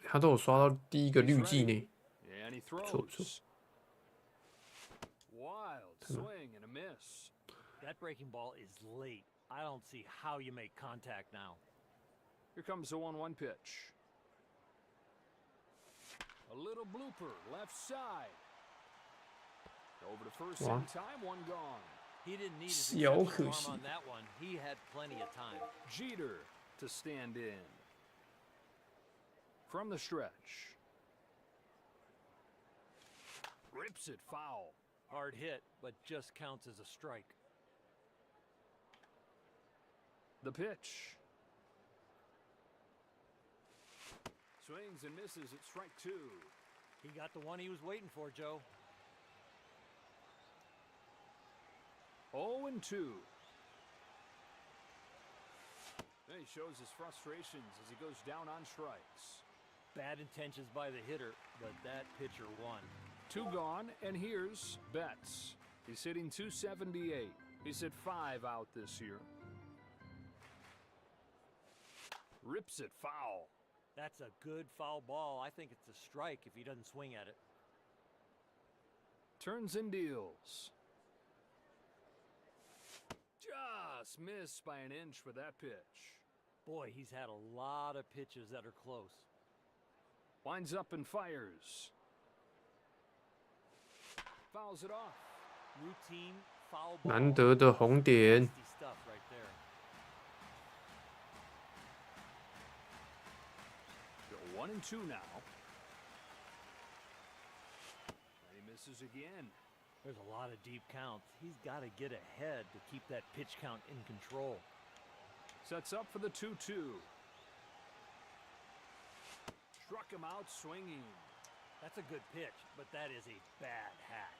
他都有刷到第1个绿季呢。 And he 不错不错。 throws. Wild swing and a miss. That breaking ball is late. I don't see how you make contact now. Here comes the 1-1 pitch. A little blooper, left side. Over to first Wow. in time, 1 gone. He didn't need his 小 exceptional 可 arm 惜。 on that one. He had plenty of time. Jeter to stand in. From the stretch. Rips it foul. Hard hit, but just counts as a strike. The pitch. Swings and misses at strike 2. He got the one he was waiting for, Joe. 0-2. Then he shows his frustrations as he goes down on strikes. Bad intentions by the hitter, but that pitcher won. 2 gone, and here's Betts. He's hitting .278. He's hit 5 out this year. Rips it foul. That's a good foul ball. I think it's a strike if he doesn't swing at it. Turns and deals. Just missed by an inch with that pitch. Boy, he's had a lot of pitches that are close. Winds up and fires. Fouls it off. Routine foul ball. 难得的红点， Nasty stuff right there. Go 1-2 now. pitches again. There's a lot of deep counts. He's got to get ahead to keep that pitch count in control. Sets up for the 2-2. Struck him out swinging. That's a good pitch, but that is a bad hack.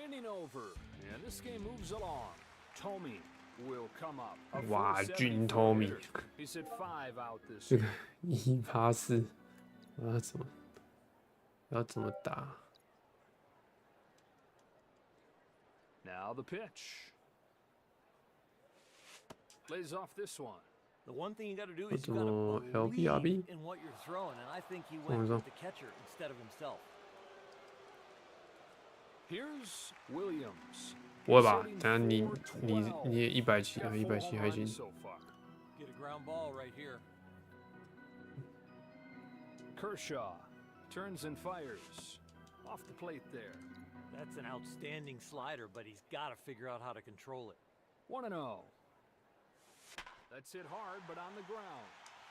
Inning over, and this game moves along. Tommy will come up. A 哇， 4-7 俊 Tommy， hitter. He's hit 5 out this 这个 year. 184，要怎么打？ Now the pitch. Lays off this one. The one thing you got to do is you What got to the LB? believe in what you're throwing, and I think he went with the catcher instead of himself. Here's Williams. 不会吧？等下你也170啊，170还行。 So far. Get a ground ball right here. Kershaw turns and fires. Off the plate there. That's an outstanding slider, but he's got to figure out how to control it. 1-0. That's hit hard, but on the ground.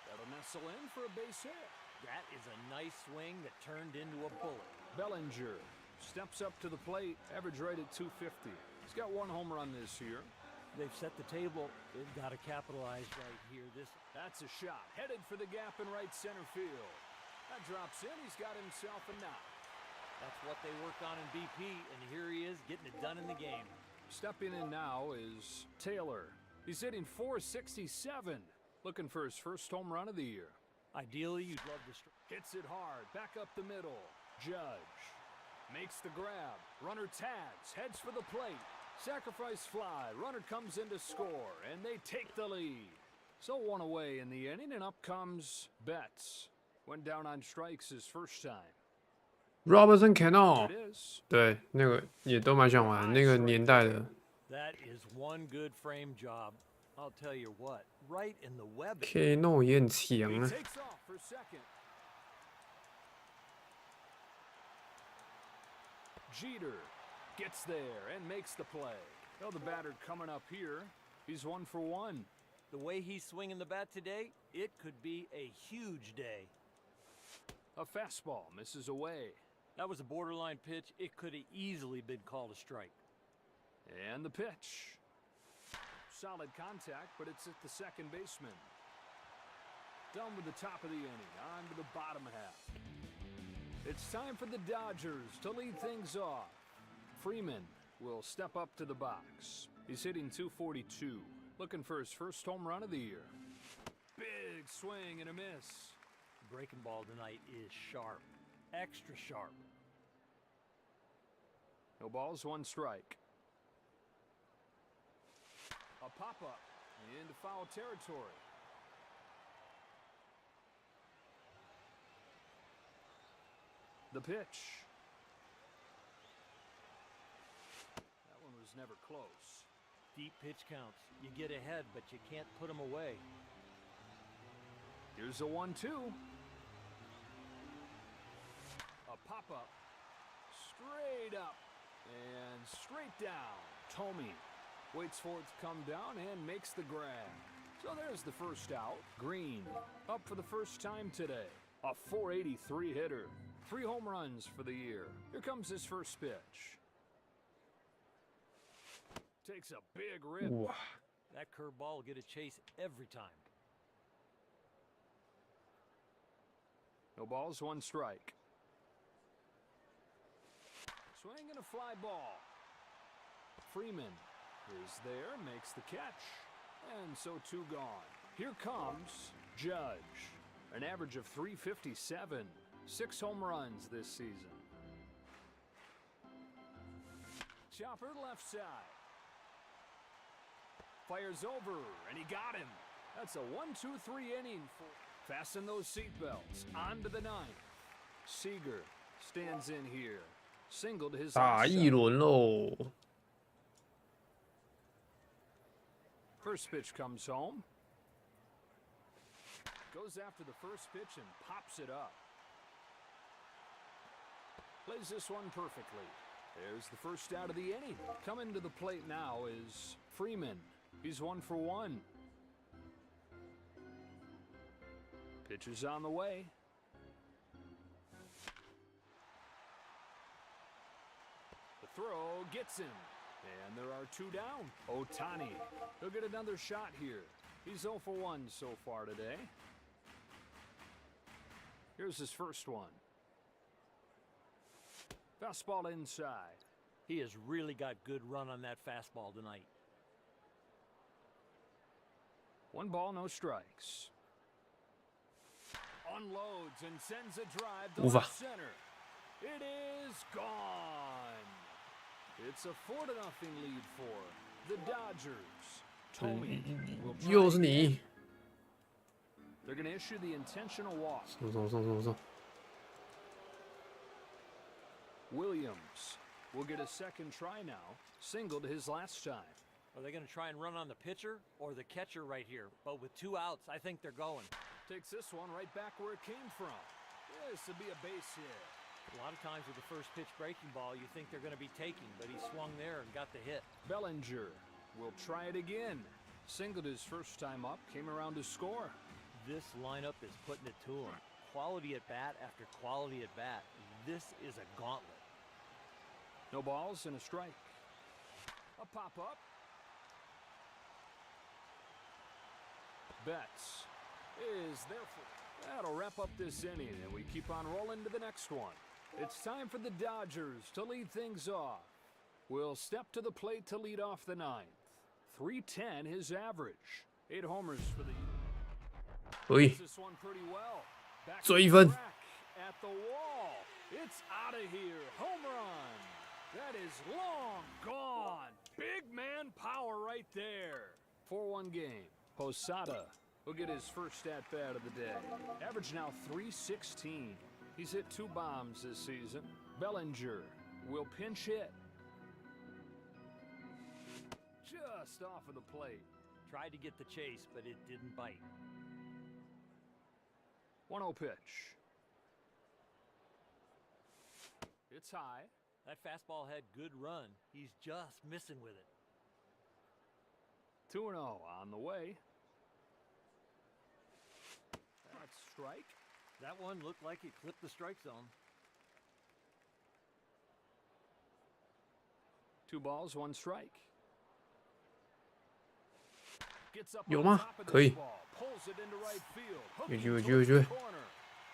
That'll nestle in for a base hit. That is a nice swing that turned into a bullet. Bellinger steps up to the plate, average right at 250. He's got 1 home run this year. They've set the table. They've got to capitalize right here. That's a shot, headed for the gap in right center field. That drops in, he's got himself a knock. That's what they worked on in BP, and here he is getting it done in the game. Stepping in now is Taylor. He's hitting .467, looking for his first home run of the year. Ideally, you'd love to... Hits it hard, back up the middle. Judge makes the grab. Runner tags, heads for the plate. Sacrifice fly, runner comes in to score, and they take the lead. So 1 away in the inning, and up comes Betts. Went down on strikes his first time. Robertson Cano， It is. 对，那个也都蛮想玩，那个年代的。 That is one good frame job. I'll tell you what, right in the web. Cano 也很 He 强啊。 takes off for second. Jeter gets there and makes the play. Oh, the batter coming up here. He's 1 for 1. The way he's swinging the bat today, it could be a huge day. A fastball misses away. That was a borderline pitch. It could have easily been called a strike. And the pitch. Solid contact, but it's at the second baseman. Done with the top of the inning. On to the bottom half. It's time for the Dodgers to lead things off. Freeman will step up to the box. He's hitting .242. Looking for his first home run of the year. Big swing and a miss. The breaking ball tonight is sharp. Extra sharp. No balls, 1 strike. A pop-up into foul territory. The pitch. That one was never close. Deep pitch counts. You get ahead, but you can't put them away. Here's a 1-2. A pop-up. Straight up and straight down. Tommy waits for it to come down and makes the grab. So there's the first out. Green up for the first time today. A .483 hitter. 3 home runs for the year. Here comes his first pitch. Takes a big rip. 哇， That curveball will get a chase every time. No balls, 1 strike. Swing and a fly ball. Freeman is there, makes the catch. And so 2 gone. Here comes Judge. An average of .357. 6 home runs this season. Chopper left side. Fires over, and he got him. That's a 1-2-3 inning for... Fasten those seatbelts. On to the 9th. Seager stands in here. Singled his 打一 offside. 轮喽。 First pitch comes home. Goes after the first pitch and pops it up. Plays this one perfectly. There's the first out of the inning. Coming to the plate now is Freeman. He's 1 for 1. Pitch is on the way. Throw gets him. And there are 2 down. Ohtani, he'll get another shot here. He's 0 for 1 so far today. Here's his first one. Fastball inside. He has really got good run on that fastball tonight. 1 ball, no strikes. Unloads and sends a drive to left center. It is gone. It's a 4-0 lead for the Dodgers. Tommy will try. 又是你。 They're going to issue the intentional walk. 送。 Williams will get a second try now. Singled his last time. Are they going to try and run on the pitcher or the catcher right here? But with 2 outs, I think they're going. Takes this one right back where it came from. This would be a base hit. A lot of times with the first pitch breaking ball, you think they're going to be taking, but he swung there and got the hit. Bellinger will try it again. Singled his first time up, came around to score. This lineup is putting it to him. Quality at bat after quality at bat. This is a gauntlet. No balls and a strike. A pop-up. Betts is there for. That'll wrap up this inning, and we keep on rolling to the next one. It's time for the Dodgers to lead things off. Will step to the plate to lead off the 9th. 310 his average. 8 homers for the. 可以 This one pretty well. Back 追一分。 at the wall. It's out of here. Home run. That is long gone. Big man power right there. 4-1 game. Posada will get his first at-bat of the day. Average now 316. He's hit 2 bombs this season. Bellinger will pinch hit. Just off of the plate. Tried to get the chase, but it didn't bite. 1-0 pitch. It's high. That fastball had good run. He's just missing with it. 2-0 on the way. That's strike. That one looked like it clipped the strike zone. 2 balls, 1 strike. Gets up 有 on 吗？ top of 可以。 this ball, pulls it into right field. 有 Hooking 机会， towards 机会，机 the 会。 corner.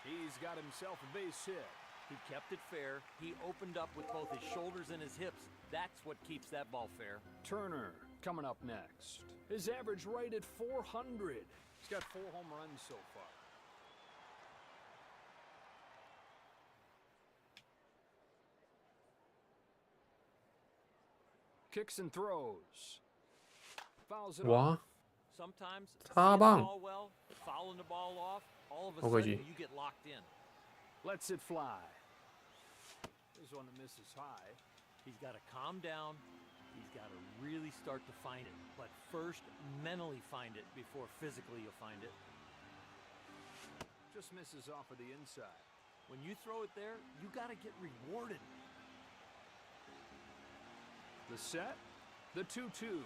He's got himself a base hit. He kept it fair. He opened up with both his shoulders and his hips. That's what keeps that ball fair. Turner coming up next. His average right at 400. He's got 4 home runs so far. Kicks and throws. Fouls it off. 哇， Sometimes擦 seeing the 棒。 ball well, fouling the ball off, all of a 好可 sudden 惜。 you get locked in. Lets it fly. There's one that misses high. He's got to calm down. He's got to really start to find it. But first, mentally find it before physically you'll find it. Just misses off of the inside. When you throw it there, you got to get rewarded. The set. The 2-2.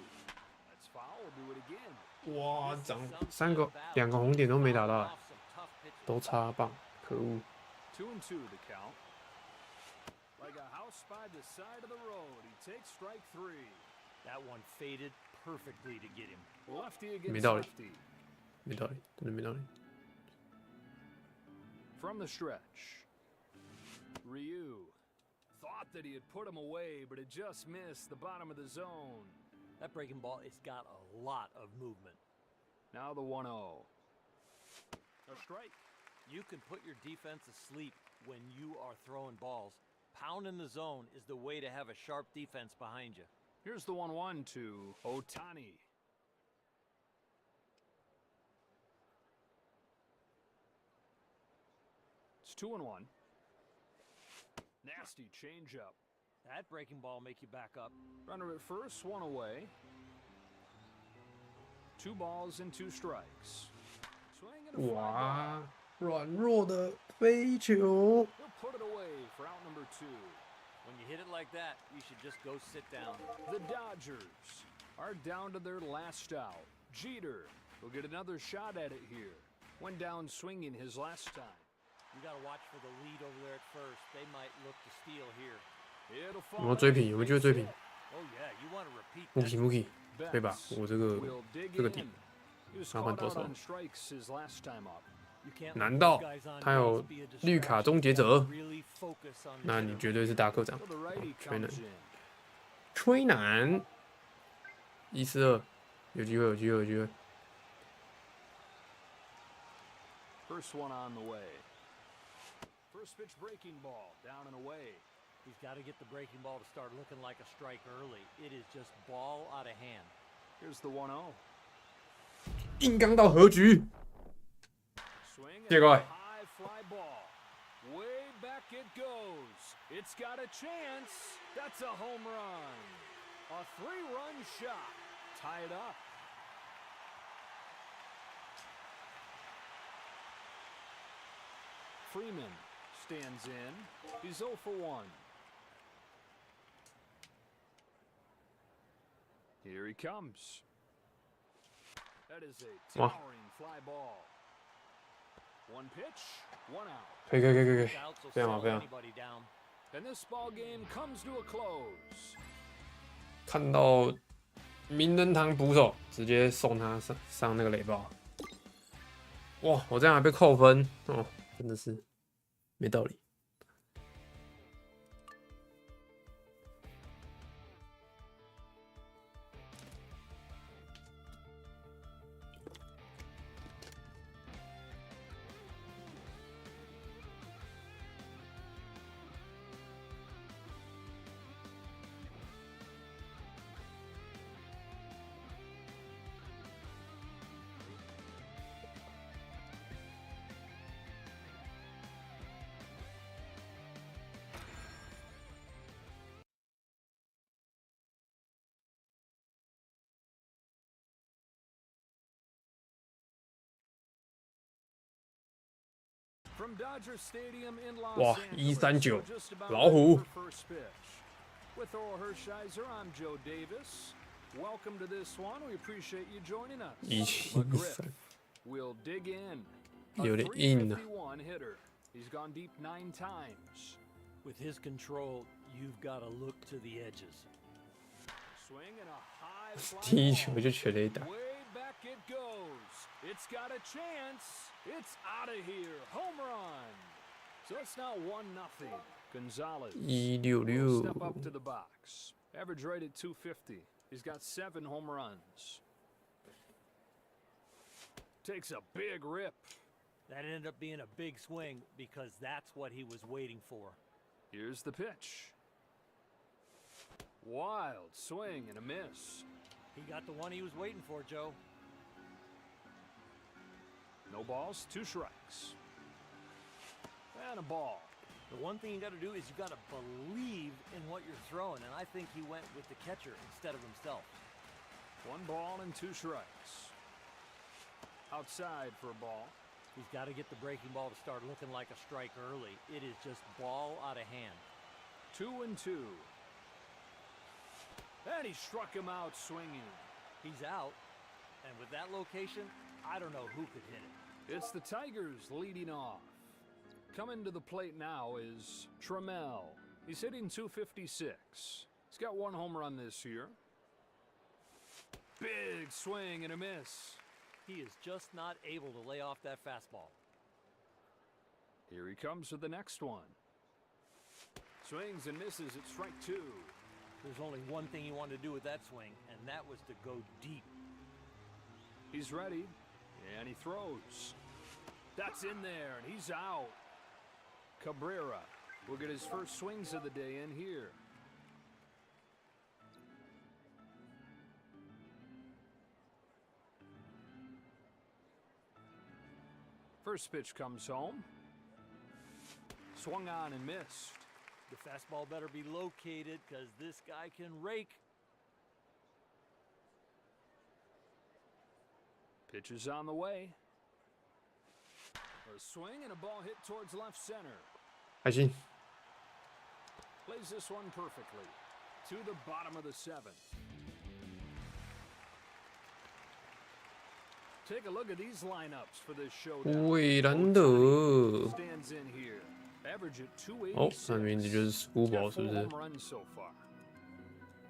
That's foul. We'll do it again. 哇，2个红点都没打到， 都插棒，可恶。 2-2 the count. Like a house by the side of the road. He takes strike 3. That one faded perfectly to get him. Lefty 没 against 道理， lefty. 没道理，真的没道理。 From the stretch. Ryu thought that he had put him away, but it just missed the bottom of the zone. That breaking ball, it's got a lot of movement. Now the 1-0. A strike. You can put your defense asleep when you are throwing balls. Pounding the zone is the way to have a sharp defense behind you. Here's the 1-1 to Ohtani. It's 2-1. Nasty changeup. That breaking ball make you back up. Runner at first, 1 away. 2 balls and 2 strikes. Swing and a fly ball. 哇，软弱的飞球。 He'll put it away for out number 2. When you hit it like that, you should just go sit down. The Dodgers are down to their last out. Jeter will get another shot at it here. Went down swinging his last time. You got to watch for the lead over there at first. They might look to steal here. 有没有追平？有没有机会追平 Oh yeah, you want to repeat ？Muki， that. 可以吧？我这个 We'll dig 这个点 in. He was 要换 caught 多 out 少？ on strikes his last time up. You can't let 难 those 道 guys on 他有 base be a 绿卡 distraction. 终结 You 者 gotta？ really focus on the 那你 hitter. 绝对是大科长 So the righty 吹男 comes in. 吹男142，有机会，有机会，有机会。 First one on the way. First pitch breaking ball down and away. He's got to get the breaking ball to start looking like a strike early. It is just ball out of hand. Here's the 1-0. 硬刚到和局， Swing 谢谢各 and 位 a。high fly ball. Way back it goes. It's got a chance. That's a home run. A 3-run shot. Tie it up. Freeman stands in. He's 0 for 1. Here he comes. That is a Wow. towering fly ball. One pitch, one out. 可以，可以，可以，可以， Outs will 非常好， slow 非常好。 anybody down. And this ball game comes to a close. 看到名人堂捕手，直接送他上那个垒包。哇，我这样还被扣分哦，真的是没道理。From Dodger Stadium in Los 哇 Angeles, 139 we're just about 老 ready 虎 for first pitch. With Oral Hershiser, I'm Joe Davis. Welcome to this one. We appreciate you joining us. 173 McGriff will dig in. A 有点硬啊。 351 hitter. He's gone deep 9 times. With his control, you've got to look to the edges. Swing and a high 第一 fly 球就全垒打 ball. Way back it goes. It's got a chance. It's out of here. Home run. So it's now 1-0. Gonzalez will step up to 166 the box. Average rate at 250. He's got 7 home runs. Takes a big rip. That ended up being a big swing because that's what he was waiting for. Here's the pitch. Wild swing and a miss. He got the one he was waiting for, Joe. No balls, 2 strikes. And a ball. The one thing you got to do is you got to believe in what you're throwing, and I think he went with the catcher instead of himself. 1 ball and 2 strikes. Outside for a ball. He's got to get the breaking ball to start looking like a strike early. It is just ball out of hand. 2-2. And he struck him out swinging. He's out, and with that location, I don't know who could hit it. It's the Tigers leading off. Coming to the plate now is Trammell. He's hitting 256. He's got 1 home run this year. Big swing and a miss. He is just not able to lay off that fastball. Here he comes with the next one. Swings and misses at strike 2. There's only one thing he wanted to do with that swing, and that was to go deep. He's ready, and he throws. That's in there, and he's out. Cabrera will get his first swings of the day in here. First pitch comes home. Swung on and missed. The fastball better be located because this guy can rake. Pitch is on the way. A swing and a ball hit towards left center. 还行。 Plays this one perfectly. To the bottom of the 7th. Take a look at these lineups for this showdown. 韦兰德 Stands in here. Average at 哦， 286. 那名字就是 Schoolball 是不 Got 4是 home runs so far.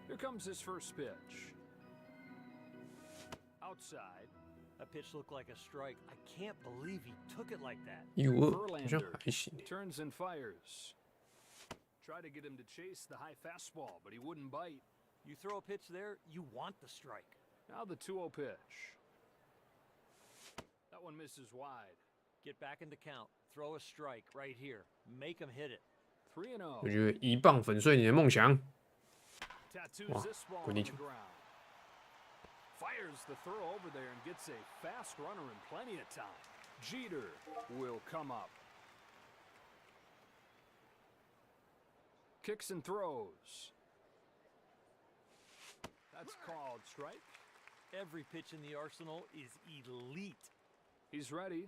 Here comes his first pitch. Outside. That pitch looked like a strike. I can't believe he took it like that. 152好像还行。 Turns and fires. Try to get him to chase the high fastball, but he wouldn't bite. You throw a pitch there, you want the strike. Now the 2-0 pitch. That one misses wide. Get back in the count. Throw a strike right here. Make him hit it. 3-0. 我觉得1棒粉碎你的梦想。 Tattoos Wow, this ball on good the each. ground. Fires the throw over there and gets a fast runner in plenty of time. Jeter will come up. Kicks and throws. That's called strike. Every pitch in the arsenal is elite. He's ready.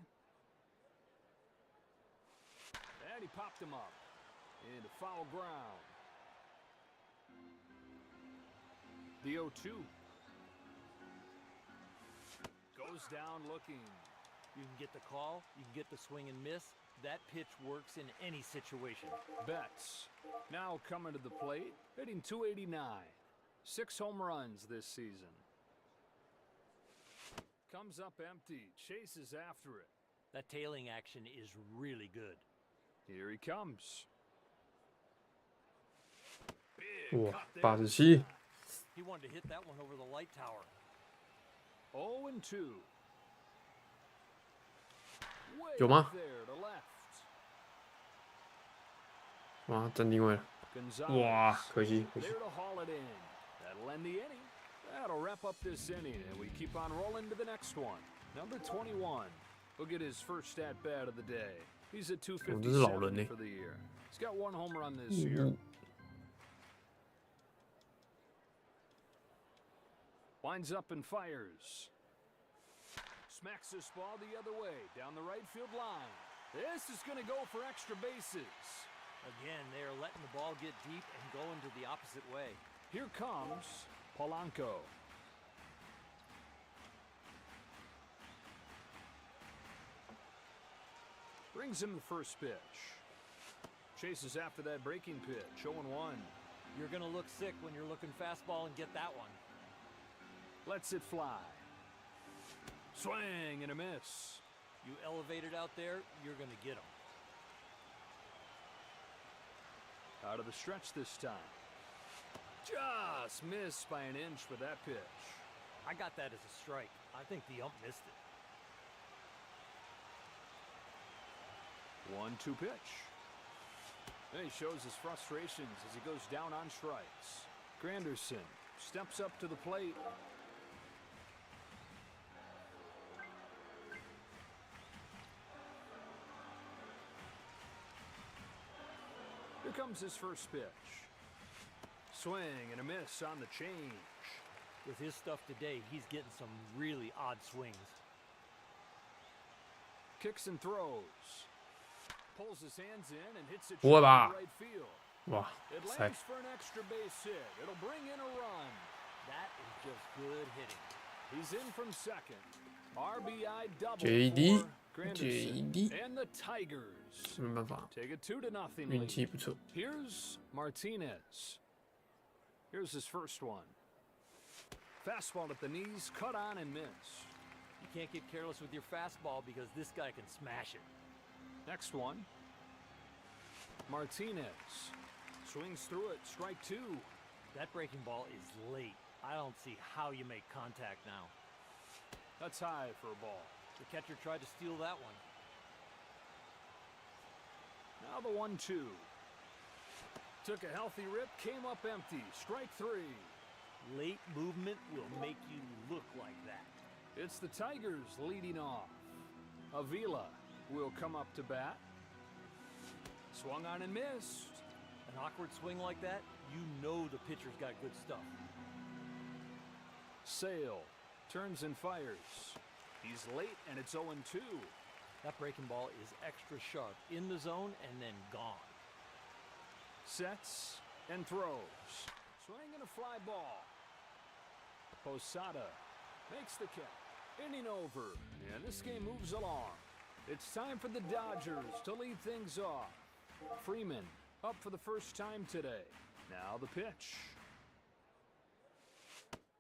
And he popped him up into foul ground. The 0-2. Goes down looking. You can get the call, you can get the swing and miss. That pitch works in any situation. Betts now coming to the plate, hitting 289. 6 home runs this season. Comes up empty, chases after it. That tailing action is really good. Here he comes. Big 哇 cut there ，87， He wanted to hit that one over the light tower. 0-2. Way 有吗？ up there to left. 哇，站定位了。 Gonzalez 哇，可惜可惜 there。to haul it in. That'll end the inning. That'll wrap up this inning, and we keep on rolling to the next one. Number 21 will get his first at bat of the day. He's at 257 for the year. He's got 1 home run this year. Winds up and fires. Smacks this ball the other way, down the right field line. This is going to go for extra bases. Again, they are letting the ball get deep and go into the opposite way. Here comes Polanco. Brings him the first pitch. Chases after that breaking pitch, 0-1. You're going to look sick when you're looking fastball and get that one. Lets it fly. Swing and a miss. You elevate it out there, you're going to get them. Out of the stretch this time. Just missed by an inch for that pitch. I got that as a strike. I think the ump missed it. 1-2 pitch. And he shows his frustrations as he goes down on strikes. Granderson steps up to the plate. Here comes his first pitch. Swing and a miss on the change. With his stuff today, he's getting some really odd swings. Kicks and throws. Pulls his hands in and hits it 不会 short 吧 to right field. 哇 It 塞 lands for an extra base hit. It'll bring in a run. That is just good hitting. He's in from second. RBI double JD for Granderson. JD And the Tigers 没办法， take a 2-0运 lead. 气不错。 Here's Martinez. Here's his first one. Fastball at the knees, cut on and miss. You can't get careless with your fastball because this guy can smash it. Next one. Martinez swings through it, strike 2. That breaking ball is late. I don't see how you make contact now. That's high for a ball. The catcher tried to steal that one. Now the 1-2. Took a healthy rip, came up empty, strike 3. Late movement will make you look like that. It's the Tigers leading off. Avila will come up to bat. Swung on and missed. An awkward swing like that, you know the pitcher's got good stuff. Sale turns and fires. He's late and it's 0-2. That breaking ball is extra sharp, in the zone and then gone. Sets and throws. Swing and a fly ball. Posada makes the catch. Inning over, and this game moves along. It's time for the Dodgers to lead things off. Freeman up for the first time today. Now the pitch.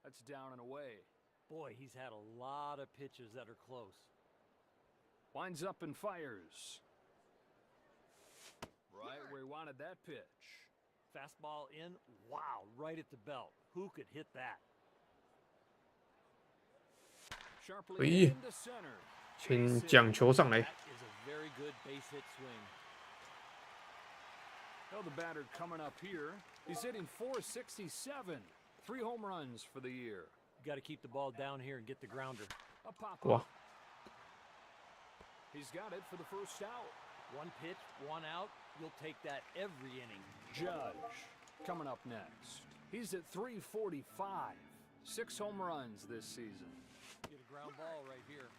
That's down and away. Boy, he's had a lot of pitches that are close. Winds up and fires. Right where he wanted that pitch. Fastball in. Wow, right at the belt. Who could hit that? Sharply into center. 请讲球上来。 That is a very good base hit swing. Well, the batter coming up here. He's hitting .467. 3 home runs for the year. You got to keep the ball down here and get the grounder. A pop Wow. up. He's got it for the first out. One pitch, one out. You'll take that every inning. Judge coming up next. He's at .345. 6 home runs this season. Get a ground ball right here.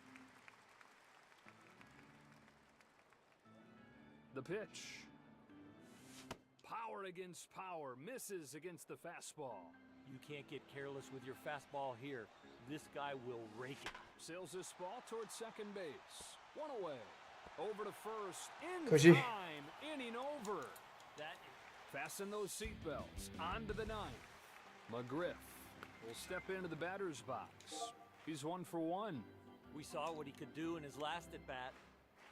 The pitch. Power against power. Misses against the fastball. You can't get careless with your fastball here. This guy will rake it. Sails this ball towards second base. One away. Over to first. In 可惜。 time. Inning over. That is Fasten those seatbelts. On to the ninth. McGriff will step into the batter's box. He's 1 for 1. We saw what he could do in his last at bat.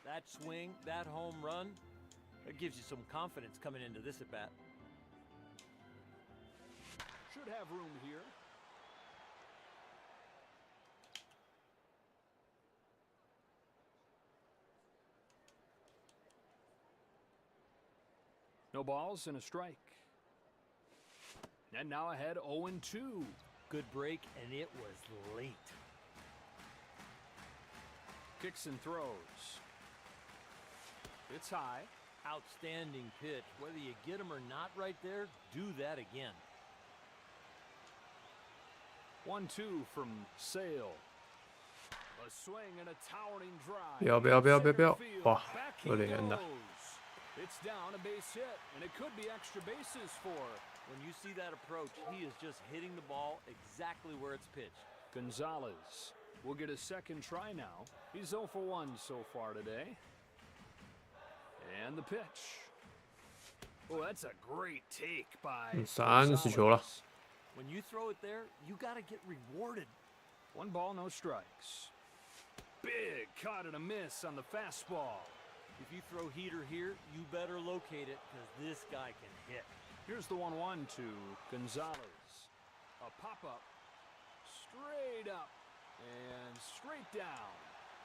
That swing, that home run, that gives you some confidence coming into this at bat. Should have room here. No balls and a strike. And now ahead 0-2. Good break, and it was late. Kicks and throws. It's high. Outstanding pitch. Whether you get him or not right there, do that again. 1-2 from Sale. A swing and a towering drive. 不要不要不要不要不要！ Center field. 哇， Back he 有点远的。 goes. It's down a base hit, and it could be extra bases for. When you see that approach, he is just hitting the ball exactly where it's pitched. Gonzalez will get a second try now. He's 0 for 1 so far today. And the pitch. Oh, that's a great take by 30球了。 Gonzalez. When you throw it there, you got to get rewarded. 1 ball, no strikes. Big cut and a miss on the fastball. If you throw heater here, you better locate it because this guy can hit. Here's the 1-1 to Gonzalez. A pop-up. Straight up. And straight down.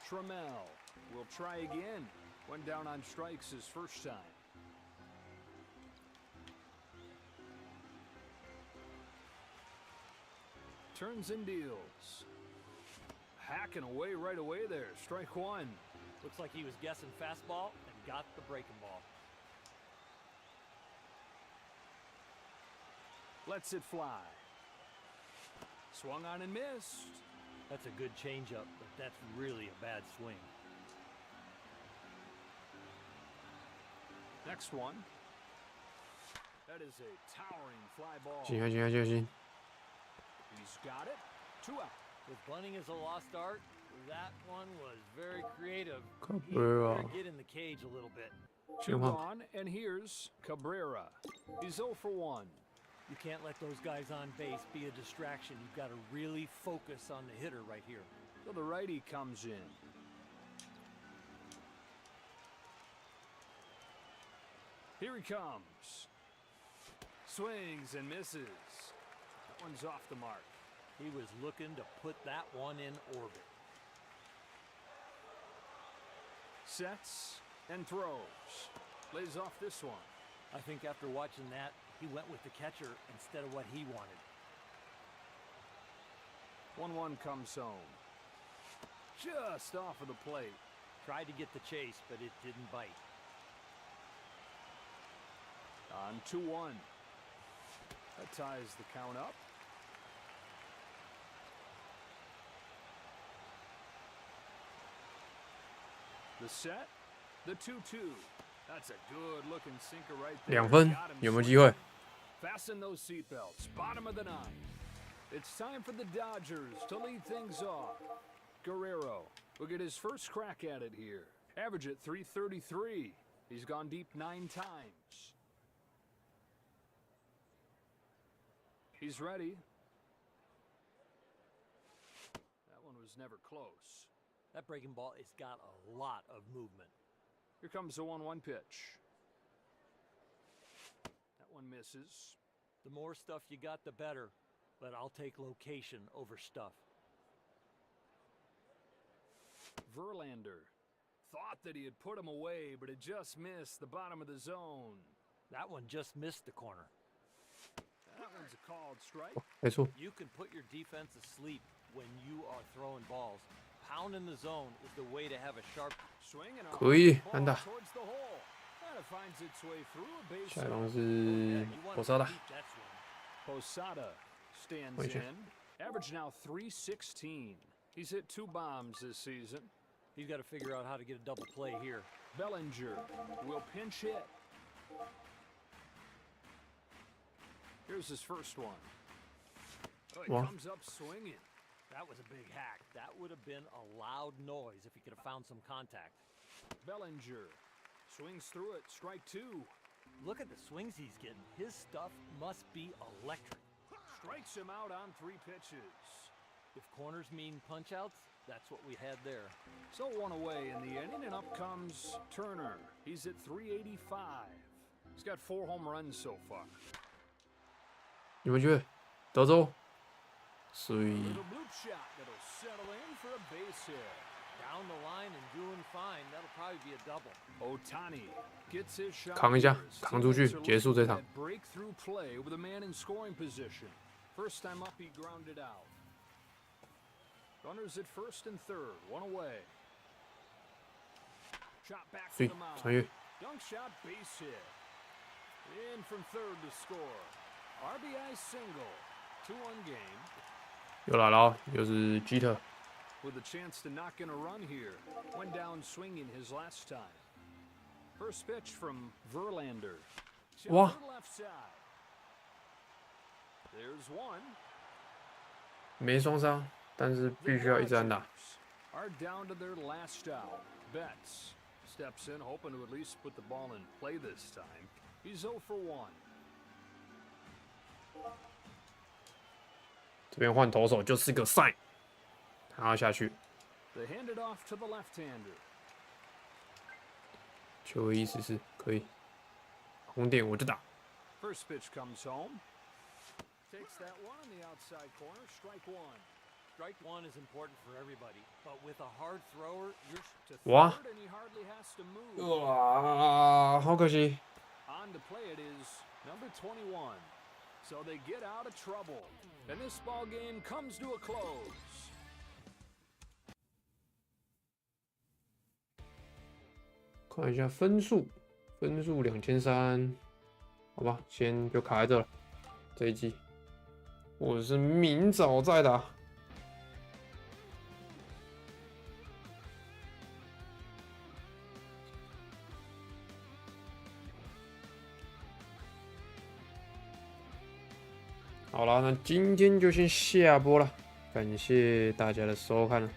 Trammell will try again. Went down on strikes his first time. Turns and deals. Hacking away right away there. Strike 1. Looks like he was guessing fastball and got the breaking ball. Lets it fly. Swung on and missed. That's a good changeup, but that's really a bad swing. Next one. That is a towering fly ball. 进开进开进开！ He's got it. 2 out. With bunting as a lost art, that one was very creative. He Cabrera better get in the cage a little bit. 2 行吗？ gone, and here's Cabrera. He's 0 for 1. You can't let those guys on base be a distraction. You've got to really focus on the hitter right here. So the righty comes in. Here he comes. Swings and misses. That one's off the mark. He was looking to put that one in orbit. Sets and throws. Lays off this one. I think after watching that, he went with the catcher instead of what he wanted. 1-1 comes home. Just off of the plate. Tried to get the chase, but it didn't bite. On 2-1. That ties the count up. The set, the 2-2. That's a good-looking sinker right there. 2分 Got him 有没有机会？ Fasten those seatbelts. Bottom of the 9th. It's time for the Dodgers to lead things off. Guerrero will get his first crack at it here. Average at .333. He's gone deep 9 times. He's ready. That one was never close. That breaking ball has got a lot of movement. Here comes the 1-1 pitch. That one misses. The more stuff you got, the better. But I'll take location over stuff. Verlander thought that he had put him away, but it just missed the bottom of the zone. That one just missed the corner. That one's a called strike. 没错， You can put your defense asleep when you are throwing balls. Pounding the zone is the way to have a sharp swing and 可以 ball 安打。 towards the hole. And it finds its way through a base 下一 hit. 棒 Yeah, 是 you want to Posada， keep that swing. Posada stands 回去 in. Average now 316. He's hit 2 bombs this season. He's got to figure out how to get a double play here. Bellinger will pinch hit. Here's his first one. Oh, he Wow. comes up swinging. That was a big hack. That would have been a loud noise if he could have found some contact. Bellinger swings through it. Strike 2. Look at the swings he's getting. His stuff must be electric. Strikes him out on 3 pitches. If corners mean punch-outs, that's what we had there. So 1 away in the inning, and up comes Turner. He's at 385. He's got 4 home runs so far. 你们觉得德州？所以 Little bloop shot that'll settle in for a base hit. Down the line and doing fine. That'll probably be a double. Otani gets his shot. 扛一下 here. 扛出去 Teammates are 结束这 looking 场 for that breakthrough play with a man in scoring position. First time up, he grounded out. Runners at first and third, 1 away. Shot back 所 to 以 the mound. 穿越 Dunk shot, base hit. In from third to score. RBI single. 2-1 game. 又来了哦，又是基特， With a chance to knock in a run here. Went down swinging his last time. First pitch from Verlander. Wow. Shelter left side. There's one. 没双杀，但是 The 必须要一直安打。 Dodgers are down to their last out. Betts steps in, hoping to at least put the ball in play this time. He's 0 for 1. 这边换投手就是个 sign， 他要下去， They hand it off to the left-hander. 球的意思是可以，红点我就打。 First pitch comes home. Takes that one on the outside corner. Strike 1. Strike 1 is important for everybody, but with a hard thrower, you're To Wow. third, and he hardly has to move. 哇，好可惜。 On to play it is number 21. So they get out of trouble. And this ball game comes to a close. 看一下分数，分数2300，好吧，先就卡在这了。这一季，我是明早再打。好了，那今天就先下播了，感谢大家的收看了。